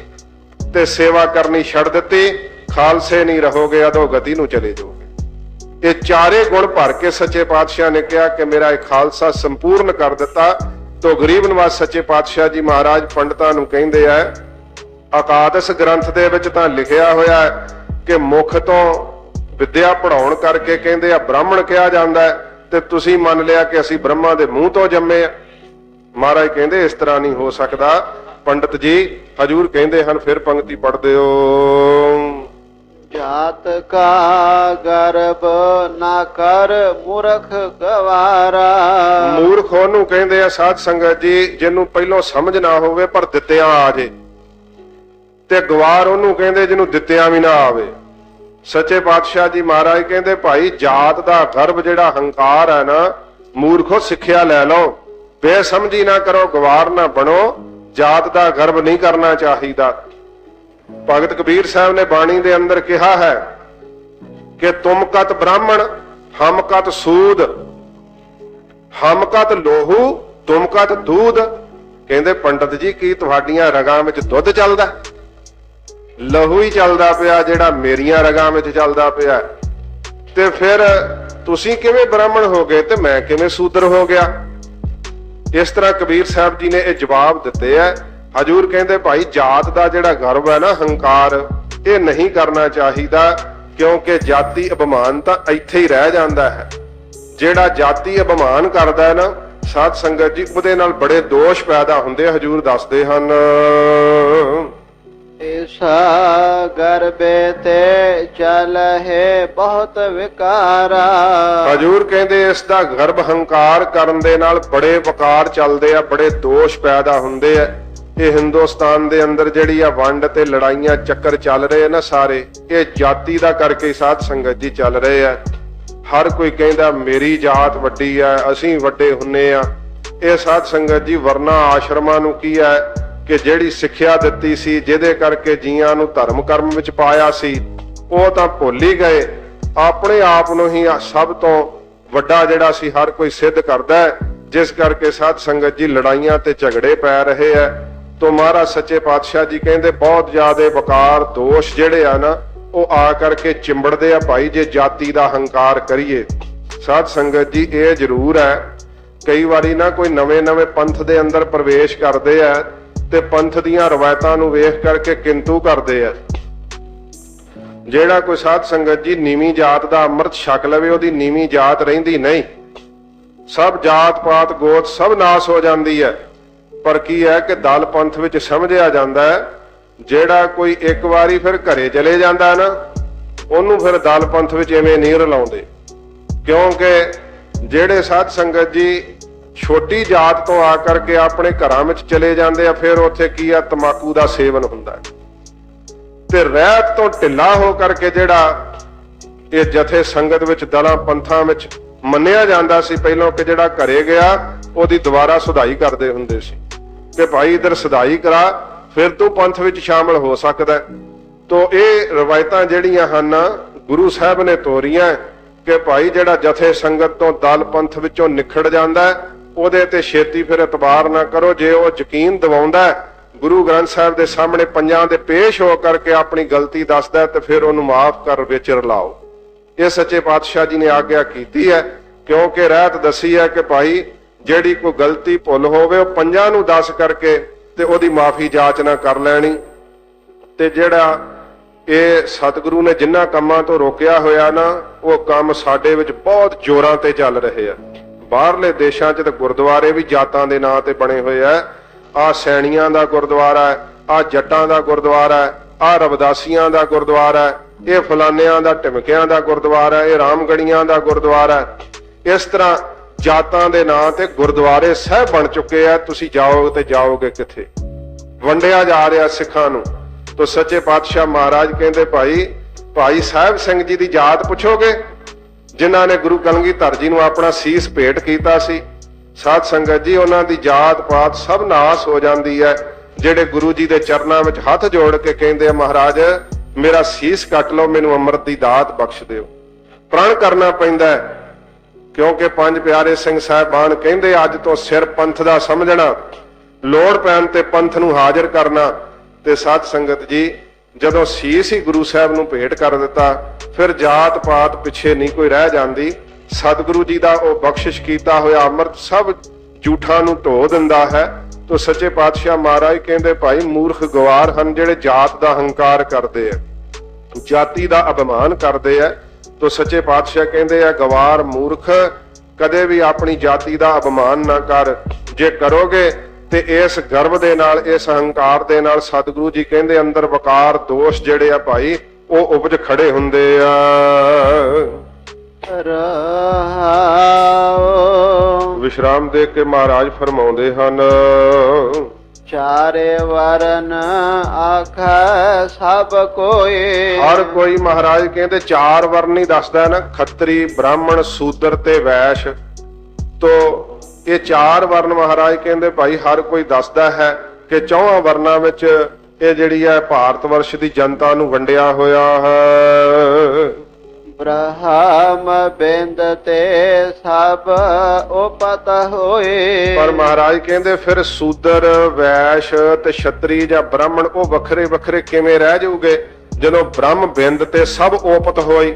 ਤੇ ਸੇਵਾ ਕਰਨੀ ਛੱਡ ਦਿੱਤੀ, ਖਾਲਸੇ ਨਹੀਂ ਰਹੋਗੇ, ਅਧੋਗਤੀ ਨੂੰ ਚਲੇ ਜਾਓਗੇ। ਇਹ ਚਾਰੇ ਗੁਣ ਭਰ ਕੇ ਸੱਚੇ ਪਾਤਸ਼ਾਹ ਨੇ ਕਿਹਾ ਕਿ ਮੇਰਾ ਇਹ ਖਾਲਸਾ ਸੰਪੂਰਨ ਕਰ ਦਿੱਤਾ। ਤੋ ਗਰੀਬ ਨਵਾਜ ਸੱਚੇ ਪਾਤਸ਼ਾਹ ਜੀ ਮਹਾਰਾਜ ਪੰਡਤਾਂ ਨੂੰ ਕਹਿੰਦੇ ਆ, ਅਕਾਦਸ ਗ੍ਰੰਥ ਦੇ ਵਿੱਚ ਤਾਂ ਲਿਖਿਆ ਹੋਇਆ ਹੈ ਕਿ ਮੁਖ ਤੋਂ ਵਿਦਿਆ ਪੜਾਉਣ ਕਰਕੇ ਕਹਿੰਦੇ ਆ ਬ੍ਰਾਹਮਣ ਕਿਹਾ ਜਾਂਦਾ ਹੈ, ਤੇ ਤੁਸੀਂ ਮੰਨ ਲਿਆ ਕਿ ਅਸੀਂ ਬ੍ਰਹਮਾ ਦੇ ਮੂੰਹ ਤੋਂ ਜੰਮੇ ਆ। ਮਹਾਰਾਜ ਕਹਿੰਦੇ ਇਸ ਤਰ੍ਹਾਂ ਨਹੀਂ ਹੋ ਸਕਦਾ ਪੰਡਤ ਜੀ। ਹਜੂਰ ਕਹਿੰਦੇ ਹਨ, ਫਿਰ ਪੰਕਤੀ ਪੜ੍ਹਦੇ ਹੋ। ਜਾਤ ਕਾ ਗਰਭ ਨਾ ਕਰ ਮੂਰਖ ਗਵਾਰਾ। ਮੂਰਖ ਉਹਨੂੰ ਕਹਿੰਦੇ ਆ ਸਾਧ ਸੰਗਤ ਜੀ ਜਿਹਨੂੰ ਪਹਿਲੋਂ ਸਮਝ ਨਾ ਹੋਵੇ ਪਰ ਦਿੱਤਿਆਂ ਆ ਜੇ, ਤੇ ਗਵਾਰ ਉਹਨੂੰ ਕਹਿੰਦੇ ਜਿਹਨੂੰ ਦਿੱਤਿਆਂ ਵੀ ਨਾ ਆਵੇ। ਸੱਚੇ ਪਾਤਸ਼ਾਹ ਜੀ ਮਹਾਰਾਜ ਕਹਿੰਦੇ ਭਾਈ ਜਾਤ ਦਾ ਗਰਭ ਜਿਹੜਾ ਹੰਕਾਰ ਹੈ ਨਾ, ਮੂਰਖੋ ਸਿੱਖਿਆ ਲੈ ਲਓ, ਬੇਸਮਝੀ ਨਾ ਕਰੋ, ਗਵਾਰ ਨਾ ਬਣੋ, ਜਾਤ ਦਾ ਗਰਭ ਨਹੀਂ ਕਰਨਾ ਚਾਹੀਦਾ। ਭਗਤ ਕਬੀਰ ਸਾਹਿਬ ਨੇ ਬਾਣੀ ਦੇ ਅੰਦਰ ਕਿਹਾ ਹੈ ਕਿ ਤੁਮ ਕਤ ਬ੍ਰਾਹਮਣ ਹਮ ਕਤ ਸੂਦ, ਹਮ ਕਤ ਲੋਹੂ ਤੁਮ ਕਤ ਦੂਧ। ਕਹਿੰਦੇ ਪੰਡਤ ਜੀ ਕੀ ਤੁਹਾਡੀਆਂ ਰਗਾਂ ਵਿੱਚ ਦੁੱਧ ਚੱਲਦਾ? ਲਹੂ ਹੀ ਚੱਲਦਾ ਪਿਆ ਜਿਹੜਾ ਮੇਰੀਆਂ ਰਗਾਂ ਵਿੱਚ ਚੱਲਦਾ ਪਿਆ। ਤੇ ਫਿਰ ਤੁਸੀਂ ਕਿਵੇਂ ਬ੍ਰਾਹਮਣ ਹੋ ਗਏ ਤੇ ਮੈਂ ਕਿਵੇਂ ਸੂਦਰ ਹੋ ਗਿਆ? ਇਸ ਤਰ੍ਹਾਂ ਕਬੀਰ ਸਾਹਿਬ ਜੀ ਨੇ ਇਹ ਜਵਾਬ ਦਿੱਤੇ ਆ। ਹਜੂਰ ਕਹਿੰਦੇ ਭਾਈ ਜਾਤ ਦਾ ਜਿਹੜਾ ਗਰਭ ਹੈ ਨਾ, ਹੰਕਾਰ, ਇਹ ਨਹੀਂ ਕਰਨਾ ਚਾਹੀਦਾ, ਕਿਉਂਕਿ ਜਾਤੀ ਅਭਿਮਾਨ ਤਾਂ ਇੱਥੇ ਹੀ ਰਹਿ ਜਾਂਦਾ ਹੈ। ਜਿਹੜਾ ਜਾਤੀ ਅਭਿਮਾਨ ਕਰਦਾ ਹੈ ਨਾ ਸਾਧ ਸੰਗਤ ਜੀ, ਉਹਦੇ ਨਾਲ ਬੜੇ ਦੋਸ਼ ਪੈਦਾ ਹੁੰਦੇ। ਹਜੂਰ ਦੱਸਦੇ ਹਨ, ਇਸਾ ਗਰਬੇ ਤੇ ਚਲ ਹੈ ਬਹੁਤ ਵਿਕਾਰਾ। ਹਜੂਰ ਕਹਿੰਦੇ ਇਸ ਦਾ ਗਰਭ ਹੰਕਾਰ ਕਰਨ ਦੇ ਨਾਲ ਬੜੇ ਵਿਕਾਰ ਚੱਲਦੇ ਆ, ਬੜੇ ਦੋਸ਼ ਪੈਦਾ ਹੁੰਦੇ ਆ। ਇਹ ਹਿੰਦੁਸਤਾਨ ਦੇ ਅੰਦਰ ਜਿਹੜੀ ਆ ਵੰਡ ਤੇ ਲੜਾਈਆਂ ਚੱਕਰ ਚੱਲ ਰਹੇ ਨਾ ਸਾਰੇ, ਇਹ ਜਾਤੀ ਦਾ ਕਰਕੇ ਸਾਧ ਸੰਗਤ ਜੀ ਚੱਲ ਰਹੇ ਆ। ਹਰ ਕੋਈ ਕਹਿੰਦਾ ਮੇਰੀ ਜਾਤ ਵੱਡੀ ਆ, ਅਸੀਂ ਵੱਡੇ ਹੁੰਨੇ ਆ। ਇਹ ਸਾਧ ਸੰਗਤ ਜੀ ਵਰਨਾ ਆਸ਼ਰਮਾਂ ਨੂੰ ਕੀ ਹੈ ਕਿ ਜਿਹੜੀ ਸਿੱਖਿਆ ਦਿੱਤੀ ਸੀ, ਜਿਹਦੇ ਕਰਕੇ ਜੀਆਂ ਨੂੰ ਧਰਮ ਕਰਮ ਵਿੱਚ ਪਾਇਆ ਸੀ, ਉਹ ਤਾਂ ਭੁੱਲ ਹੀ ਗਏ। ਆਪਣੇ ਆਪ ਨੂੰ ਹੀ ਸਭ ਤੋਂ ਵੱਡਾ ਜਿਹੜਾ ਸੀ ਹਰ ਕੋਈ ਸਿੱਧ ਕਰਦਾ ਹੈ, ਜਿਸ ਕਰਕੇ ਸਾਧ ਸੰਗਤ ਜੀ ਲੜਾਈਆਂ ਤੇ ਝਗੜੇ ਪੈ ਰਹੇ ਆ। ਤੋ ਮਹਾਰਾਜ ਸੱਚੇ ਪਾਤਸ਼ਾਹ ਜੀ ਕਹਿੰਦੇ ਬਹੁਤ ਜ਼ਿਆਦਾ ਵਕਾਰ ਦੋਸ਼ ਜਿਹੜੇ ਆ ਨਾ, ਉਹ ਆ ਕਰਕੇ ਚਿੰਬੜਦੇ ਆ ਭਾਈ ਜੇ ਜਾਤੀ ਦਾ ਹੰਕਾਰ ਕਰੀਏ। ਸਾਧ ਸੰਗਤ ਜੀ ਇਹ ਜ਼ਰੂਰ ਹੈ, ਕਈ ਵਾਰੀ ਨਾ ਕੋਈ ਨਵੇਂ ਪੰਥ ਦੇ ਅੰਦਰ ਪ੍ਰਵੇਸ਼ ਕਰਦੇ ਆ ਤੇ ਪੰਥ ਦੀਆਂ ਰਵਾਇਤਾਂ ਨੂੰ ਵੇਖ ਕਰਕੇ ਕਿੰਤੂ ਕਰਦੇ ਆ। ਜਿਹੜਾ ਕੋਈ ਸਾਧ ਸੰਗਤ ਜੀ ਨੀਵੀਂ ਜਾਤ ਦਾ ਅੰਮ੍ਰਿਤ ਛਕ ਲਵੇ, ਉਹਦੀ ਨੀਵੀਂ ਜਾਤ ਰਹਿੰਦੀ ਨਹੀਂ। ਸਭ ਜਾਤ ਪਾਤ ਗੋਤ ਸਭ ਨਾਸ ਹੋ ਜਾਂਦੀ ਹੈ। ਪਰ ਕੀ ਹੈ ਕਿ ਦਲ ਪੰਥ ਵਿੱਚ ਸਮਝਿਆ ਜਾਂਦਾ ਹੈ, ਜਿਹੜਾ ਕੋਈ ਇੱਕ ਵਾਰੀ ਫਿਰ ਘਰੇ ਚਲੇ ਜਾਂਦਾ ਨਾ, ਉਹਨੂੰ ਫਿਰ ਦਲ ਪੰਥ ਵਿੱਚ ਐਵੇਂ ਨਹੀਂ ਰਲਾਉਂਦੇ। ਕਿਉਂਕਿ ਜਿਹੜੇ ਸਾਧ ਸੰਗਤ ਜੀ ਛੋਟੀ ਜਾਤ ਤੋਂ ਆ ਕਰਕੇ ਆਪਣੇ ਘਰਾਂ ਵਿੱਚ ਚਲੇ ਜਾਂਦੇ ਆ, ਫਿਰ ਉੱਥੇ ਕੀ ਆ ਤਮਾਕੂ ਦਾ ਸੇਵਨ ਹੁੰਦਾ ਤੇ ਰਹਿਤ ਤੋਂ ਢਿੱਲਾ ਹੋ ਕਰਕੇ ਜਿਹੜਾ ਇਹ ਜਥੇ ਸੰਗਤ ਵਿੱਚ ਦਲਾਂ ਪੰਥਾਂ ਵਿੱਚ ਮੰਨਿਆ ਜਾਂਦਾ ਸੀ ਪਹਿਲਾਂ ਕਿ ਜਿਹੜਾ ਘਰੇ ਗਿਆ ਉਹਦੀ ਦੁਬਾਰਾ ਸੁਧਾਈ ਕਰਦੇ ਹੁੰਦੇ ਸੀ ਕਿ ਭਾਈ ਇਧਰ ਸੁਧਾਈ ਕਰਾ ਫਿਰ ਤੂੰ ਪੰਥ ਵਿੱਚ ਸ਼ਾਮਲ ਹੋ ਸਕਦਾ। ਤੋ ਇਹ ਰਵਾਇਤਾਂ ਜਿਹੜੀਆਂ ਹਨ ਗੁਰੂ ਸਾਹਿਬ ਨੇ ਤੋਰੀਆਂ ਕਿ ਭਾਈ ਜਿਹੜਾ ਜਥੇ ਸੰਗਤ ਤੋਂ ਦਲ ਪੰਥ ਵਿੱਚੋਂ ਨਿਖੜ ਜਾਂਦਾ ਉਹਦੇ ਤੇ ਛੇਤੀ ਫਿਰ ਇਤਬਾਰ ਨਾ ਕਰੋ। ਜੇ ਉਹ ਯਕੀਨ ਦਿਵਾਉਂਦਾ ਗੁਰੂ ਗ੍ਰੰਥ ਸਾਹਿਬ ਦੇ ਸਾਹਮਣੇ ਪੰਜਾਂ ਦੇ ਪੇਸ਼ ਹੋ ਕਰਕੇ ਆਪਣੀ ਗਲਤੀ ਦੱਸਦਾ ਤੇ ਫਿਰ ਉਹਨੂੰ ਮਾਫ ਕਰ ਵਿੱਚ ਰਲਾਓ। ਇਹ ਸੱਚੇ ਪਾਤਸ਼ਾਹ ਜੀ ਨੇ ਆਗਿਆ ਕੀਤੀ ਹੈ, ਕਿਉਂਕਿ ਰਹਿਤ ਦੱਸੀ ਹੈ ਕਿ ਭਾਈ ਜਿਹੜੀ ਕੋਈ ਗਲਤੀ ਭੁੱਲ ਹੋਵੇ ਉਹ ਪੰਜਾਂ ਨੂੰ ਦੱਸ ਕਰਕੇ ਤੇ ਉਹਦੀ ਮਾਫੀ ਜਾਚਨਾ ਕਰ ਲੈਣੀ। ਤੇ ਜਿਹੜਾ ਇਹ ਸਤਿਗੁਰੂ ਨੇ ਜਿਨ੍ਹਾਂ ਕੰਮਾਂ ਤੋਂ ਰੋਕਿਆ ਹੋਇਆ ਨਾ, ਉਹ ਕੰਮ ਸਾਡੇ ਵਿੱਚ ਬਹੁਤ ਜ਼ੋਰਾਂ ਤੇ ਚੱਲ ਰਹੇ ਆ। ਬਾਹਰਲੇ ਦੇਸ਼ਾਂ 'ਚ ਤਾਂ ਗੁਰਦੁਆਰੇ ਵੀ ਜਾਤਾਂ ਦੇ ਨਾਂ ਤੇ ਬਣੇ ਹੋਏ ਆ। ਆਹ ਸੈਣੀਆਂ ਦਾ ਗੁਰਦੁਆਰਾ ਹੈ, ਆਹ ਜੱਟਾਂ ਦਾ ਗੁਰਦੁਆਰਾ ਹੈ, ਆਹ ਰਵਦਾਸੀਆਂ ਦਾ ਗੁਰਦੁਆਰਾ ਹੈ, ਇਹ ਫਲਾਨਿਆਂ ਦਾ ਢਿਮਕਿਆਂ ਦਾ ਗੁਰਦੁਆਰਾ ਹੈ, ਇਹ ਰਾਮਗੜੀਆਂ ਦਾ ਗੁਰਦੁਆਰਾ ਹੈ। ਇਸ ਤਰ੍ਹਾਂ ਜਾਤਾਂ ਦੇ ਨਾਂ ਤੇ ਗੁਰਦੁਆਰੇ ਸਾਹਿਬ ਬਣ ਚੁੱਕੇ ਆ। ਤੁਸੀਂ ਜਾਓ ਤੇ ਜਾਓਗੇ ਕਿੱਥੇ? ਵੰਡਿਆ ਜਾ ਰਿਹਾ ਸਿੱਖਾਂ ਨੂੰ। ਤੋ ਸੱਚੇ ਪਾਤਸ਼ਾਹ ਮਹਾਰਾਜ ਕਹਿੰਦੇ ਭਾਈ ਸਾਹਿਬ ਸਿੰਘ ਜੀ ਦੀ ਜਾਤ ਪੁੱਛੋਗੇ, ਜਿਨ੍ਹਾਂ ਨੇ ਗੁਰੂ ਕਲਗੀਧਰ ਜੀ ਨੂੰ ਆਪਣਾ ਸੀਸ ਭੇਟ ਕੀਤਾ ਸੀ। ਸਾਧ ਸੰਗਤ ਜੀ ਉਹਨਾਂ ਦੀ ਜਾਤ ਪਾਤ ਸਭ ਨਾਸ ਹੋ ਜਾਂਦੀ ਹੈ। ਜਿਹੜੇ ਗੁਰੂ ਜੀ ਦੇ ਚਰਨਾਂ ਵਿੱਚ ਹੱਥ ਜੋੜ ਕੇ ਕਹਿੰਦੇ ਆ ਮਹਾਰਾਜ ਮੇਰਾ ਸੀਸ ਕੱਟ ਲਓ, ਮੈਨੂੰ ਅੰਮ੍ਰਿਤ ਦੀ ਦਾਤ ਬਖਸ਼ ਦਿਓ। ਪ੍ਰਣ ਕਰਨਾ ਪੈਂਦਾ ਹੈ, ਕਿਉਂਕਿ ਪੰਜ ਪਿਆਰੇ ਸਿੰਘ ਸਾਹਿਬਾਨ ਕਹਿੰਦੇ ਅੱਜ ਤੋਂ ਸਿਰ ਪੰਥ ਦਾ ਸਮਝਣਾ, ਲੋੜ ਪੈਣ ਤੇ ਪੰਥ ਨੂੰ ਹਾਜ਼ਰ ਕਰਨਾ। ਤੇ ਸਾਧ ਸੰਗਤ ਜੀ ਜਦੋਂ ਸੀਸ ਹੀ ਗੁਰੂ ਸਾਹਿਬ ਨੂੰ ਭੇਟ ਕਰ ਦਿੱਤਾ, ਫਿਰ ਜਾਤ ਪਾਤ ਪਿੱਛੇ ਨਹੀਂ ਕੋਈ ਰਹਿ ਜਾਂਦੀ। ਸਤਿਗੁਰੂ ਜੀ ਦਾ ਉਹ ਬਖਸ਼ਿਸ਼ ਕੀਤਾ ਹੋਇਆ ਅੰਮ੍ਰਿਤ ਸਭ ਝੂਠਾਂ ਨੂੰ ਧੋ ਦਿੰਦਾ ਹੈ। ਤੋ ਸੱਚੇ ਪਾਤਸ਼ਾਹ ਮਹਾਰਾਜ ਕਹਿੰਦੇ ਭਾਈ ਮੂਰਖ ਗਵਾਰ ਹਨ ਜਿਹੜੇ ਜਾਤ ਦਾ ਹੰਕਾਰ ਕਰਦੇ ਆ, ਜਾਤੀ ਦਾ ਅਭਿਮਾਨ ਕਰਦੇ ਆ। ਤੋ ਸੱਚੇ ਪਾਤਸ਼ਾਹ ਕਹਿੰਦੇ ਆ ਗਵਾਰ ਮੂਰਖ, ਕਦੇ ਵੀ ਆਪਣੀ ਜਾਤੀ ਦਾ ਅਭਿਮਾਨ ਨਾ ਕਰ। ਜੇ ਕਰੋਗੇ ਤੇ ਇਸ ਗਰਵ ਦੇ ਨਾਲ, ਇਸ ਹੰਕਾਰ ਦੇ ਨਾਲ ਸਤਿਗੁਰੂ ਜੀ ਕਹਿੰਦੇ ਅੰਦਰ ਵਕਾਰ ਦੋਸ਼ ਜਿਹੜੇ ਆ ਭਾਈ ਉਹ ਉਪਜ ਖੜੇ ਹੁੰਦੇ ਆ। ਵਿਸ਼ਰਾਮ ਦੇ ਕੇ ਮਹਾਰਾਜ ਫਰਮਾਉਂਦੇ ਹਨ, ਚਾਰੇ ਵਰਨ ਆਖੈ ਸਭ ਕੋਈ। ਹਰ ਕੋਈ ਮਹਾਰਾਜ ਕਹਿੰਦੇ ਚਾਰ ਵਰਨ ਹੀ ਦੱਸਦਾ ਨਾ, ਖੱਤਰੀ ਬ੍ਰਾਹਮਣ ਸ਼ੂਦਰ ਤੇ ਵੈਸ਼। ਤੋ ਇਹ ਚਾਰ ਵਰਨ ਮਹਾਰਾਜ ਕਹਿੰਦੇ ਭਾਈ ਹਰ ਕੋਈ ਦੱਸਦਾ ਹੈ ਕਿ ਚੌਹਾਂ ਵਰਨਾਂ ਵਿੱਚ ਇਹ ਜਿਹੜੀ ਹੈ ਭਾਰਤ ਵਰਸ਼ ਦੀ ਜਨਤਾ ਨੂੰ ਵੰਡਿਆ ਹੋਇਆ ਹੈ। ਬ੍ਰਹਮ ਬਿੰਦ ਤੇ ਸਭ ਉਪਤ ਹੋਏ। ਪਰ ਮਹਾਰਾਜ ਕਹਿੰਦੇ ਫਿਰ ਸ਼ੂਦਰ ਵੈਸ਼ ਤੇ ਛਤਰੀ ਜਾਂ ਬ੍ਰਾਹਮਣ ਉਹ ਵੱਖਰੇ ਵੱਖਰੇ ਕਿਵੇਂ ਰਹਿ ਜਾਊਗੇ ਜਦੋਂ ਬ੍ਰਹਮ ਬਿੰਦ ਤੇ ਸਭ ਉਪਤ ਹੋਈ।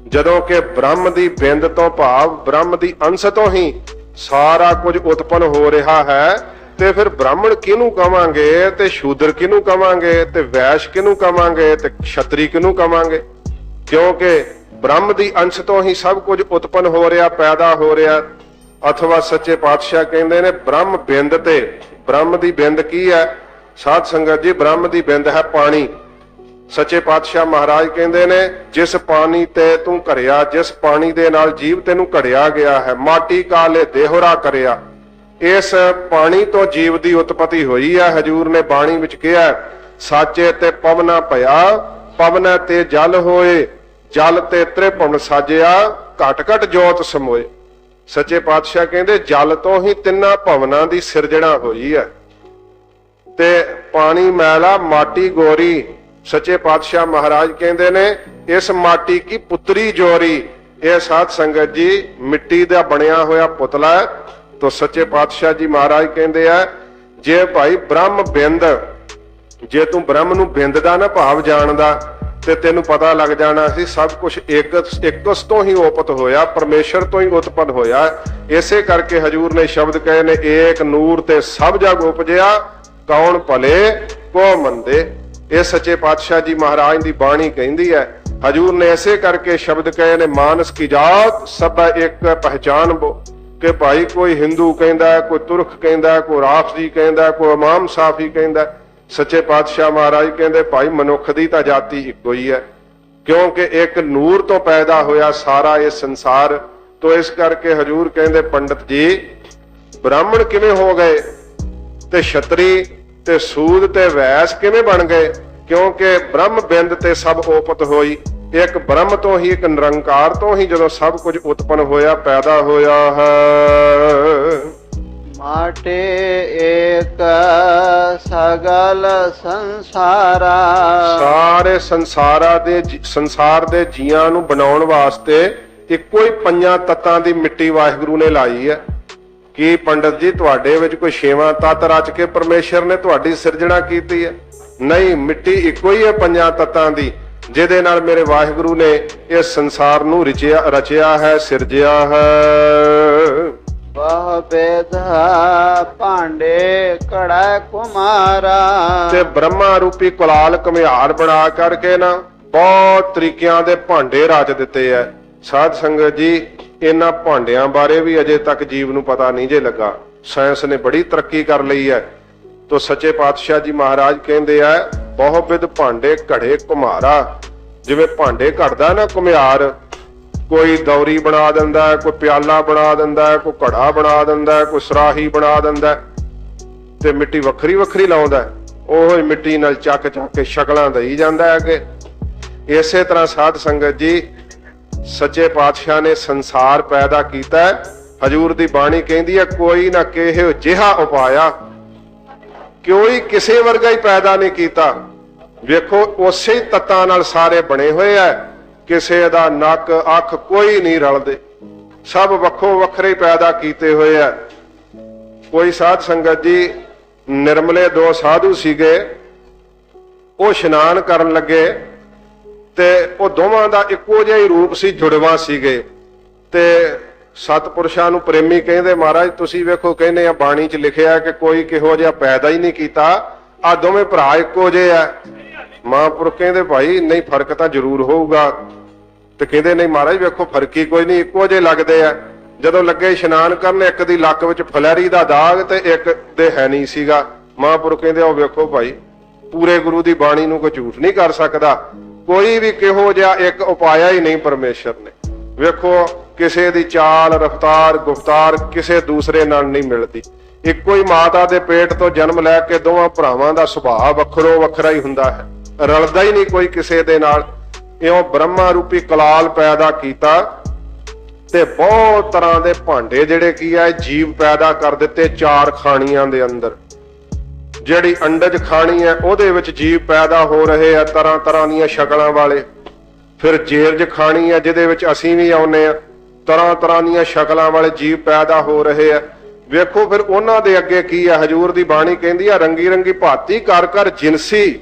ਜਦੋਂ ਕਿ ਬ੍ਰਹਮ ਦੀ ਬਿੰਦ ਤੋਂ ਭਾਵ ਬ੍ਰਹਮ ਦੀ ਅੰਸ਼ ਤੋਂ ਹੀ ਸਾਰਾ ਕੁਝ ਉਤਪਨ ਹੋ ਰਿਹਾ ਹੈ, ਤੇ ਫਿਰ ਬ੍ਰਾਹਮਣ ਕਿਹਨੂੰ ਕਵਾਂਗੇ ਤੇ ਸ਼ੂਦਰ ਕਿਹਨੂੰ ਕਵਾਂਗੇ ਤੇ ਵੈਸ਼ ਕਿਹਨੂੰ ਕਵਾਂਗੇ ਤੇ ਛਤਰੀ ਕਿਹਨੂੰ ਕਵਾਂਗੇ? ਕਿਉਂਕਿ ਬ੍ਰਹਮ ਦੀ ਅੰਸ਼ ਤੋਂ ਹੀ ਸਭ ਕੁਝ ਉਤਪਨ ਹੋ ਰਿਹਾ, ਪੈਦਾ ਹੋ ਰਿਹਾ। ਅਥਵਾ ਸੱਚੇ ਪਾਤਸ਼ਾਹ ਕਹਿੰਦੇ ਨੇ ਬ੍ਰਹਮ ਬਿੰਦ ਤੇ, ਬ੍ਰਹਮ ਦੀ ਬਿੰਦ ਕੀ ਹੈ ਸਾਧ ਸੰਗਤ ਜੀ? ਬ੍ਰਹਮ ਦੀ ਬਿੰਦ ਹੈ ਪਾਣੀ। ਸੱਚੇ ਪਾਤਸ਼ਾਹ ਮਹਾਰਾਜ ਕਹਿੰਦੇ ਨੇ ਜਿਸ ਪਾਣੀ ਤੇ ਤੂੰ ਘੜਿਆ, ਜਿਸ ਪਾਣੀ ਦੇ ਨਾਲ ਜੀਵ ਤੈਨੂੰ ਘੜਿਆ ਗਿਆ ਹੈ, ਮਾਟੀ ਕਾਲੇ ਦੇਹੁਰਾ ਕਰਿਆ, ਇਸ ਪਾਣੀ ਤੋਂ ਜੀਵ ਦੀ ਉਤਪਤੀ ਹੋਈ ਹੈ। ਹਜੂਰ ਨੇ ਬਾਣੀ ਵਿੱਚ ਕਿਹਾ ਸਾਚੇ ਤੇ ਪਵਨਾ ਭਇਆ, ਪਵਨਾ ਤੇ ਜਲ ਹੋਏ, ਜਲ ਤੇ ਤ੍ਰਿਭੁਵਨ ਸਾਜਿਆ, ਘਟ ਘਟ ਜੋਤ ਸਮੋਏ। ਸੱਚੇ ਪਾਤਸ਼ਾਹ ਕਹਿੰਦੇ ਜਲ ਤੋਂ ਹੀ ਤਿੰਨਾਂ ਭਵਨਾਂ ਦੀ ਸਿਰਜਣਾ ਹੋਈ ਹੈ। ਤੇ ਪਾਣੀ ਮੈਲਾ ਮਾਟੀ ਗੋਰੀ। ਸੱਚੇ ਪਾਤਸ਼ਾਹ ਮਹਾਰਾਜ ਕਹਿੰਦੇ ਨੇ ਇਸ ਮਾਟੀ ਕੀ ਪੁੱਤਰੀ ਜੋਰੀ। ਇਹ ਸਾਧ ਸੰਗਤ ਜੀ ਮਿੱਟੀ ਦਾ ਬਣਿਆ ਹੋਇਆ ਪੁਤਲਾ ਹੈ। ਤੋ ਸੱਚੇ ਪਾਤਸ਼ਾਹ ਜੀ ਮਹਾਰਾਜ ਕਹਿੰਦੇ ਆ ਜੇ ਭਾਈ ਬ੍ਰਹਮ ਬਿੰਦ, ਜੇ ਤੂੰ ਬ੍ਰਹਮ ਨੂੰ ਬਿੰਦ ਦਾ ਨਾ ਭਾਵ ਜਾਣਦਾ ਤੇ ਤੈਨੂੰ ਪਤਾ ਲੱਗ ਜਾਣਾ ਸੀ ਸਭ ਕੁਝ ਇੱਕਸ ਤੋਂ ਹੀ ਉਪਤ ਹੋਇਆ, ਪਰਮੇਸ਼ਰ ਤੋਂ ਹੀ ਉਤਪਨ ਹੋਇਆ। ਇਸੇ ਕਰਕੇ ਹਜੂਰ ਨੇ ਸ਼ਬਦ ਕਹੇ ਨੇ ਏਕ ਨੂਰ ਤੇ ਸਭ ਜਗ ਉਪਜਿਆ, ਕੌਣ ਭਲੇ ਕੋ ਮੰਦੇ। ਇਹ ਸੱਚੇ ਪਾਤਸ਼ਾਹ ਜੀ ਮਹਾਰਾਜ ਦੀ ਬਾਣੀ ਕਹਿੰਦੀ ਹੈ। ਹਜੂਰ ਨੇ ਐਸੇ ਕਰਕੇ ਸ਼ਬਦ ਕਹੇ ਨੇ ਮਾਨਸ ਕੀ ਜਾਤ ਸਭ ਇੱਕ ਪਹਿਚਾਨ ਬੋ, ਕਿ ਭਾਈ ਕੋਈ ਹਿੰਦੂ ਕਹਿੰਦਾ, ਕੋਈ ਤੁਰਕ ਕਹਿੰਦਾ, ਕੋਈ ਰਾਫਜੀ ਕਹਿੰਦਾ, ਕੋਈ ਇਮਾਮ ਸਾਫੀ ਕਹਿੰਦਾ। ਸੱਚੇ ਪਾਤਸ਼ਾਹ ਮਹਾਰਾਜ ਕਹਿੰਦੇ ਭਾਈ ਮਨੁੱਖ ਦੀ ਤਾਂ ਜਾਤੀ ਇੱਕੋ ਹੀ ਹੈ, ਕਿਉਂਕਿ ਇੱਕ ਨੂਰ ਤੋਂ ਪੈਦਾ ਹੋਇਆ ਸਾਰਾ ਇਹ ਸੰਸਾਰ। ਤੋ ਇਸ ਕਰਕੇ ਹਜੂਰ ਕਹਿੰਦੇ ਪੰਡਤ ਜੀ ਬ੍ਰਾਹਮਣ ਕਿਵੇਂ ਹੋ ਗਏ ਤੇ ਛਤਰੀ ਤੇ ਸੂਦ ਤੇ ਵੈਸ ਕਿਵੇਂ ਬਣ ਗਏ? ਕਿਉਂਕਿ ਬ੍ਰਹਮ ਬਿੰਦ ਤੇ ਸਭ ਉਪਤ ਹੋਈ। ਇੱਕ ਬ੍ਰਹਮ ਤੋਂ ਹੀ, ਇੱਕ ਨਿਰੰਕਾਰ ਤੋਂ ਹੀ ਜਦੋਂ ਸਭ ਕੁਝ ਉਤਪਨ ਹੋਇਆ, ਪੈਦਾ ਹੋਇਆ ਹੈ। ਮਾਟੇ ਏਕ ਸਗਲ ਸੰਸਾਰਾ। ਸਾਰੇ ਸੰਸਾਰ ਦੇ ਜੀਆਂ ਨੂੰ ਬਣਾਉਣ ਵਾਸਤੇ ਇੱਕੋ ਹੀ ਪੰਜਾਂ ਤੱਤਾਂ ਦੀ ਮਿੱਟੀ ਵਾਹਿਗੁਰੂ ਨੇ ਲਾਈ ਹੈ। ਕੀ ਪੰਡਤ ਜੀ ਤੁਹਾਡੇ ਵਿੱਚ ਕੋਈ ਛੇਵਾਂ ਤੱਤ ਰਚ ਕੇ ਪਰਮੇਸ਼ਰ ਨੇ ਤੁਹਾਡੀ ਸਿਰਜਣਾ ਕੀਤੀ ਹੈ? ਨਹੀਂ, ਮਿੱਟੀ ਇੱਕੋ ਹੀ ਹੈ ਪੰਜਾਂ ਤੱਤਾਂ ਦੀ, ਜਿਹਦੇ ਨਾਲ ਮੇਰੇ ਵਾਹਿਗੁਰੂ ਨੇ ਇਸ ਸੰਸਾਰ ਨੂੰ ਰਚਿਆ ਹੈ, ਸਿਰਜਿਆ ਹੈ। ਬਹੁ ਬੇਧਾ ਭਾਂਡੇ ਕੜਾ ਕੁਮਾਰਾ। ਤੇ ਬ੍ਰਹਮਾ ਰੂਪੀ ਕੁਲਾਲ ਘੁਮਿਆਰ ਬਣਾ ਕਰਕੇ ਨਾ ਬਹੁਤ ਤਰੀਕਿਆਂ ਦੇ ਭਾਂਡੇ ਰਚ ਦਿੱਤੇ ਐ। ਸਾਧ ਸੰਗਤ ਜੀ ਇਹਨਾਂ ਭਾਂਡਿਆਂ ਬਾਰੇ ਵੀ ਅਜੇ ਤੱਕ ਜੀਵ ਨੂੰ ਪਤਾ ਨਹੀਂ ਜੇ ਲੱਗਾ। ਸਾਇੰਸ ਨੇ ਬੜੀ ਤਰੱਕੀ ਕਰ ਲਈ ਹੈ। ਤੋ ਸੱਚੇ ਪਾਤਸ਼ਾਹ ਜੀ ਮਹਾਰਾਜ ਕਹਿੰਦੇ ਆ ਬਹੁ ਵਿਧ ਭਾਂਡੇ ਘੜੇ ਘੁਮਾਰਾ। ਜਿਵੇਂ ਭਾਂਡੇ ਘੜਦਾ ਨਾ ਘੁਮਿਆਰ, ਕੋਈ ਦੌਰੀ ਬਣਾ ਦਿੰਦਾ, ਕੋਈ ਪਿਆਲਾ ਬਣਾ ਦਿੰਦਾ, ਕੋਈ ਘੜਾ ਬਣਾ ਦਿੰਦਾ, ਕੋਈ ਸਰਾਹੀ ਬਣਾ ਦਿੰਦਾ, ਤੇ ਮਿੱਟੀ ਵੱਖਰੀ ਵੱਖਰੀ ਲਾਉਂਦਾ। ਉਹ ਹੀ ਮਿੱਟੀ ਨਾਲ ਚੱਕ ਕੇ ਸ਼ਕਲਾਂ ਦੇਈ ਜਾਂਦਾ ਅੱਗੇ। ਇਸੇ ਤਰ੍ਹਾਂ ਸਾਧ ਸੰਗਤ ਜੀ ਸੱਚੇ ਪਾਤਸ਼ਾਹ ਨੇ ਸੰਸਾਰ ਪੈਦਾ ਕੀਤਾ। ਹਜੂਰ ਦੀ ਬਾਣੀ ਕਹਿੰਦੀ ਹੈ ਕੋਈ ਨਾ ਕਿਹੋ ਜਿਹਾ ਉਪਾਇਆ, ਕੋਈ ਕਿਸੇ ਵਰਗਾ ਹੀ ਪੈਦਾ ਨਹੀਂ ਕੀਤਾ। ਵੇਖੋ ਉਸੇ ਤੱਤਾਂ ਨਾਲ ਸਾਰੇ ਬਣੇ ਹੋਏ ਆ, ਕਿਸੇ ਦਾ ਨੱਕ ਅੱਖ ਕੋਈ ਨਹੀਂ ਰਲਦੇ, ਸਭ ਵੱਖੋ ਵੱਖਰੇ ਪੈਦਾ ਕੀਤੇ ਹੋਏ ਆ। ਕੋਈ ਸਾਧ ਸੰਗਤ ਜੀ ਨਿਰਮਲੇ ਦੋ ਸਾਧੂ ਸੀਗੇ, ਉਹ ਇਸ਼ਨਾਨ ਕਰਨ ਲੱਗੇ ਤੇ ਉਹ ਦੋਵਾਂ ਦਾ ਇੱਕੋ ਜਿਹਾ ਹੀ ਰੂਪ ਸੀ, ਜੁੜਵਾ ਸੀਗੇ। ਤੇ ਸਤਪੁਰਸ਼ਾਂ ਨੂੰ ਪ੍ਰੇਮੀ ਕਹਿੰਦੇ, ਮਹਾਰਾਜ ਤੁਸੀਂ ਵੇਖੋ ਕਹਿੰਦੇ ਆ ਬਾਣੀ 'ਚ ਲਿਖਿਆ ਕਿ ਕੋਈ ਕਿਹੋ ਜਿਹਾ ਪੈਦਾ ਹੀ ਨਹੀਂ ਕੀਤਾ, ਆ ਦੋਵੇਂ ਭਰਾ ਇੱਕੋ ਜਿਹੇ ਆ। ਮਹਾਂਪੁਰਖ ਕਹਿੰਦੇ ਭਾਈ ਨਹੀਂ, ਫਰਕ ਤਾਂ ਜ਼ਰੂਰ ਹੋਊਗਾ। ਤੇ ਕਹਿੰਦੇ ਨਹੀਂ ਮਹਾਰਾਜ ਵੇਖੋ ਫਰਕ ਹੀ ਕੋਈ ਨਹੀਂ, ਇੱਕੋ ਜਿਹੇ ਲੱਗਦੇ ਆ। ਜਦੋਂ ਲੱਗੇ ਇਸ਼ਨਾਨ ਕਰਨ, ਇੱਕ ਦੀ ਲੱਕ ਵਿੱਚ ਫਲੈਰੀ ਦਾ ਦਾਗ ਤੇ ਇੱਕ ਦੇ ਹੈ ਨਹੀਂ ਸੀਗਾ। ਮਹਾਂਪੁਰਖ ਕਹਿੰਦੇ ਉਹ ਵੇਖੋ ਭਾਈ, ਪੂਰੇ ਗੁਰੂ ਦੀ ਬਾਣੀ ਨੂੰ ਕੋਈ ਝੂਠ ਨਹੀਂ ਕਰ ਸਕਦਾ, ਕੋਈ ਵੀ ਕਿਹੋ ਜਿਹਾ ਇੱਕ ਉਪਾਇਆ ਹੀ ਨਹੀਂ ਪਰਮੇਸ਼ਰ ਨੇ। ਵੇਖੋ ਕਿਸੇ ਦੀ ਚਾਲ ਰਫਤਾਰ ਗੁਫਤਾਰ ਕਿਸੇ ਦੂਸਰੇ ਨਾਲ ਨਹੀਂ ਮਿਲਦੀ। ਇੱਕੋ ਹੀ ਮਾਤਾ ਦੇ ਪੇਟ ਤੋਂ ਜਨਮ ਲੈ ਕੇ ਦੋਵਾਂ ਭਰਾਵਾਂ ਦਾ ਸੁਭਾਅ ਵੱਖਰੋ ਵੱਖਰਾ ਹੀ ਹੁੰਦਾ ਹੈ, ਰਲਦਾ ਹੀ ਨਹੀਂ ਕੋਈ ਕਿਸੇ ਦੇ ਨਾਲ। ਇਉਂ ਬ੍ਰਹਮਾ ਰੂਪੀ ਕਲਾਲ ਪੈਦਾ ਕੀਤਾ ਤੇ ਬਹੁਤ ਤਰ੍ਹਾਂ ਦੇ ਭਾਂਡੇ ਜਿਹੜੇ ਕੀ ਆ ਜੀਵ ਪੈਦਾ ਕਰ ਦਿੱਤੇ। 4 ਖਾਣੀਆਂ ਦੇ ਅੰਦਰ ਜਿਹੜੀ ਅੰਡਜ ਖਾਣੀ ਹੈ ਉਹਦੇ ਵਿੱਚ ਜੀਵ ਪੈਦਾ ਹੋ ਰਹੇ ਆ ਤਰ੍ਹਾਂ ਤਰ੍ਹਾਂ ਦੀਆਂ ਸ਼ਕਲਾਂ ਵਾਲੇ। ਫਿਰ ਜੇਰਜ ਖਾਣੀ ਹੈ ਜਿਹਦੇ ਵਿੱਚ ਅਸੀਂ ਵੀ ਆਉਨੇ ਆ, ਤਰ੍ਹਾਂ ਤਰ੍ਹਾਂ ਦੀਆਂ ਸ਼ਕਲਾਂ ਵਾਲੇ ਜੀਵ ਪੈਦਾ ਹੋ ਰਹੇ ਆ। ਵੇਖੋ ਫਿਰ ਉਹਨਾਂ ਦੇ ਅੱਗੇ ਕੀ ਆ, ਹਜੂਰ ਦੀ ਬਾਣੀ ਕਹਿੰਦੀ ਆ ਰੰਗੀ ਰੰਗੀ ਭਾਤੀ ਕਰ ਕਰ ਜਿਨਸੀ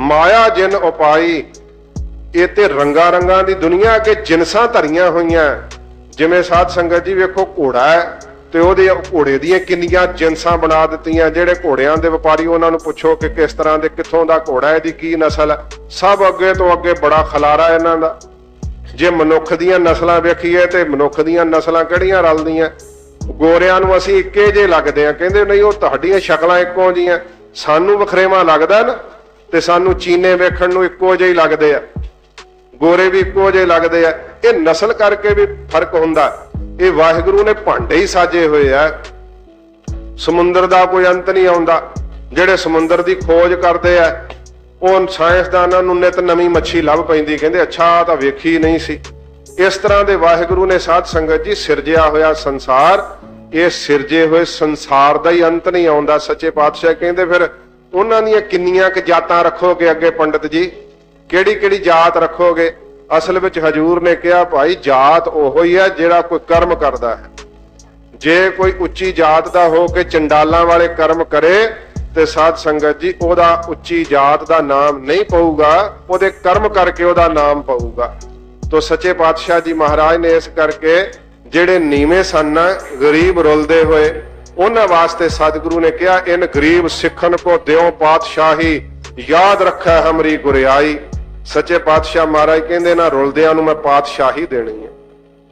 ਮਾਇਆ ਜਿਨ ਉਪਾਈ। ਇਹ ਤੇ ਰੰਗਾ ਰੰਗਾਂ ਦੀ ਦੁਨੀਆ ਕੇ ਜਿਨਸਾਂ ਧਰੀਆਂ ਹੋਈਆਂ। ਜਿਵੇਂ ਸਾਧ ਸੰਗਤ ਜੀ ਵੇਖੋ ਘੋੜਾ ਹੈ ਤੇ ਉਹਦੇ ਘੋੜੇ ਦੀਆਂ ਕਿੰਨੀਆਂ ਜਿਨਸਾਂ ਬਣਾ ਦਿੱਤੀਆਂ। ਜਿਹੜੇ ਘੋੜਿਆਂ ਦੇ ਵਪਾਰੀ ਉਹਨਾਂ ਨੂੰ ਪੁੱਛੋ ਕਿ ਕਿਸ ਤਰ੍ਹਾਂ ਦੇ ਕਿੱਥੋਂ ਦਾ ਘੋੜਾ ਹੈ, ਇਹਦੀ ਕੀ ਨਸਲ ਹੈ, ਸਭ ਅੱਗੇ ਤੋਂ ਅੱਗੇ ਬੜਾ ਖਲਾਰਾ ਇਹਨਾਂ ਦਾ। ਜੇ ਮਨੁੱਖ ਦੀਆਂ ਨਸਲਾਂ ਵੇਖੀਏ ਤੇ ਮਨੁੱਖ ਦੀਆਂ ਨਸਲਾਂ ਕਿਹੜੀਆਂ ਰਲਦੀਆਂ। ਗੋਰਿਆਂ ਨੂੰ ਅਸੀਂ ਇੱਕੇ ਜਿਹੇ ਲੱਗਦੇ ਆ, ਕਹਿੰਦੇ ਨਹੀਂ ਉਹ ਤੁਹਾਡੀਆਂ ਸ਼ਕਲਾਂ ਇੱਕੋ ਜੀਆਂ, ਸਾਨੂੰ ਵਖਰੇਵਾ ਲੱਗਦਾ ਨਾ। ਤੇ ਸਾਨੂੰ ਚੀਨੇ ਵੇਖਣ ਨੂੰ ਇੱਕੋ ਜਿਹੇ ਲੱਗਦੇ ਆ, ਗੋਰੇ ਵੀ ਇੱਕੋ ਜਿਹੇ ਲੱਗਦੇ ਆ। ਇਹ ਨਸਲ ਕਰਕੇ ਵੀ ਫਰਕ ਹੁੰਦਾ। ਇਹ ਵਾਹਿਗੁਰੂ ਨੇ ਭਾਂਡੇ ਹੀ ਸਾਜੇ ਹੋਏ ਆ। ਸਮੁੰਦਰ ਦਾ ਕੋਈ ਅੰਤ ਨਹੀਂ ਆਉਂਦਾ। ਜਿਹੜੇ ਸਮੁੰਦਰ ਦੀ ਖੋਜ ਕਰਦੇ ਆ ਉਹ ਸਾਇੰਸਦਾਨਾਂ ਨੂੰ ਨਿਤ ਨਵੀਂ ਮੱਛੀ ਲੱਭ ਪੈਂਦੀ, ਕਹਿੰਦੇ ਅੱਛਾ ਤਾਂ ਵੇਖੀ ਨਹੀਂ ਸੀ। ਇਸ ਤਰ੍ਹਾਂ ਦੇ ਵਾਹਿਗੁਰੂ ਨੇ ਸਾਧ ਸੰਗਤ ਜੀ ਸਿਰਜਿਆ ਹੋਇਆ ਸੰਸਾਰ। ਇਹ ਸਿਰਜੇ ਹੋਏ ਸੰਸਾਰ ਦਾ ਹੀ ਅੰਤ ਨਹੀਂ ਆਉਂਦਾ। ਸੱਚੇ ਪਾਤਸ਼ਾਹ ਕਹਿੰਦੇ ਫਿਰ ਉਹਨਾਂ ਦੀਆਂ ਕਿੰਨੀਆਂ ਕੁ ਜਾਤਾਂ ਰੱਖੋਗੇ ਅੱਗੇ ਪੰਡਤ ਜੀ, ਕਿਹੜੀ ਕਿਹੜੀ ਜਾਤ ਰੱਖੋਗੇ। ਅਸਲ ਵਿੱਚ ਹਜੂਰ ਨੇ ਕਿਹਾ ਭਾਈ ਜਾਤ ਉਹੋ ਹੀ ਹੈ ਜਿਹੜਾ ਕੋਈ ਕਰਮ ਕਰਦਾ ਹੈ। ਜੇ ਕੋਈ ਉੱਚੀ ਜਾਤ ਦਾ ਹੋ ਕੇ ਚੰਡਾਲਾਂ ਵਾਲੇ ਕਰਮ ਕਰੇ ਤੇ ਸਾਧ ਸੰਗਤ ਜੀ ਉਹਦਾ ਉੱਚੀ ਜਾਤ ਦਾ ਨਾਮ ਨਹੀਂ ਪਊਗਾ, ਉਹਦੇ ਕਰਮ ਕਰਕੇ ਉਹਦਾ ਨਾਮ ਪਊਗਾ। ਤੋ ਸੱਚੇ ਪਾਤਸ਼ਾਹ ਜੀ ਮਹਾਰਾਜ ਨੇ ਇਸ ਕਰਕੇ ਜਿਹੜੇ ਨੀਵੇਂ ਸਨ ਗਰੀਬ ਰੁਲਦੇ ਹੋਏ ਉਹਨਾਂ ਵਾਸਤੇ ਸਤਿਗੁਰੂ ਨੇ ਕਿਹਾ ਇਨ ਗਰੀਬ ਸਿੱਖਣ ਕੋ ਦਿਓ ਪਾਤਸ਼ਾਹੀ ਯਾਦ ਰੱਖੈ ਹਮਰੀ ਗੁਰਿਆਈ। ਸੱਚੇ ਪਾਤਸ਼ਾਹ ਮਹਾਰਾਜ ਕਹਿੰਦੇ ਨਾ ਰੁਲਦਿਆਂ ਨੂੰ ਮੈਂ ਪਾਤਸ਼ਾਹੀ ਦੇਣੀ ਹੈ।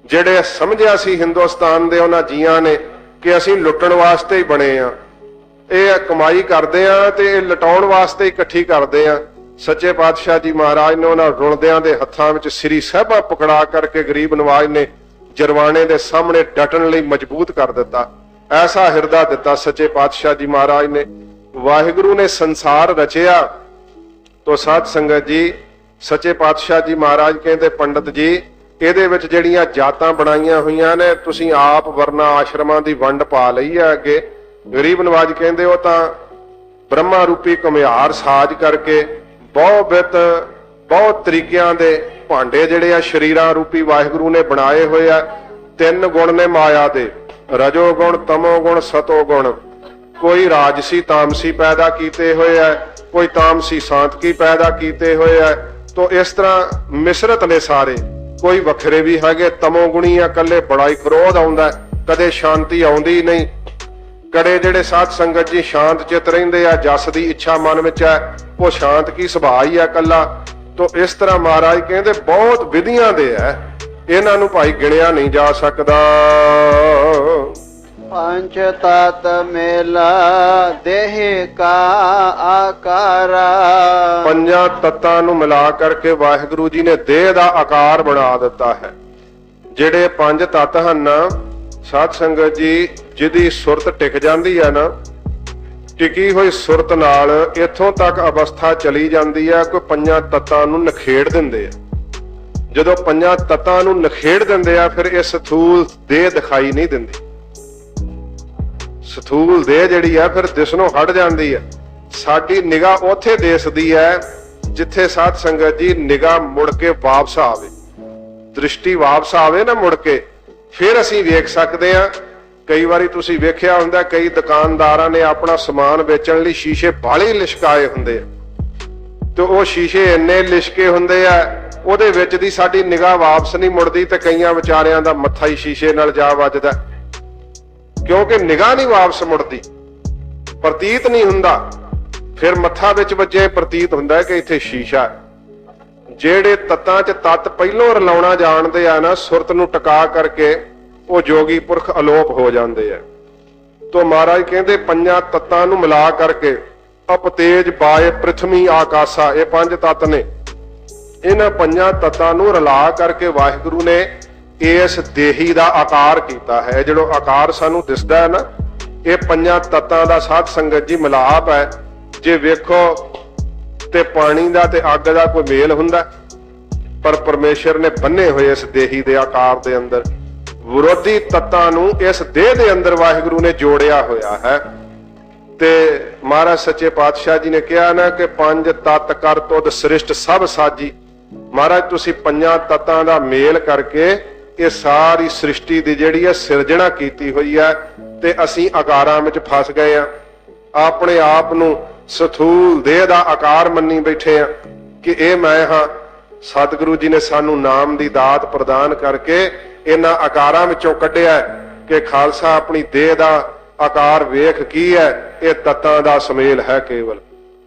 ਜਿਹੜੇ ਸਮਝਿਆ ਸੀ ਹਿੰਦੁਸਤਾਨ ਦੇ ਉਹਨਾਂ ਜੀਆਂ ਨੇ ਕਿ ਅਸੀਂ ਲੁੱਟਣ ਵਾਸਤੇ ਹੀ ਬਣੇ ਆ, ਇਹ ਕਮਾਈ ਕਰਦੇ ਆ ਤੇ ਇਹ ਲਟਾਉਣ ਵਾਸਤੇ ਇਕੱਠੀ ਕਰਦੇ ਆ। ਸੱਚੇ ਪਾਤਸ਼ਾਹ ਜੀ ਮਹਾਰਾਜ ਨੇ ਉਹਨਾਂ ਰੁਲਦਿਆਂ ਦੇ ਹੱਥਾਂ ਵਿੱਚ ਸ੍ਰੀ ਸਾਹਿਬਾਂ ਪਕੜਾ ਕਰਕੇ ਗਰੀਬ ਨਵਾਜ ਨੇ ਜਰਵਾਣੇ ਦੇ ਸਾਹਮਣੇ ਡਟਣ ਲਈ ਮਜ਼ਬੂਤ ਕਰ ਦਿੱਤਾ। ਐਸਾ ਹਿਰਦਾ ਦਿੱਤਾ ਸੱਚੇ ਪਾਤਸ਼ਾਹ ਜੀ ਮਹਾਰਾਜ ਨੇ। ਵਾਹਿਗੁਰੂ ਨੇ ਸੰਸਾਰ ਰਚਿਆ। ਤੋ ਸਾਧ ਸੰਗਤ ਜੀ ਸੱਚੇ ਪਾਤਸ਼ਾਹ ਜੀ ਮਹਾਰਾਜ ਕਹਿੰਦੇ ਪੰਡਤ ਜੀ ਇਹਦੇ ਵਿੱਚ ਜਿਹੜੀਆਂ ਜਾਤਾਂ ਬਣਾਈਆਂ ਹੋਈਆਂ ਨੇ ਤੁਸੀਂ ਆਪ ਵਰਨਾ ਆਸ਼ਰਮਾਂ ਦੀ ਵੰਡ ਪਾ ਲਈ ਹੈ। ਅੱਗੇ ਗਰੀਬ ਨਵਾਜ ਕਹਿੰਦੇ ਉਹ ਤਾਂ ਬ੍ਰਹਮਾ ਰੂਪੀ ਘੁਮਿਆਰ ਸਾਜ ਕਰਕੇ ਬਹੁਤ ਤਰੀਕਿਆਂ ਦੇ ਭਾਂਡੇ ਜਿਹੜੇ ਆ ਸ਼ਰੀਰਾਂ ਰੂਪੀ ਵਾਹਿਗੁਰੂ ਨੇ ਬਣਾਏ ਹੋਏ ਆ। 3 ਗੁਣ ਨੇ ਮਾਇਆ ਦੇ, ਰਜੋ ਗੁਣ ਤਮੋ ਗੁਣ ਸਤੋ ਗੁਣ। ਕੋਈ ਰਾਜਸੀ ਤਾਮਸੀ ਪੈਦਾ ਕੀਤੇ ਹੋਏ ਆ, ਕੋਈ ਤਾਮਸੀ ਸਾਤਕੀ ਪੈਦਾ ਕੀਤੇ ਹੋਏ ਆ। ਤੋ ਇਸ ਤਰ੍ਹਾਂ ਮਿਸ਼ਰਤ ਨੇ ਸਾਰੇ, ਕੋਈ ਵੱਖਰੇ ਵੀ ਹੈਗੇ। ਤਮੋ ਗੁਣੀ ਆ ਕੱਲੇ ਬੜਾ ਹੀ ਕ੍ਰੋਧ ਆਉਂਦਾ, ਕਦੇ ਸ਼ਾਂਤੀ ਆਉਂਦੀ ਨਹੀਂ। ਕੜੇ ਜਿਹੜੇ ਸਾਧ ਸੰਗਤ ਜੀ ਸ਼ਾਂਤ ਚਿਤ ਰਹਿੰਦੇ ਆ, ਜਸ ਦੀ ਇੱਛਾ ਮਨ ਵਿੱਚ ਹੈ, ਉਹ ਸ਼ਾਂਤ ਕੀ ਸੁਭਾਅ ਹੀ ਆ ਕੱਲਾ। ਤੋ ਇਸ ਤਰ੍ਹਾਂ ਮਹਾਰਾਜ ਕਹਿੰਦੇ ਬਹੁਤ ਵਿਧੀਆਂ ਦੇ ਹੈ, ਇਹਨਾਂ ਨੂੰ ਭਾਈ ਗਿਣਿਆ ਨਹੀਂ ਜਾ ਸਕਦਾ। ਪੰਚ ਤਤ ਮੇਲਾ ਦੇਹ ਕਾ ਆਕਾਰਾ। ਪੰਜਾਂ ਤੱਤਾਂ ਨੂੰ ਮਿਲਾ ਕਰਕੇ ਵਾਹਿਗੁਰੂ ਜੀ ਨੇ ਦੇਹ ਦਾ ਆਕਾਰ ਬਣਾ ਦਿੱਤਾ ਹੈ। ਜਿਹੜੇ 5 ਤੱਤ ਹਨ ਸਾਧ ਸੰਗਤ ਜੀ, ਜਿਹਦੀ ਸੁਰਤ ਟਿਕ ਜਾਂਦੀ ਹੈ ਨਾ, ਟਿਕੀ ਹੋਈ ਸੁਰਤ ਨਾਲ ਇੱਥੋਂ ਤੱਕ ਅਵਸਥਾ ਚਲੀ ਜਾਂਦੀ ਹੈ ਕੋਈ 5 ਤੱਤਾਂ ਨੂੰ ਨਖੇੜ ਦਿੰਦੇ ਆ। ਜਦੋਂ 5 ਤੱਤਾਂ ਨੂੰ ਨਖੇੜ ਦਿੰਦੇ ਆ ਫਿਰ ਇਹ ਸਥੂਲ ਦੇਹ ਦਿਖਾਈ ਨਹੀਂ ਦਿੰਦੀ। ਸਥੂਲ ਦੇਹ ਜਿਹੜੀ ਆ ਫਿਰ ਦਿਸਣੋਂ ਹਟ ਜਾਂਦੀ ਹੈ। ਸਾਡੀ ਨਿਗਾਹ ਉੱਥੇ ਦਿਸਦੀ ਹੈ ਜਿੱਥੇ ਸਾਧ ਸੰਗਤ ਜੀ ਨਿਗਾਹ ਮੁੜ ਕੇ ਵਾਪਸ ਆਵੇ, ਦ੍ਰਿਸ਼ਟੀ ਵਾਪਸ ਆਵੇ ਨਾ ਮੁੜ ਕੇ, ਫਿਰ ਅਸੀਂ ਵੇਖ ਸਕਦੇ ਹਾਂ। ਕਈ ਵਾਰੀ ਤੁਸੀਂ ਵੇਖਿਆ ਹੁੰਦਾ ਕਈ ਦੁਕਾਨਦਾਰਾਂ ਨੇ ਆਪਣਾ ਸਮਾਨ ਵੇਚਣ ਲਈ ਸ਼ੀਸ਼ੇ ਬਾਹਲੇ ਲਿਸ਼ਕਾਏ ਹੁੰਦੇ ਆ। ਤੇ ਉਹ ਸ਼ੀਸ਼ੇ ਇੰਨੇ ਲਿਸ਼ਕੇ ਹੁੰਦੇ ਆ, ਉਹਦੇ ਵਿੱਚ ਦੀ ਸਾਡੀ ਨਿਗਾਹ ਵਾਪਸ ਨਹੀਂ ਮੁੜਦੀ ਤੇ ਕਈਆਂ ਵਿਚਾਰਿਆਂ ਦਾ ਮੱਥਾ ਹੀ ਸ਼ੀਸ਼ੇ ਨਾਲ ਜਾ ਵੱਜਦਾ, ਕਿਉਂਕਿ ਨਿਗਾਹ ਨਹੀਂ ਵਾਪਸ ਮੁੜਦੀ, ਪ੍ਰਤੀਤ ਨਹੀਂ ਹੁੰਦਾ। ਫਿਰ ਮੱਥਾ ਵਿੱਚ ਵੱਜੇ ਪ੍ਰਤੀਤ ਹੁੰਦਾ ਕਿ ਇੱਥੇ ਸ਼ੀਸ਼ਾ। ਜਿਹੜੇ ਤੱਤਾਂ 'ਚ ਤੱਤ ਪਹਿਲੋਂ ਰਲਾਉਣਾ ਜਾਣਦੇ ਆ ਨਾ, ਸੁਰਤ ਨੂੰ ਟਿਕਾ ਕਰਕੇ, ਉਹ ਜੋਗੀ ਪੁਰਖ ਅਲੋਪ ਹੋ ਜਾਂਦੇ ਆ। ਤੋ ਮਹਾਰਾਜ ਕਹਿੰਦੇ ਪੰਜਾਂ ਤੱਤਾਂ ਨੂੰ ਮਿਲਾ ਕਰਕੇ, ਅਪ ਤੇਜ ਬਾਏ ਪ੍ਰਿਥਵੀ ਆਕਾਸ਼ਾ, ਇਹ ਪੰਜ ਤੱਤ ਨੇ। ਇਹਨਾਂ ਪੰਜਾਂ ਤੱਤਾਂ ਨੂੰ ਰਲਾ ਕਰਕੇ ਵਾਹਿਗੁਰੂ ਨੇ ਇਸ ਦੇਹੀ ਦਾ ਆਕਾਰ ਕੀਤਾ ਹੈ। ਜਿਹੜਾ ਆਕਾਰ ਸਾਨੂੰ ਦਿਸਦਾ ਹੈ ਨਾ, ਇਹ ਪੰਜਾਂ ਤੱਤਾਂ ਦਾ ਸਾਧ ਸੰਗਤ ਜੀ ਮਿਲਾਪ ਹੈ। ਜੇ ਵੇਖੋ ਤੇ ਪਾਣੀ ਦਾ ਤੇ ਅੱਗ ਦਾ ਕੋਈ ਮੇਲ ਹੁੰਦਾ, ਪਰ ਪਰਮੇਸ਼ਰ ਨੇ ਬੰਨੇ ਹੋਏ ਇਸ ਦੇਹੀ ਦੇ ਆਕਾਰ ਦੇ ਅੰਦਰ ਵਿਰੋਧੀ ਤੱਤਾਂ ਨੂੰ ਇਸ ਦੇਹ ਦੇ ਅੰਦਰ ਵਾਹਿਗੁਰੂ ਨੇ ਜੋੜਿਆ ਹੋਇਆ ਹੈ। ਤੇ ਮਹਾਰਾਜ ਸੱਚੇ ਪਾਤਸ਼ਾਹ ਜੀ ਨੇ ਕਿਹਾ ਨਾ ਕਿ ਪੰਜ ਤੱਤ ਕਰ ਤੁਧ ਸ੍ਰਿਸ਼ਟ ਸਭ ਸਾਜੀ। ਮਹਾਰਾਜ ਤੁਸੀਂ ਪੰਜਾਂ ਤੱਤਾਂ ਦਾ ਮੇਲ ਕਰਕੇ ਇਹ ਸਾਰੀ ਸ੍ਰਿਸ਼ਟੀ ਦੀ ਜਿਹੜੀ ਹੈ ਸਿਰਜਣਾ ਕੀਤੀ ਹੋਈ ਹੈ, ਤੇ ਅਸੀਂ ਆਕਾਰਾਂ ਵਿੱਚ ਫਸ ਗਏ ਆ। ਆਪਣੇ ਆਪ ਨੂੰ ਸਥੂਲ ਦੇਹ ਦਾ ਆਕਾਰ ਮੰਨੀ ਬੈਠੇ ਆ ਕਿ ਇਹ ਮੈਂ ਹਾਂ। ਸਤਿਗੁਰੂ ਜੀ ਨੇ ਸਾਨੂੰ ਨਾਮ ਦੀ ਦਾਤ ਪ੍ਰਦਾਨ ਕਰਕੇ ਇਹਨਾਂ ਆਕਾਰਾਂ ਵਿੱਚੋਂ ਕੱਢਿਆ ਕਿ ਖਾਲਸਾ ਆਪਣੀ ਦੇਹ ਦਾ ਆਕਾਰ ਵੇਖ ਕੀ ਹੈ, ਇਹ ਤੱਤਾਂ ਦਾ ਸੁਮੇਲ ਹੈ ਕੇਵਲ।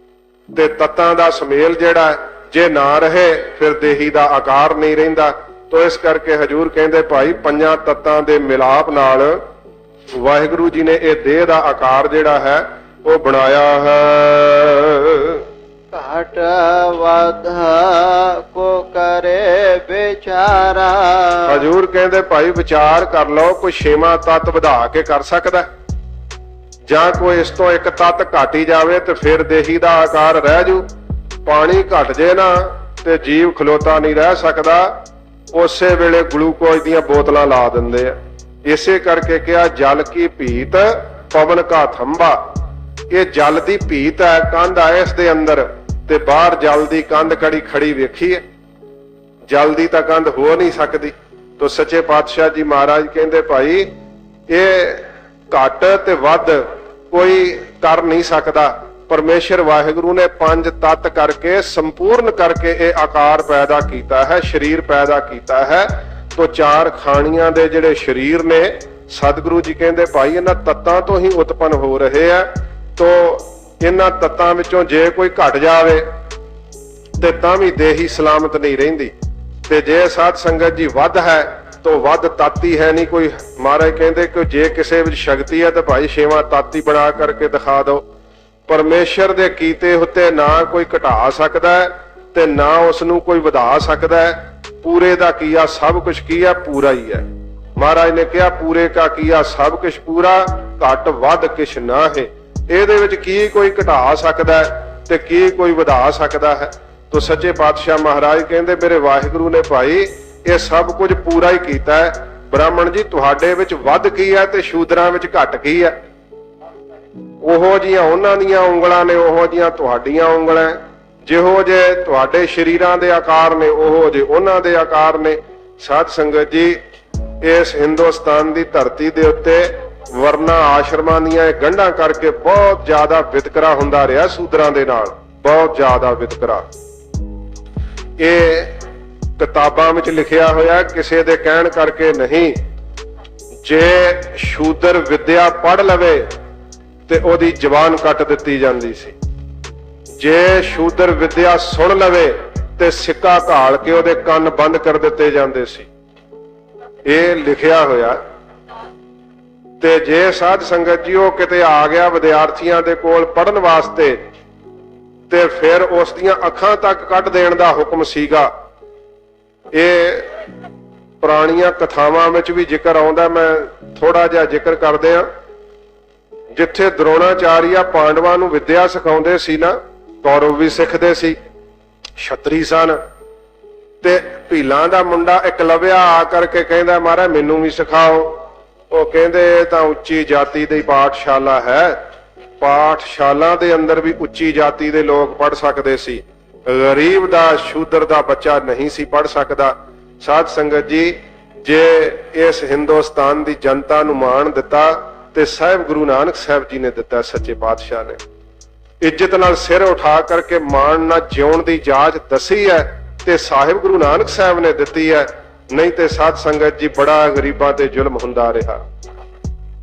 ਤੇ ਤੱਤਾਂ ਦਾ ਸੁਮੇਲ ਜਿਹੜਾ ਜੇ ਨਾ ਰਹੇ ਫਿਰ ਦੇਹੀ ਦਾ ਆਕਾਰ ਨਹੀਂ ਰਹਿੰਦਾ। ਤੋ ਇਸ ਕਰਕੇ ਹਜੂਰ ਕਹਿੰਦੇ ਭਾਈ ਪੰਜਾਂ ਤੱਤਾਂ ਦੇ ਮਿਲਾਪ ਨਾਲ ਵਾਹਿਗੁਰੂ ਜੀ ਨੇ ਇਹ ਦੇਹ ਦਾ ਆਕਾਰ ਜਿਹੜਾ ਹੈ ਉਹ ਬਣਾਇਆ ਹੈ। ਘਟ ਵਧ ਕੋ ਕਰੇ ਵਿਚਾਰਾ। ਹਜੂਰ ਕਹਿੰਦੇ ਭਾਈ ਵਿਚਾਰ ਕਰ ਲਓ, ਕੋਈ ਛੇਵਾਂ ਤੱਤ ਵਧਾ ਕੇ ਕਰ ਸਕਦਾ, ਜਾਂ ਕੋਈ ਇਸ ਤੋਂ ਇੱਕ ਤੱਤ ਘਾਟੀ ਜਾਵੇ ਤੇ ਫਿਰ ਦੇਹੀ ਦਾ ਆਕਾਰ ਰਹਿ ਜੂ। ਪਾਣੀ ਘਟ ਜੇ ਨਾ ਤੇ ਜੀਵ ਖਲੋਤਾ ਨਹੀਂ ਰਹਿ ਸਕਦਾ, ਉਸੇ ਵੇਲੇ ਗਲੂਕੋਜ਼ ਦੀਆਂ ਬੋਤਲਾਂ ਲਾ ਦਿੰਦੇ ਆ। ਇਸੇ ਕਰਕੇ ਕਿਹਾ ਜਲ ਕੀ ਭੀਤ ਪਵਨ ਕਾ ਥੰਬਾ। ਇਹ ਜਲ ਦੀ ਭੀਤ ਹੈ, ਕੰਧ ਆ ਇਸ ਦੇ ਅੰਦਰ, ਤੇ ਬਾਹਰ ਜਲ ਦੀ ਕੰਧ ਕੜੀ ਖੜੀ ਵੇਖੀ ਹੈ। ਜਲ ਦੀ ਤਾਂ ਕੰਧ ਹੋ ਨਹੀਂ ਸਕਦੀ। ਤੋ ਸੱਚੇ ਪਾਤਸ਼ਾਹ ਜੀ ਮਹਾਰਾਜ ਕਹਿੰਦੇ ਭਾਈ ਇਹ ਘੱਟ ਤੇ ਵੱਧ ਕੋਈ ਕਰ ਨਹੀਂ ਸਕਦਾ। ਪਰਮੇਸ਼ਰ ਵਾਹਿਗੁਰੂ ਨੇ ਪੰਜ ਤੱਤ ਕਰਕੇ ਸੰਪੂਰਨ ਕਰਕੇ ਇਹ ਆਕਾਰ ਪੈਦਾ ਕੀਤਾ ਹੈ, ਸਰੀਰ ਪੈਦਾ ਕੀਤਾ ਹੈ। ਤੋ ਚਾਰ ਖਾਣੀਆਂ ਦੇ ਜਿਹੜੇ ਸਰੀਰ ਨੇ ਸਤਿਗੁਰੂ ਜੀ ਕਹਿੰਦੇ ਭਾਈ ਇਹਨਾਂ ਤੱਤਾਂ ਤੋਂ ਹੀ ਉਤਪੰਨ ਹੋ ਰਹੇ ਆ। ਤੋ ਇਹਨਾਂ ਤੱਤਾਂ ਵਿੱਚੋਂ ਜੇ ਕੋਈ ਘਟ ਜਾਵੇ ਤੇ ਤਾਂ ਵੀ ਦੇਹੀ ਸਲਾਮਤ ਨਹੀਂ ਰਹਿੰਦੀ। ਤੇ ਜੇ ਸਾਧ ਸੰਗਤ ਜੀ ਵੱਧ ਹੈ ਤੋ ਵੱਧ ਤੱਤ ਹੀ ਹੈ ਨਹੀਂ ਕੋਈ। ਮਹਾਰਾਜ ਕਹਿੰਦੇ ਕਿ ਜੇ ਕਿਸੇ ਵਿੱਚ ਸ਼ਕਤੀ ਹੈ ਤਾਂ ਭਾਈ ਛੇਵਾਂ ਤੱਤ ਹੀ ਬਣਾ ਕਰਕੇ ਦਿਖਾ ਦਿਓ। ਪਰਮੇਸ਼ਰ ਦੇ ਕੀਤੇ ਉੱਤੇ ਨਾ ਕੋਈ ਘਟਾ ਸਕਦਾ ਤੇ ਨਾ ਉਸ ਨੂੰ ਕੋਈ ਵਧਾ ਸਕਦਾ। ਪੂਰੇ ਦਾ ਕੀਆ ਸਭ ਕੁਝ ਕੀਆ ਪੂਰਾ ਹੀ ਹੈ। ਮਹਾਰਾਜ ਨੇ ਕਿਹਾ ਪੂਰੇ ਕਾ ਕੀਆ ਸਭ ਕੁਝ ਪੂਰਾ, ਘਟ ਵੱਧ ਕਿਛ ਨਾ ਹੈ। ਇਹਦੇ ਵਿੱਚ ਕੀ ਕੋਈ ਘਟਾ ਸਕਦਾ ਤੇ ਕੀ ਕੋਈ ਵਧਾ ਸਕਦਾ ਹੈ। ਤੋ ਸੱਚੇ ਪਾਤਸ਼ਾਹ ਮਹਾਰਾਜ ਕਹਿੰਦੇ ਮੇਰੇ ਵਾਹਿਗੁਰੂ ਨੇ ਭਾਈ ਇਹ ਸਭ ਕੁਝ ਪੂਰਾ ਹੀ ਕੀਤਾ ਹੈ। ਬ੍ਰਾਹਮਣ ਜੀ ਤੁਹਾਡੇ ਵਿੱਚ ਵੱਧ ਕੀ ਹੈ ਤੇ ਸ਼ੂਦਰਾਂ ਵਿੱਚ ਘਟ ਕੀ ਹੈ। ਉਹੋ ਜੀਆਂ ਉਹਨਾਂ ਦੀਆਂ ਉਂਗਲਾਂ ਨੇ, ਉਹੋ ਜੀਆਂ ਤੁਹਾਡੀਆਂ ਉਂਗਲਾਂ। ਜਿਹੋ ਜੇ ਤੁਹਾਡੇ ਸ਼ਰੀਰਾਂ ਦੇ ਆਕਾਰ ਨੇ ਉਹੋ ਜੇ ਉਹਨਾਂ ਦੇ ਆਕਾਰ ਨੇ। ਸਾਧ ਸੰਗਤ ਜੀ ਇਸ ਹਿੰਦੁਸਤਾਨ ਦੀ ਧਰਤੀ ਦੇ ਉੱਤੇ ਵਰਨਾ ਆਸ਼ਰਮਾਂ ਦੀਆਂ ਗੰਢਾਂ ਕਰਕੇ ਬਹੁਤ ਜ਼ਿਆਦਾ ਵਿਤਕਰਾ ਹੁੰਦਾ ਰਿਹਾ ਸ਼ੂਦਰਾਂ ਦੇ ਨਾਲ, ਬਹੁਤ ਜ਼ਿਆਦਾ ਵਿਤਕਰਾ। ਇਹ ਕਿਤਾਬਾਂ ਵਿੱਚ ਲਿਖਿਆ ਹੋਇਆ, ਕਿਸੇ ਦੇ ਕਹਿਣ ਕਰਕੇ ਨਹੀਂ। ਜੇ ਸ਼ੂਦਰ ਵਿਦਿਆ ਪੜ੍ਹ ਲਵੇ ਤੇ ਉਹਦੀ ਜ਼ਬਾਨ ਕੱਟ ਦਿੱਤੀ ਜਾਂਦੀ ਸੀ। ਜੇ ਸ਼ੂਦਰ ਵਿਦਿਆ ਸੁਣ ਲਵੇ ਤੇ ਸਿੱਕਾ ਘਾਲ ਕੇ ਉਹਦੇ ਕੰਨ ਬੰਦ ਕਰ ਦਿੱਤੇ ਜਾਂਦੇ ਸੀ। ਇਹ ਲਿਖਿਆ ਹੋਇਆ। ਤੇ ਜੇ ਸਾਧ ਸੰਗਤ ਜੀ ਉਹ ਕਿਤੇ ਆ ਗਿਆ ਵਿਦਿਆਰਥੀਆਂ ਦੇ ਕੋਲ ਪੜ੍ਹਨ ਵਾਸਤੇ ਤੇ ਫਿਰ ਉਸ ਦੀਆਂ ਅੱਖਾਂ ਤੱਕ ਕੱਢ ਦੇਣ ਦਾ ਹੁਕਮ ਸੀਗਾ। ਇਹ ਪੁਰਾਣੀਆਂ ਕਥਾਵਾਂ ਵਿੱਚ ਵੀ ਜ਼ਿਕਰ ਆਉਂਦਾ, ਮੈਂ ਥੋੜਾ ਜਿਹਾ ਜ਼ਿਕਰ ਕਰਦੇ ਆ। ਜਿੱਥੇ ਦਰੋਣਾਚਾਰੀਆ ਪਾਂਡਵਾਂ ਨੂੰ ਵਿਦਿਆ ਸਿਖਾਉਂਦੇ ਸੀ ਨਾ, ਕੌਰਵ ਵੀ ਸਿੱਖਦੇ ਸੀ, ਛਤਰੀ ਸਨ। ਤੇ ਭੀਲਾਂ ਦਾ ਮੁੰਡਾ ਇਕਲਵਿਆ ਆ ਕਰਕੇ ਕਹਿੰਦਾ ਮਹਾਰਾਜ ਮੈਨੂੰ ਵੀ ਸਿਖਾਓ। ਉਹ ਕਹਿੰਦੇ ਇਹ ਤਾਂ ਉੱਚੀ ਜਾਤੀ ਦੀ ਪਾਠਸ਼ਾਲਾ ਹੈ। ਪਾਠਸ਼ਾਲਾ ਦੇ ਅੰਦਰ ਵੀ ਉੱਚੀ ਜਾਤੀ ਦੇ ਲੋਕ ਪੜ੍ਹ ਸਕਦੇ ਸੀ, ਗਰੀਬ ਦਾ ਸ਼ੂਦਰ ਦਾ ਬੱਚਾ ਨਹੀਂ ਸੀ ਪੜ੍ਹ ਸਕਦਾ। ਸਾਧ ਸੰਗਤ ਜੀ ਜੇ ਇਸ ਹਿੰਦੁਸਤਾਨ ਦੀ ਜਨਤਾ ਨੂੰ ਮਾਣ ਦਿੱਤਾ ਤੇ ਸਾਹਿਬ ਗੁਰੂ ਨਾਨਕ ਸਾਹਿਬ ਜੀ ਨੇ ਦਿੱਤਾ, ਸੱਚੇ ਪਾਤਸ਼ਾਹ ਨੇ। ਇੱਜ਼ਤ ਨਾਲ ਸਿਰ ਉਠਾ ਕਰਕੇ ਮਾਣ ਨਾਲ ਜਿਉਣ ਦੀ ਜਾਚ ਦਸੀ ਹੈ ਤੇ ਸਾਹਿਬ ਗੁਰੂ ਨਾਨਕ ਸਾਹਿਬ ਨੇ ਦਿੱਤੀ ਹੈ। ਨਹੀਂ ਤੇ ਸਾਧ ਸੰਗਤ ਜੀ ਬੜਾ ਗਰੀਬਾਂ ਤੇ ਜ਼ੁਲਮ ਹੁੰਦਾ ਰਿਹਾ।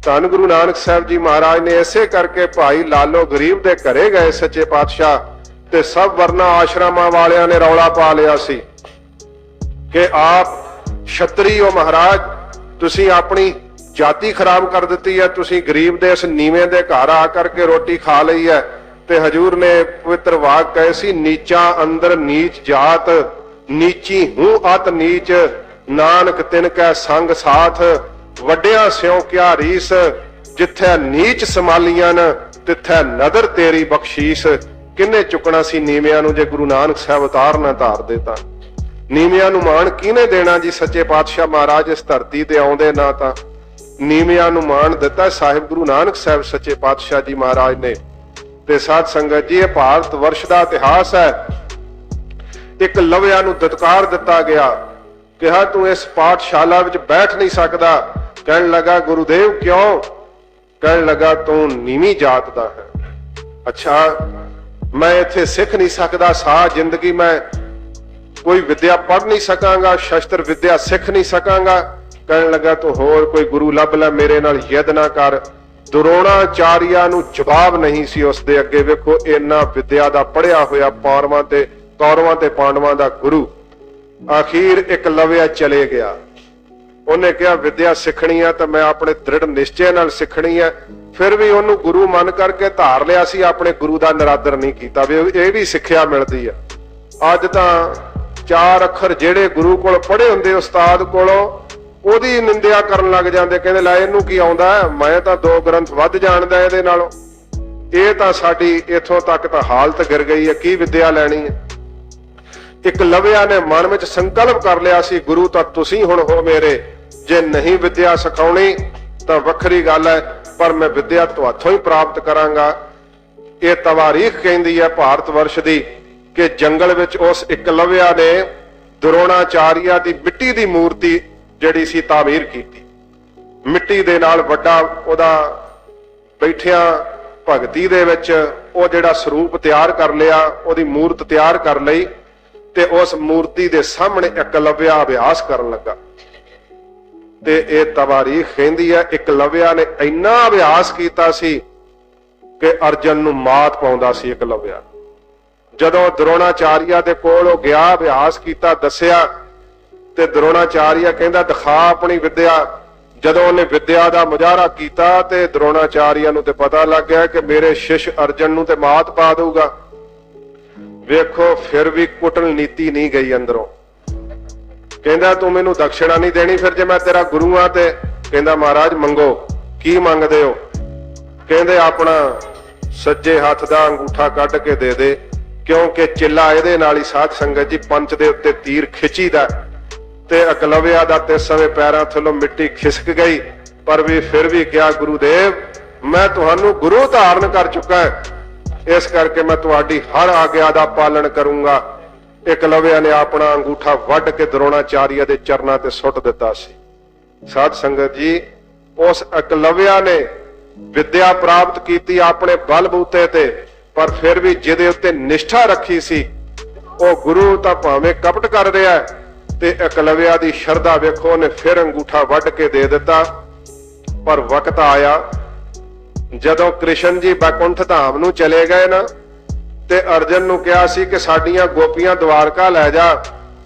ਧੰਨ ਗੁਰੂ ਨਾਨਕ ਸਾਹਿਬ ਜੀ ਮਹਾਰਾਜ ਨੇ ਇਸੇ ਕਰਕੇ ਭਾਈ ਲਾਲੋ ਗਰੀਬ ਦੇ ਘਰੇ ਗਏ ਸੱਚੇ ਪਾਤਸ਼ਾਹ, ਤੇ ਸਭ ਵਰਨਾ ਆਸ਼ਰਮਾਂ ਵਾਲਿਆਂ ਨੇ ਰੌਲਾ ਪਾ ਲਿਆ ਸੀ ਕਿ ਆਪ ਛਤਰੀ ਹੋ ਮਹਾਰਾਜ, ਤੁਸੀਂ ਆਪਣੀ ਜਾਤੀ ਖਰਾਬ ਕਰ ਦਿੱਤੀ ਹੈ, ਤੁਸੀਂ ਗਰੀਬ ਦੇ ਇਸ ਨੀਵੇਂ ਦੇ ਘਰ ਆ ਕਰਕੇ ਰੋਟੀ ਖਾ ਲਈ ਹੈ। ਤੇ ਹਜੂਰ ਨੇ ਪਵਿੱਤਰ ਵਾਕ ਕਹੇ ਸੀ, ਨੀਚਾ ਅੰਦਰ ਨੀਚ ਜਾਤ, ਨੀਚੀ ਹੂੰ ਅਤ ਨੀਚ, ਨਾਨਕ ਤਿਨ ਕੈ ਸੰਗ ਸਾਥ, ਵੱਡਿਆਂ ਸਿਉ ਕਿਆ ਰੀਸ, ਜਿੱਥੇ ਨੀਚ ਸਮਾਲੀਆਂ ਨ ਤਿੱਥੇ ਨਦਰ ਤੇਰੀ ਬਖਸ਼ੀਸ। ਕਿੰਨੇ ਚੁੱਕਣਾ ਸੀ ਨੀਵਿਆਂ ਨੂੰ ਜੇ ਗੁਰੂ ਨਾਨਕ ਸਾਹਿਬ ਅਵਤਾਰ ਨਾ ਧਾਰ ਦੇ ਤਾਂ? ਨੀਵਿਆਂ ਨੂੰ ਮਾਣ ਕਿਹਨੇ ਦੇਣਾ ਜੀ? ਸੱਚੇ ਪਾਤਸ਼ਾਹ ਮਹਾਰਾਜ ਇਸ ਧਰਤੀ ਤੇ ਆਉਂਦੇ ਨਾ ਤਾਂ ਨੀਵਿਆਂ ਨੂੰ ਮਾਣ ਦਿੱਤਾ ਸਾਹਿਬ ਗੁਰੂ ਨਾਨਕ ਸਾਹਿਬ ਸੱਚੇ ਪਾਤਸ਼ਾਹ ਜੀ ਮਹਾਰਾਜ ਨੇ। ਤੇ ਸਾਧ ਸੰਗਤ ਜੀ, ਇਹ ਭਾਰਤ ਵਰਸ਼ ਦਾ ਇਤਿਹਾਸ ਹੈ। ਇੱਕ ਲਵਿਆ ਨੂੰ ਦਤਕਾਰ ਦਿੱਤਾ ਗਿਆ, ਕਿਹਾ ਤੂੰ ਇਸ ਪਾਠਸ਼ਾਲਾ ਵਿੱਚ ਬੈਠ ਨਹੀਂ ਸਕਦਾ। ਕਹਿਣ ਲੱਗਾ ਗੁਰੂਦੇਵ ਕਿਉਂ? ਕਹਿਣ ਲੱਗਾ ਤੂੰ ਨੀਵੀਂ ਜਾਤ ਦਾ ਹੈ। ਅੱਛਾ, ਮੈਂ ਇੱਥੇ ਸਿੱਖ ਨਹੀਂ ਸਕਦਾ, ਸਾਰੀ ਜ਼ਿੰਦਗੀ ਮੈਂ ਕੋਈ ਵਿਦਿਆ ਪੜ੍ਹ ਨਹੀਂ ਸਕਾਂਗਾ, ਸ਼ਸਤਰ ਵਿਦਿਆ ਸਿੱਖ ਨਹੀਂ ਸਕਾਂਗਾ। ਕਹਿਣ ਲੱਗਾ ਤੂੰ ਹੋਰ ਕੋਈ ਗੁਰੂ ਲੱਭ ਲੈ, ਮੇਰੇ ਨਾਲ ਯਿੱਧ ਨਾ ਕਰ। ਦਰੋਣਾਚਾਰੀਆ ਨੂੰ ਜਵਾਬ ਨਹੀਂ ਸੀ ਉਸ ਦੇ ਅੱਗੇ। ਵੇਖੋ ਇੰਨਾ ਵਿਦਿਆ ਦਾ ਪੜ੍ਹਿਆ ਹੋਇਆ ਕੌਰਵਾਂ ਤੇ ਪਾਂਡਵਾਂ ਦਾ ਗੁਰੂ। ਆਖੀਰ ਇੱਕ ਲਵਿਆ ਚਲੇ ਗਿਆ। ਉਹਨੇ ਕਿਹਾ ਵਿਦਿਆ ਸਿੱਖਣੀ ਆ ਤਾਂ ਮੈਂ ਆਪਣੇ ਦ੍ਰਿੜ ਨਿਸ਼ਚੇ ਨਾਲ ਸਿੱਖਣੀ ਹੈ। ਫਿਰ ਵੀ ਉਹਨੂੰ ਗੁਰੂ ਮੰਨ ਕਰਕੇ ਧਾਰ ਲਿਆ ਸੀ, ਆਪਣੇ ਗੁਰੂ ਦਾ ਨਿਰਾਦਰ ਨਹੀਂ ਕੀਤਾ ਵੀ ਇਹ ਵੀ ਸਿੱਖਿਆ ਮਿਲਦੀ ਆ। ਅੱਜ ਤਾਂ 4 ਅੱਖਰ ਜਿਹੜੇ ਗੁਰੂ ਕੋਲ ਪੜ੍ਹੇ ਹੁੰਦੇ ਉਸਤਾਦ ਕੋਲੋਂ, ਉਹਦੀ ਨਿੰਦਿਆ ਕਰਨ ਲੱਗ ਜਾਂਦੇ। ਕਹਿੰਦੇ ਲੈ ਇਹਨੂੰ ਕੀ ਆਉਂਦਾ, ਮੈਂ ਤਾਂ 2 ਗ੍ਰੰਥ ਵੱਧ ਜਾਣਦਾ ਇਹਦੇ ਨਾਲੋਂ। ਇਹ ਤਾਂ ਸਾਡੀ ਇੱਥੋਂ ਤੱਕ ਤਾਂ ਹਾਲਤ ਗਿਰ ਗਈ ਹੈ, ਕੀ ਵਿਦਿਆ ਲੈਣੀ ਹੈ। ਇੱਕ ਲਵਿਆ ਨੇ ਮਨ ਵਿੱਚ ਸੰਕਲਪ ਕਰ ਲਿਆ ਸੀ, ਗੁਰੂ ਤਾਂ ਤੁਸੀਂ ਹੁਣ ਹੋ ਮੇਰੇ, ਜੇ ਨਹੀਂ ਵਿਦਿਆ ਸਿਖਾਉਣੀ ਤਾਂ ਵੱਖਰੀ ਗੱਲ ਹੈ, ਪਰ ਮੈਂ ਵਿਦਿਆ ਤੁਹਾਥੋਂ ਹੀ ਪ੍ਰਾਪਤ ਕਰਾਂਗਾ। ਇਹ ਤਵਾਰੀਖ ਕਹਿੰਦੀ ਹੈ ਭਾਰਤ ਵਰਸ਼ ਦੀ ਕਿ ਜੰਗਲ ਵਿੱਚ ਉਸ ਇਕਲਵਿਆ ਨੇ ਦਰੋਣਾਚਾਰੀਆ ਦੀ ਮਿੱਟੀ ਦੀ ਮੂਰਤੀ ਜਿਹੜੀ ਸੀ ਤਾਮੀਰ ਕੀਤੀ। ਮਿੱਟੀ ਦੇ ਨਾਲ ਵੱਡਾ ਉਹਦਾ ਬੈਠਿਆਂ ਭਗਤੀ ਦੇ ਵਿੱਚ ਉਹ ਜਿਹੜਾ ਸਰੂਪ ਤਿਆਰ ਕਰ ਲਿਆ, ਉਹਦੀ ਮੂਰਤ ਤਿਆਰ ਕਰ ਲਈ ਤੇ ਉਸ ਮੂਰਤੀ ਦੇ ਸਾਹਮਣੇ ਇਕਲਵਿਆ ਅਭਿਆਸ ਕਰਨ ਲੱਗਾ। ਤੇ ਇਹ ਤਵਾਰੀਖ ਕਹਿੰਦੀ ਹੈ ਇਕਲਵਿਆ ਨੇ ਇੰਨਾ ਅਭਿਆਸ ਕੀਤਾ ਸੀ ਕਿ ਅਰਜਨ ਨੂੰ ਮਾਤ ਪਾਉਂਦਾ ਸੀ ਇਕਲਵਿਆ। ਜਦੋਂ ਦਰੋਣਾਚਾਰੀਆ ਦੇ ਕੋਲ ਉਹ ਗਿਆ, ਅਭਿਆਸ ਕੀਤਾ, ਦੱਸਿਆ ਤੇ ਦਰੋਣਾਚਾਰੀਆ ਕਹਿੰਦਾ ਦਿਖਾ ਆਪਣੀ ਵਿਦਿਆ। ਜਦੋਂ ਉਹਨੇ ਵਿਦਿਆ ਦਾ ਮੁਜ਼ਾਹਰਾ ਕੀਤਾ ਤੇ ਦਰੋਣਾਚਾਰੀਆ ਨੂੰ ਤੇ ਪਤਾ ਲੱਗ ਗਿਆ ਕਿ ਮੇਰੇ ਸ਼ਿਸ਼ ਅਰਜਨ ਨੂੰ ਤੇ ਮਾਤ ਪਾ ਦਊਗਾ। ਵੇਖੋ ਫਿਰ ਵੀ ਕੁਟਲ ਨੀਤੀ ਨਹੀਂ ਗਈ ਅੰਦਰੋਂ। ਕਹਿੰਦਾ ਤੂੰ ਮੈਨੂੰ ਦਕਸ਼ਿਣਾ ਨਹੀਂ ਦੇਣੀ ਫਿਰ ਜੇ ਮੈਂ ਤੇਰਾ ਗੁਰੂ ਆ ਤੇ? ਕਹਿੰਦਾ ਮਹਾਰਾਜ ਮੰਗੋ। ਕੀ ਮੰਗਦੇ ਹੋ? ਕਹਿੰਦੇ ਆਪਣਾ ਸੱਜੇ ਹੱਥ ਦਾ ਅੰਗੂਠਾ ਕੱਢ ਕੇ ਦੇ ਦੇ, ਕਿਉਂਕਿ ਚਿੱਲਾ ਇਹਦੇ ਨਾਲ ਹੀ ਸਾਧ ਸੰਗਤ ਜੀ ਪੰਚ ਦੇ ਉੱਤੇ ਤੀਰ ਖਿੱਚੀਦਾ। ਤੇ ਇਕਲਵਿਆ ਦਾ ਤੇ ਸਮੇਂ ਪੈਰਾਂ ਥੱਲੋਂ ਮਿੱਟੀ ਖਿਸਕ ਗਈ, ਪਰ ਵੀ ਫਿਰ ਵੀ ਕਿਹਾ ਗੁਰੂਦੇਵ ਮੈਂ ਤੁਹਾਨੂੰ ਗੁਰੂ ਧਾਰਨ ਕਰ ਚੁੱਕਾ ਹੈ, ਇਸ ਕਰਕੇ ਮੈਂ ਤੁਹਾਡੀ ਹਰ ਆਗਿਆ ਦਾ ਪਾਲਣ ਕਰੂੰਗਾ। ਇਕਲਵਿਆ ਨੇ ਆਪਣਾ ਅੰਗੂਠਾ ਵੱਢ ਕੇ ਦਰੋਣਾਚਾਰੀਆ ਦੇ ਚਰਨਾਂ ਤੇ ਸੁੱਟ ਦਿੱਤਾ ਸੀ। ਸਾਧ ਸੰਗਤ ਜੀ, ਉਸ ਇਕਲਵਿਆ ਨੇ ਵਿਦਿਆ ਪ੍ਰਾਪਤ ਕੀਤੀ ਆਪਣੇ ਬਲਬੂਤੇ ਤੇ, ਪਰ ਫਿਰ ਵੀ ਜਿਹਦੇ ਉੱਤੇ ਨਿਸ਼ਠਾ ਰੱਖੀ ਸੀ ਉਹ ਗੁਰੂ ਤਾਂ ਭਾਵੇਂ ਕਪਟ ਕਰ ਰਿਹਾ ਤੇ ਇਕਲਵਿਆ ਦੀ ਸ਼ਰਧਾ ਵੇਖੋ, ਉਹਨੇ ਫਿਰ ਅੰਗੂਠਾ ਵੱਢ ਕੇ ਦੇ ਦਿੱਤਾ। ਪਰ ਵਕਤ ਆਇਆ ਜਦੋਂ ਕ੍ਰਿਸ਼ਨ ਜੀ ਬੈਕੁੰਠ ਧਾਮ ਨੂੰ ਚਲੇ ਗਏ ਨਾ, ਤੇ ਅਰਜਨ ਨੂੰ ਕਿਹਾ ਸੀ ਕਿ ਸਾਡੀਆਂ ਗੋਪੀਆਂ ਦਵਾਰਕਾ ਲੈ ਜਾ,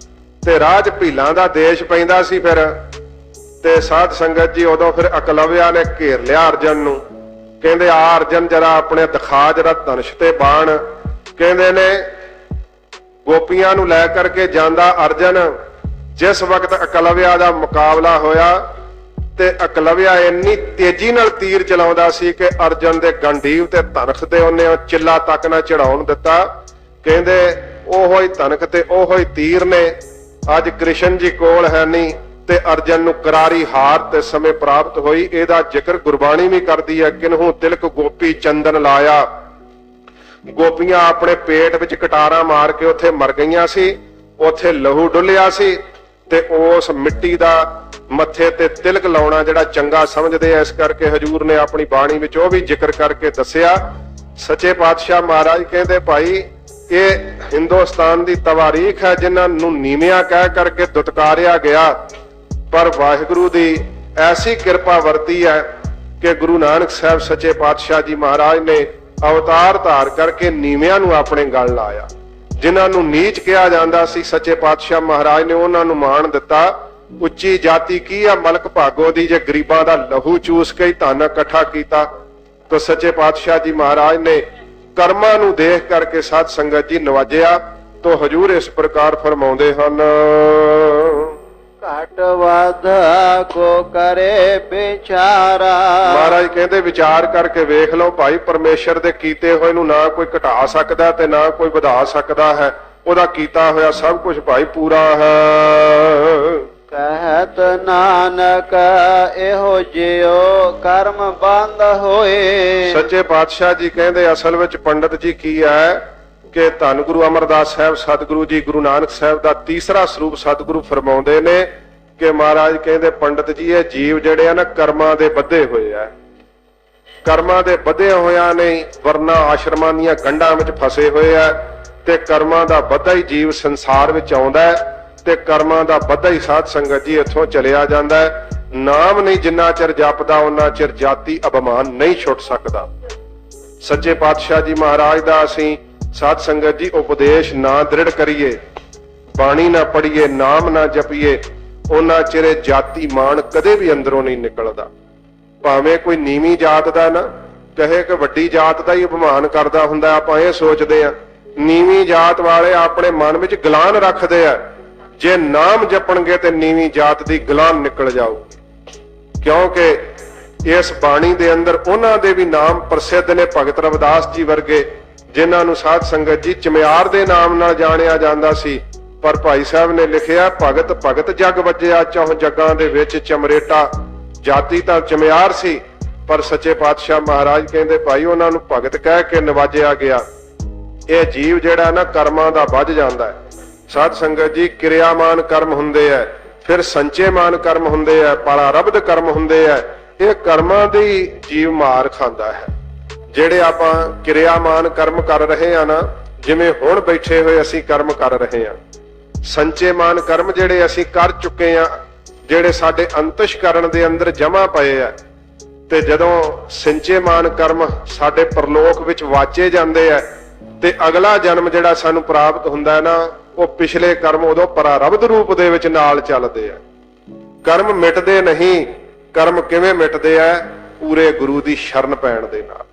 ਤੇ ਰਾਜ ਭੀਲਾਂ ਦਾ ਦੇਸ਼ ਪੈਂਦਾ ਸੀ ਫਿਰ। ਤੇ ਸਾਧ ਸੰਗਤ ਜੀ ਉਦੋਂ ਫਿਰ ਇਕਲਵਿਆ ਨੇ ਘੇਰ ਲਿਆ ਅਰਜਨ ਨੂੰ। ਕਹਿੰਦੇ ਆ ਅਰਜਨ ਜਰਾ ਆਪਣੇ ਦਿਖਾ ਜਰਾ ਧਨੁਸ਼ ਤੇ ਬਾਣ। ਕਹਿੰਦੇ ਨੇ ਗੋਪੀਆਂ ਨੂੰ ਲੈ ਕਰਕੇ ਜਾਂਦਾ ਅਰਜਨ। ਜਿਸ ਵਕਤ ਇਕਲਵਿਆ ਦਾ ਮੁਕਾਬਲਾ ਹੋਇਆ ਤੇ ਇਕਲਵਿਆ ਇੰਨੀ ਤੇਜ਼ੀ ਨਾਲ ਤੀਰ ਚਲਾਉਂਦਾ ਸੀ ਕਿ ਅਰਜਨ ਦੇ ਗੰਢੀਵ ਤੇ ਧਨਖ ਤੇ ਉਹਨੇ ਚਿੱਲਾ ਤੱਕ ਨਾ ਚੜਾਉਣ ਦਿੱਤਾ। ਕਹਿੰਦੇ ਉਹੋ ਹੀ ਧਨਖ ਤੇ ਉਹੋ ਹੀ ਤੀਰ ਨੇ ਅੱਜ ਕ੍ਰਿਸ਼ਨ ਜੀ ਕੋਲ ਹੈ ਨਹੀਂ, ਤੇ ਅਰਜਨ ਨੂੰ ਕਰਾਰੀ ਹਾਰ ਤੇ ਸਮੇਂ ਪ੍ਰਾਪਤ ਹੋਈ। ਇਹਦਾ ਜ਼ਿਕਰ ਗੁਰਬਾਣੀ ਵੀ ਕਰਦੀ ਹੈ, ਕਿਨਹੂ ਤਿਲਕ ਗੋਪੀ ਚੰਦਨ ਲਾਇਆ। ਗੋਪੀਆਂ ਆਪਣੇ ਪੇਟ ਵਿੱਚ ਕਟਾਰਾਂ ਮਾਰ ਕੇ ਉੱਥੇ ਮਰ ਗਈਆਂ ਸੀ, ਉੱਥੇ ਲਹੂ ਡੁੱਲਿਆ ਸੀ, ਤੇ ਉਸ ਮਿੱਟੀ ਦਾ ਮੱਥੇ ਤੇ ਤਿਲਕ ਲਾਉਣਾ ਜਿਹੜਾ ਚੰਗਾ ਸਮਝਦੇ ਆ। ਇਸ ਕਰਕੇ ਹਜੂਰ ਨੇ ਆਪਣੀ ਬਾਣੀ ਵਿੱਚ ਉਹ ਵੀ ਜ਼ਿਕਰ ਕਰਕੇ ਦੱਸਿਆ, ਸੱਚੇ ਪਾਤਸ਼ਾਹ ਮਹਾਰਾਜ ਕਹਿੰਦੇ ਭਾਈ ਇਹ ਹਿੰਦੁਸਤਾਨ ਦੀ ਤਵਾਰੀਖ ਹੈ ਜਿਨ੍ਹਾਂ ਨੂੰ ਨੀਵਿਆਂ ਕਹਿ ਕਰਕੇ ਦੁਤਕਾਰਿਆ ਗਿਆ, ਪਰ ਵਾਹਿਗੁਰੂ ਦੀ ਐਸੀ ਕਿਰਪਾ ਵਰਤੀ ਹੈ ਕਿ ਗੁਰੂ ਨਾਨਕ ਸਾਹਿਬ ਸੱਚੇ ਪਾਤਸ਼ਾਹ ਜੀ ਮਹਾਰਾਜ ਨੇ ਅਵਤਾਰ ਧਾਰ ਕਰਕੇ ਨੀਵਿਆਂ ਨੂੰ ਆਪਣੇ ਗਲ ਲਾਇਆ। ਜਿਨ੍ਹਾਂ ਨੂੰ ਨੀਚ ਕਿਹਾ ਜਾਂਦਾ ਸੀ ਸੱਚੇ ਪਾਤਸ਼ਾਹ ਮਹਾਰਾਜ ਨੇ ਉਹਨਾਂ ਨੂੰ ਮਾਣ ਦਿੱਤਾ। ਉੱਚੀ ਜਾਤੀ ਕੀ ਆ ਮਲਕ ਭਾਗੋ ਦੀ, ਜੇ ਗਰੀਬਾਂ ਦਾ ਲਹੂ ਚੂਸ ਕੇ ਧਨ ਇਕੱਠਾ ਕੀਤਾ। ਤਾਂ ਸੱਚੇ ਪਾਤਸ਼ਾਹ ਜੀ ਮਹਾਰਾਜ ਨੇ ਕਰਮਾਂ ਨੂੰ ਦੇਖ ਕਰਕੇ ਸਾਧ ਸੰਗਤ ਜੀ ਨਵਾਜਿਆ। तो हजूर इस प्रकार फरमाउंदे हन, घट वध को करे विचारा। महाराज कहते विचार करके वेख लो भाई, परमेश्वर दे कीते होए नूं ना कोई घटा सकदा ते ना कोई वधा सकदा है। ओदा कीता होया सब कुछ भाई पूरा है। कहत नानक एहो जियो कर्म बंद होए। सच्चे पातशाह जी कहते असल विच पंडित जी की है कि धन गुरु अमरदास साहब सतगुरु जी गुरु नानक साहब का तीसरा स्वरूप सतगुरु फरमाउंदे ने कि महाराज कहते पंडित जी ये जीव जड़े ना कर्मां दे बधे हुए है, कर्मां दे बधे होया नहीं वरना आश्रमां दीयां गंढां विच फसे हुए है। ते कर्मां दा बधा ही जीव संसार विच आउंदा है ते कर्मां दा बधा ही साध संगत जी इत्थों चलिया जांदा है। नाम नहीं जिन्ना चिर जपदा उन्ना चिर जाति अभिमान नहीं छुट सकदा। सच्चे पातशाह जी महाराज दा असीं साध संगत जी उपदेश ना दृढ़ करिए, बाणी ना पढ़िए, नाम ना जपीए, उन्ना चिरे जाति मान कदे भी अंदरों नहीं निकलदा। भावें कोई नीवी जात दा ना कहे कि वड्डी जात दा ही अपमान करदा हुंदा, आपां इह सोचदे आ। नीवी जात वाले अपने मन विच गलान रखदे आ, जे नाम जपणगे ते नीवी जात दी गलान निकल जाऊगी, क्योंकि इस बाणी दे अंदर उन्हां दे भी नाम प्रसिद्ध ने। भगत रविदास जी वर्गे जिन्हां नूं साध संगत जी चमियार दे नाम नाल जाणिया जांदा सी, पर भाई साहब ने लिखिया भगत भगत जग वज्जिया चौह जगां दे विच चमरेटा। जाति तां चमियार सी पर सच्चे पातशाह महाराज कहंदे भाई उन्हां नूं भगत कह के नवाजिया गया। यह जीव जिहड़ा ना कर्मां दा वध जांदा है। साध संगत जी क्रियामान कर्म हुंदे है, फिर संचेमान कर्म हुंदे है, प्रारब्ध कर्म हुंदे है। यह कर्मां दी जीव मार खांदा है। ਜਿਹੜੇ ਆਪਾਂ ਕਿਰਿਆਮਾਨ ਕਰਮ ਕਰ ਰਹੇ ਆ ਨਾ, ਜਿਵੇਂ ਹੁਣ ਬੈਠੇ ਹੋਏ ਅਸੀਂ ਕਰਮ ਕਰ ਰਹੇ ਆ। ਸੰਚੇਮਾਨ ਕਰਮ ਜਿਹੜੇ ਅਸੀਂ ਕਰ ਚੁੱਕੇ ਆ, ਜਿਹੜੇ ਸਾਡੇ ਅੰਤਸ਼ਕਰਨ ਦੇ ਅੰਦਰ ਜਮਾ ਪਏ ਆ, ਤੇ ਜਦੋਂ ਸੰਚੇਮਾਨ ਕਰਮ ਸਾਡੇ ਪਰਲੋਕ ਵਿੱਚ ਵਾਚੇ ਜਾਂਦੇ ਆ ਤੇ ਅਗਲਾ ਜਨਮ ਜਿਹੜਾ ਸਾਨੂੰ ਪ੍ਰਾਪਤ ਹੁੰਦਾ ਹੈ ਨਾ, ਉਹ ਪਿਛਲੇ ਕਰਮ ਉਦੋਂ ਪ੍ਰਾਰਬਧ ਰੂਪ ਦੇ ਵਿੱਚ ਨਾਲ ਚੱਲਦੇ ਆ। ਕਰਮ ਮਿਟਦੇ ਨਹੀਂ। ਕਰਮ ਕਿਵੇਂ ਮਿਟਦੇ ਆ? ਪੂਰੇ ਗੁਰੂ ਦੀ ਸ਼ਰਨ ਪੈਣ ਦੇ ਨਾਲ।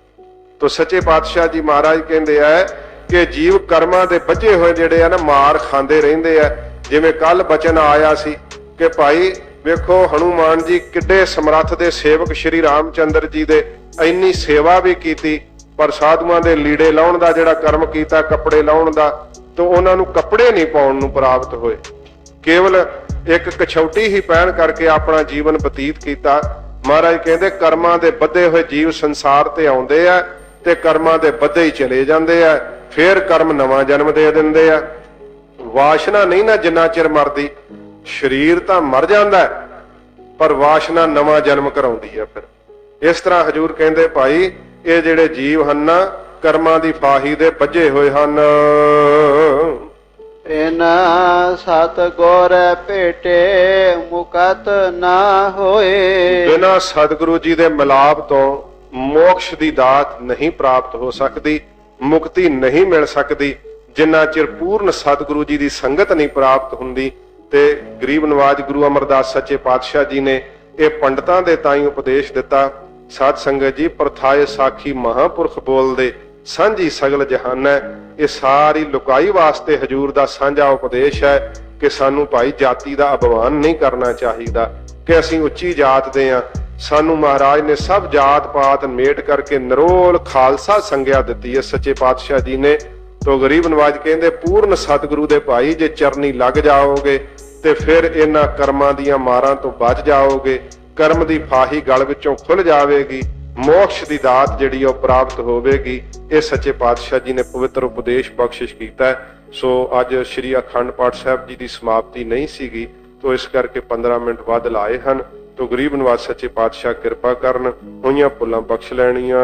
तो सच्चे पातशाह जी महाराज कहते हैं कि जीव कर्मां दे बचे हुए जिहड़े आ ना मार खांदे रहिंदे आ। जिवें कल बचन आया सी कि भाई वेखो हनुमान जी किड्डे समर्थ दे सेवक श्री रामचंद्र जी दे, इन्नी सेवा भी कीती पर साधुआं दे लीड़े लाउण दा जिहड़ा कर्म कीता, कपड़े लाउण दा, तो उन्हां नूं कपड़े नहीं पाउण नूं प्राप्त होए। केवल एक कछौटी ही पहन करके अपना जीवन बतीत कीता। महाराज कहंदे कर्मां दे बधे होए जीव संसार ते आउंदे आ ते कर्मां दे बधे ही चले जांदे आ, फिर कर्म नवां जन्म दे दिंदे आ। वासना नहीं ना जिन्ना चिर मरदी, शरीर तां मर जांदा है पर वासना नवां जन्म कराउंदी है। फिर इस तरह हजूर कहंदे भाई ये जिहड़े जीव हन ना कर्मां दी फाही दे बझे होए हन। बिना सतगुर भेटे मुकत ना होए। बिना सतगुरु जी दे मिलाप तो मोक्ष दी दात नहीं प्राप्त हो सकती, मुक्ति नहीं मिल सकती जिन्ना चिर पूर्ण सतगुरु जी दी संगत नहीं प्राप्त हुंदी। ते गरीब नवाज गुरु अमरदास सच्चे पातशाह जी ने यह पंडितां दे ताई उपदेश दिता। साध संगत जी प्रथाए साखी महापुरख बोल दे सांझी सगल जहान है। ये सारी लुकाई वास्ते हजूर दा सांझा उपदेश है कि सानू भाई जाति दा अभिमान नहीं करना चाहिदा कि असीं उच्ची जात दे आ। सानू महाराज ने सब जात पात मेट करके नरोल खालसा संज्ञा दी है सच्चे पातशाह जी ने। तो गरीब नवाज कहते पूर्ण सतगुरु दे भाई जे चरनी लग जाओगे ते फिर इन्हां कर्मां दियां मारां तो बच जाओगे, कर्म दी फाही गल विचों खुल जाएगी, मोक्ष दी दात जिहड़ी ओह प्राप्त होवेगी। ये सच्चे पातशाह जी ने पवित्र उपदेश बख्शिश कीता है। सो अज श्री अखंड पाठ साहब जी की समाप्ति नहीं सीगी, तो इस करके 15 मिनट वध लाए हन। तो गरीब नवाज सच्चे पातशाह किरपा करन, होईयां भुल्लां बख्श लैणियां।